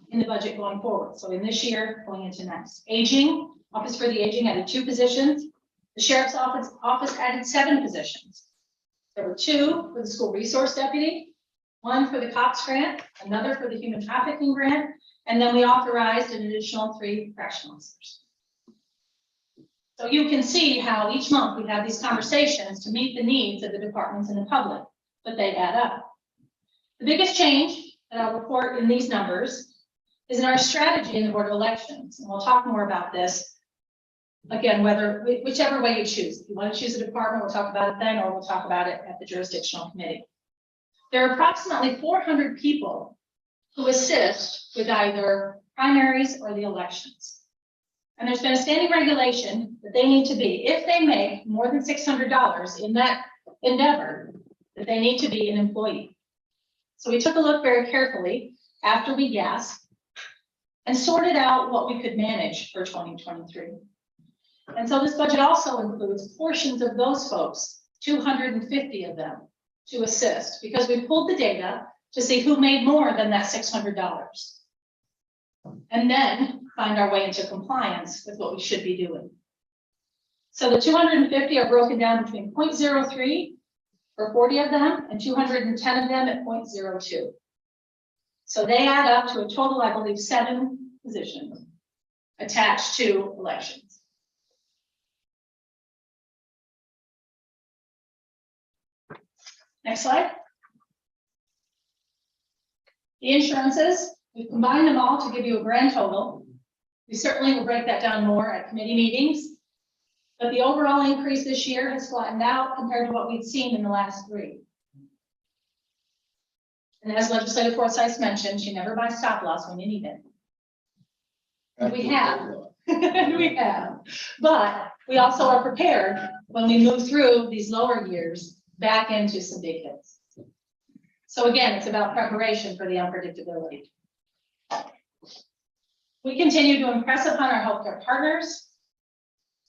Speaker 11: in the budget going forward. So in this year, going into next. Aging, Office for the Aging added 2 positions. The Sheriff's Office added 7 positions. There were 2 for the School Resource Deputy, 1 for the COPS grant, another for the Human Trafficking grant, and then we authorized an additional 3 correctional officers. So you can see how each month we have these conversations to meet the needs of the departments and the public, but they add up. The biggest change that I'll report in these numbers is in our strategy in the Board of Elections. And we'll talk more about this. Again, whichever way you choose. If you want to choose a department, we'll talk about it then, or we'll talk about it at the jurisdictional committee. There are approximately 400 people who assist with either primaries or the elections. And there's been a standing regulation that they need to be, if they make more than $600 in that endeavor, that they need to be an employee. So we took a look very carefully after we gasped and sorted out what we could manage for 2023. And so this budget also includes portions of those folks, 250 of them, to assist, because we pulled the data to see who made more than that $600. And then find our way into compliance with what we should be doing. So the 250 are broken down between 0.03 for 40 of them and 210 of them at 0.02. So they add up to a total, I believe, 7 positions attached to elections. Next slide. The insurances, we've combined them all to give you a grand total. We certainly will break that down more at committee meetings, but the overall increase this year has flattened out compared to what we've seen in the last 3. And as Legislator Forsyth mentioned, you never buy stop loss when you need it. And we have, we have, but we also are prepared when we move through these lower years back into some big hits. So again, it's about preparation for the unpredictability. We continue to impress upon our healthcare partners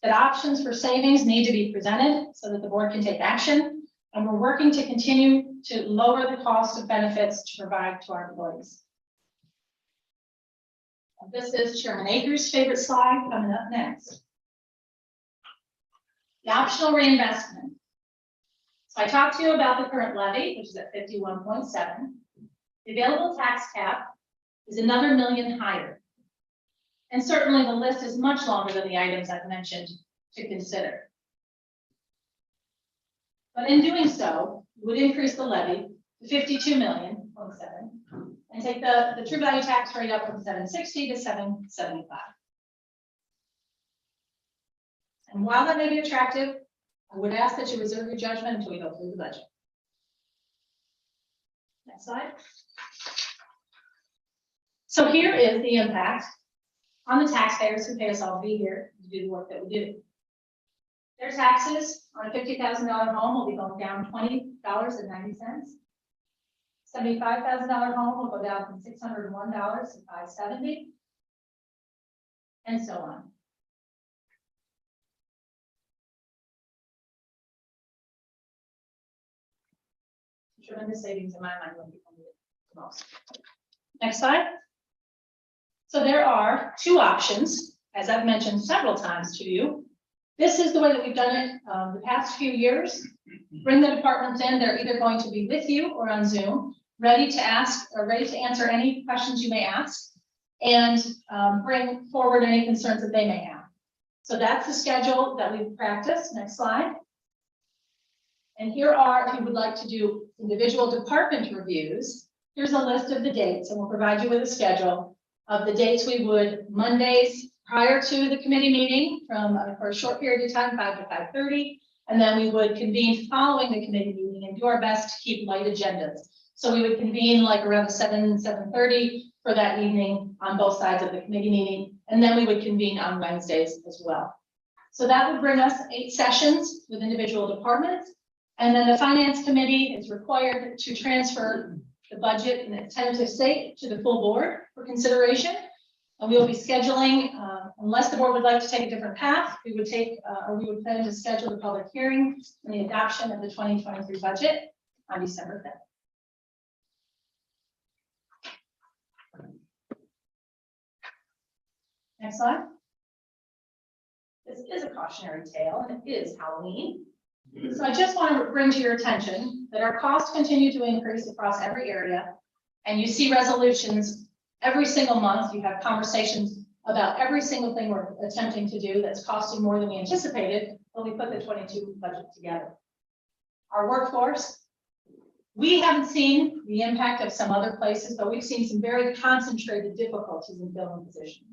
Speaker 11: that options for savings need to be presented so that the board can take action. And we're working to continue to lower the cost of benefits to provide to our employees. This is Chairman Akers' favorite slide coming up next. The optional reinvestment. So I talked to you about the current levy, which is at 51.7. The available tax cap is another $1 million higher. And certainly the list is much longer than the items I've mentioned to consider. But in doing so, we would increase the levy to 52 million and take the true value tax rate up from 760 to 775. And while that may be attractive, I would ask that you reserve your judgment until we go through the budget. Next slide. So here is the impact on the taxpayers who pay us all to be here to do the work that we do. Their taxes on a $50,000 home will be going down $20.90. $75,000 home will go down from $601 to $570, and so on. Tremendous savings in my mind when people need it the most. Next slide. So there are 2 options, as I've mentioned several times to you. This is the way that we've done it the past few years. Bring the departments in. They're either going to be with you or on Zoom, ready to ask or ready to answer any questions you may ask, and bring forward any concerns that they may have. So that's the schedule that we've practiced. Next slide. And here are, if you would like to do individual department reviews, here's a list of the dates, and we'll provide you with a schedule of the dates we would, Mondays prior to the committee meeting from for a short period of time, 5 to 5:30, and then we would convene following the committee meeting and do our best to keep light agendas. So we would convene like around 7:30 for that evening on both sides of the committee meeting, and then we would convene on Wednesdays as well. So that would bring us 8 sessions with individual departments. And then the finance committee is required to transfer the budget in its tentative state to the full board for consideration. And we will be scheduling, unless the board would like to take a different path, we would plan to schedule the public hearing and the adoption of the 2023 budget on December 5th. Next slide. This is a cautionary tale, and it is Halloween. So I just want to bring to your attention that our costs continue to increase across every area, and you see resolutions every single month. You have conversations about every single thing we're attempting to do that's costing more than we anticipated when we put the 22 budget together. Our workforce We haven't seen the impact of some other places, but we've seen some very concentrated difficulties in filling positions.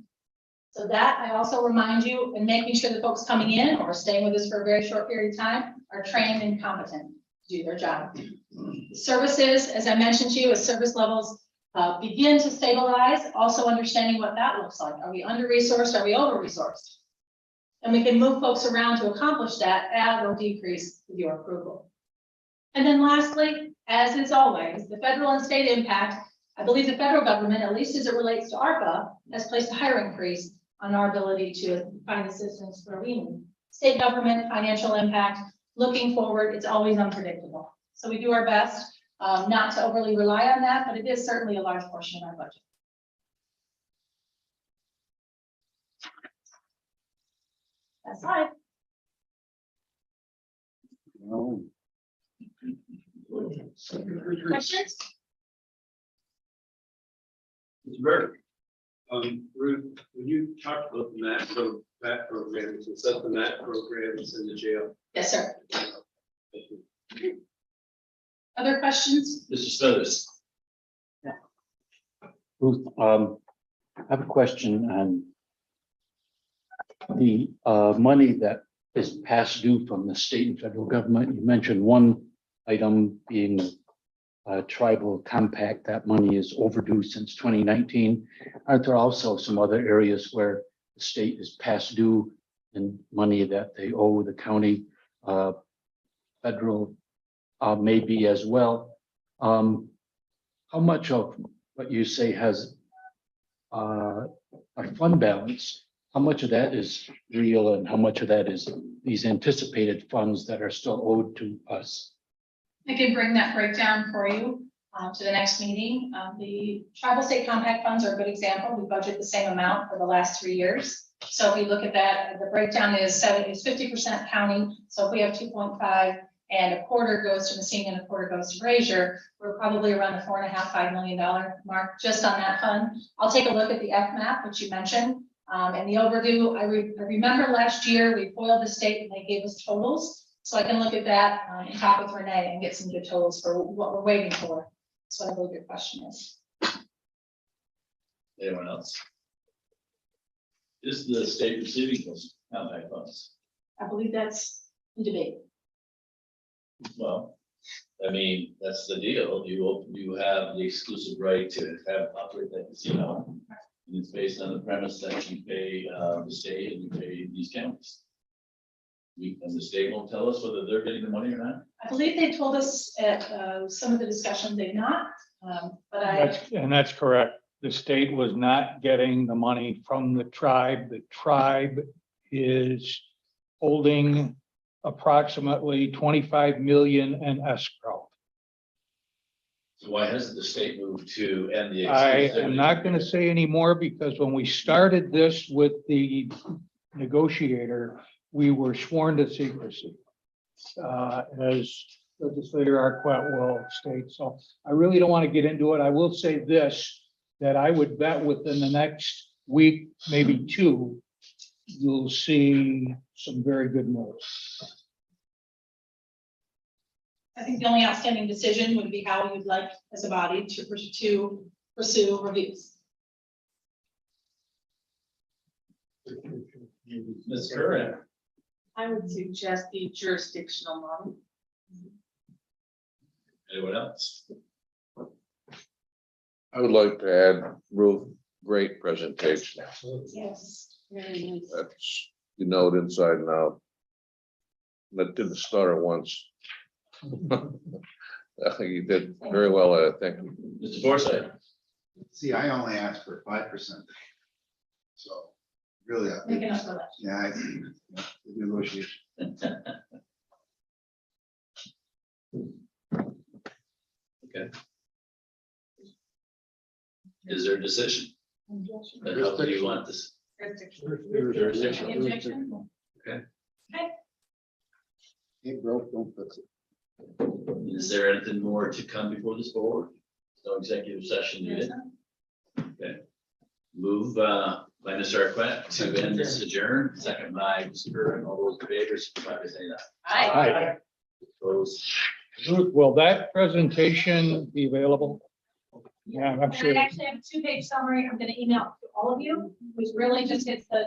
Speaker 11: So that I also remind you, in making sure the folks coming in or staying with us for a very short period of time are trained and competent to do their job. Services, as I mentioned to you, as service levels begin to stabilize, also understanding what that looks like. Are we under-resourced? Are we over-resourced? And we can move folks around to accomplish that, add or decrease with your approval. And then lastly, as is always, the federal and state impact. I believe the federal government, at least as it relates to ARPA, has placed a hiring freeze on our ability to find assistance where we need. State government, financial impact, looking forward, it's always unpredictable. So we do our best not to overly rely on that, but it is certainly a large portion of our budget. That's right.
Speaker 2: No.
Speaker 11: Questions?
Speaker 14: Mr. Burke. Ruth, when you talked about the MAT programs, is that the MAT programs in the jail?
Speaker 11: Yes, sir. Other questions?
Speaker 1: Mr. Smithers.
Speaker 2: Ruth, I have a question on the money that is past due from the state and federal government. You mentioned one item being a tribal compact. That money is overdue since 2019. Aren't there also some other areas where the state is past due in money that they owe the county, federal maybe as well? How much of what you say has a fund balance, how much of that is real and how much of that is these anticipated funds that are still owed to us?
Speaker 11: I can bring that breakdown for you to the next meeting. The tribal state compact funds are a good example. We budget the same amount for the last 3 years. So if we look at that, the breakdown is 50% county. So if we have 2.5 and a quarter goes to Messina and a quarter goes to Brazier, we're probably around the $4.5–5 million mark just on that fund. I'll take a look at the FMAP, which you mentioned, and the overdue. I remember last year we foiled the state and they gave us totals. So I can look at that and talk with Renee and get some good totals for what we're waiting for. That's what I believe your question is.
Speaker 1: Anyone else? Is the state receiving those compact funds?
Speaker 11: I believe that's in debate.
Speaker 1: Well, I mean, that's the deal. You have the exclusive right to operate that casino. And it's based on the premise that you pay the state and you pay these counties. And the state won't tell us whether they're getting the money or not.
Speaker 11: I believe they told us at some of the discussion they've not, but
Speaker 10: That's correct. The state was not getting the money from the tribe. The tribe is holding approximately 25 million in escrow.
Speaker 1: So why hasn't the state moved to end the?
Speaker 10: I am not going to say any more because when we started this with the negotiator, we were sworn to secrecy. As Legislator Arquette will state. So I really don't want to get into it. I will say this, that I would bet within the next week, maybe 2, you'll see some very good moves.
Speaker 11: I think the only outstanding decision would be how you'd like as a body to pursue reviews.
Speaker 1: Ms. Curran.
Speaker 15: I would suggest the jurisdictional model.
Speaker 1: Anyone else?
Speaker 18: I would like to add, Ruth, great presentation.
Speaker 15: Yes, very nice.
Speaker 18: That's, you know it inside and out. That didn't start at once. I think you did very well. Thank you.
Speaker 1: Mr. Forsythe.
Speaker 4: See, I only asked for 5%. So really,
Speaker 11: Making up for that.
Speaker 4: yeah, I think the negotiation.
Speaker 1: Okay. Is there a decision? Then how do you want this? Jurisdiction.
Speaker 11: Objection?
Speaker 1: Okay.
Speaker 11: Okay.
Speaker 4: Ain't broke, don't fix it.
Speaker 1: Is there anything more to come before this board? No executive session needed. Okay. Move by Mr. Arquette to end this adjourn. Second by Mr. Curran. All those in favor, signify by saying aye.
Speaker 11: Aye.
Speaker 1: Opposed?
Speaker 10: Ruth, will that presentation be available? Yeah, I'm
Speaker 11: And
Speaker 10: sure.
Speaker 11: I actually have a 2-page summary I'm gonna email to all of you, which really just hits the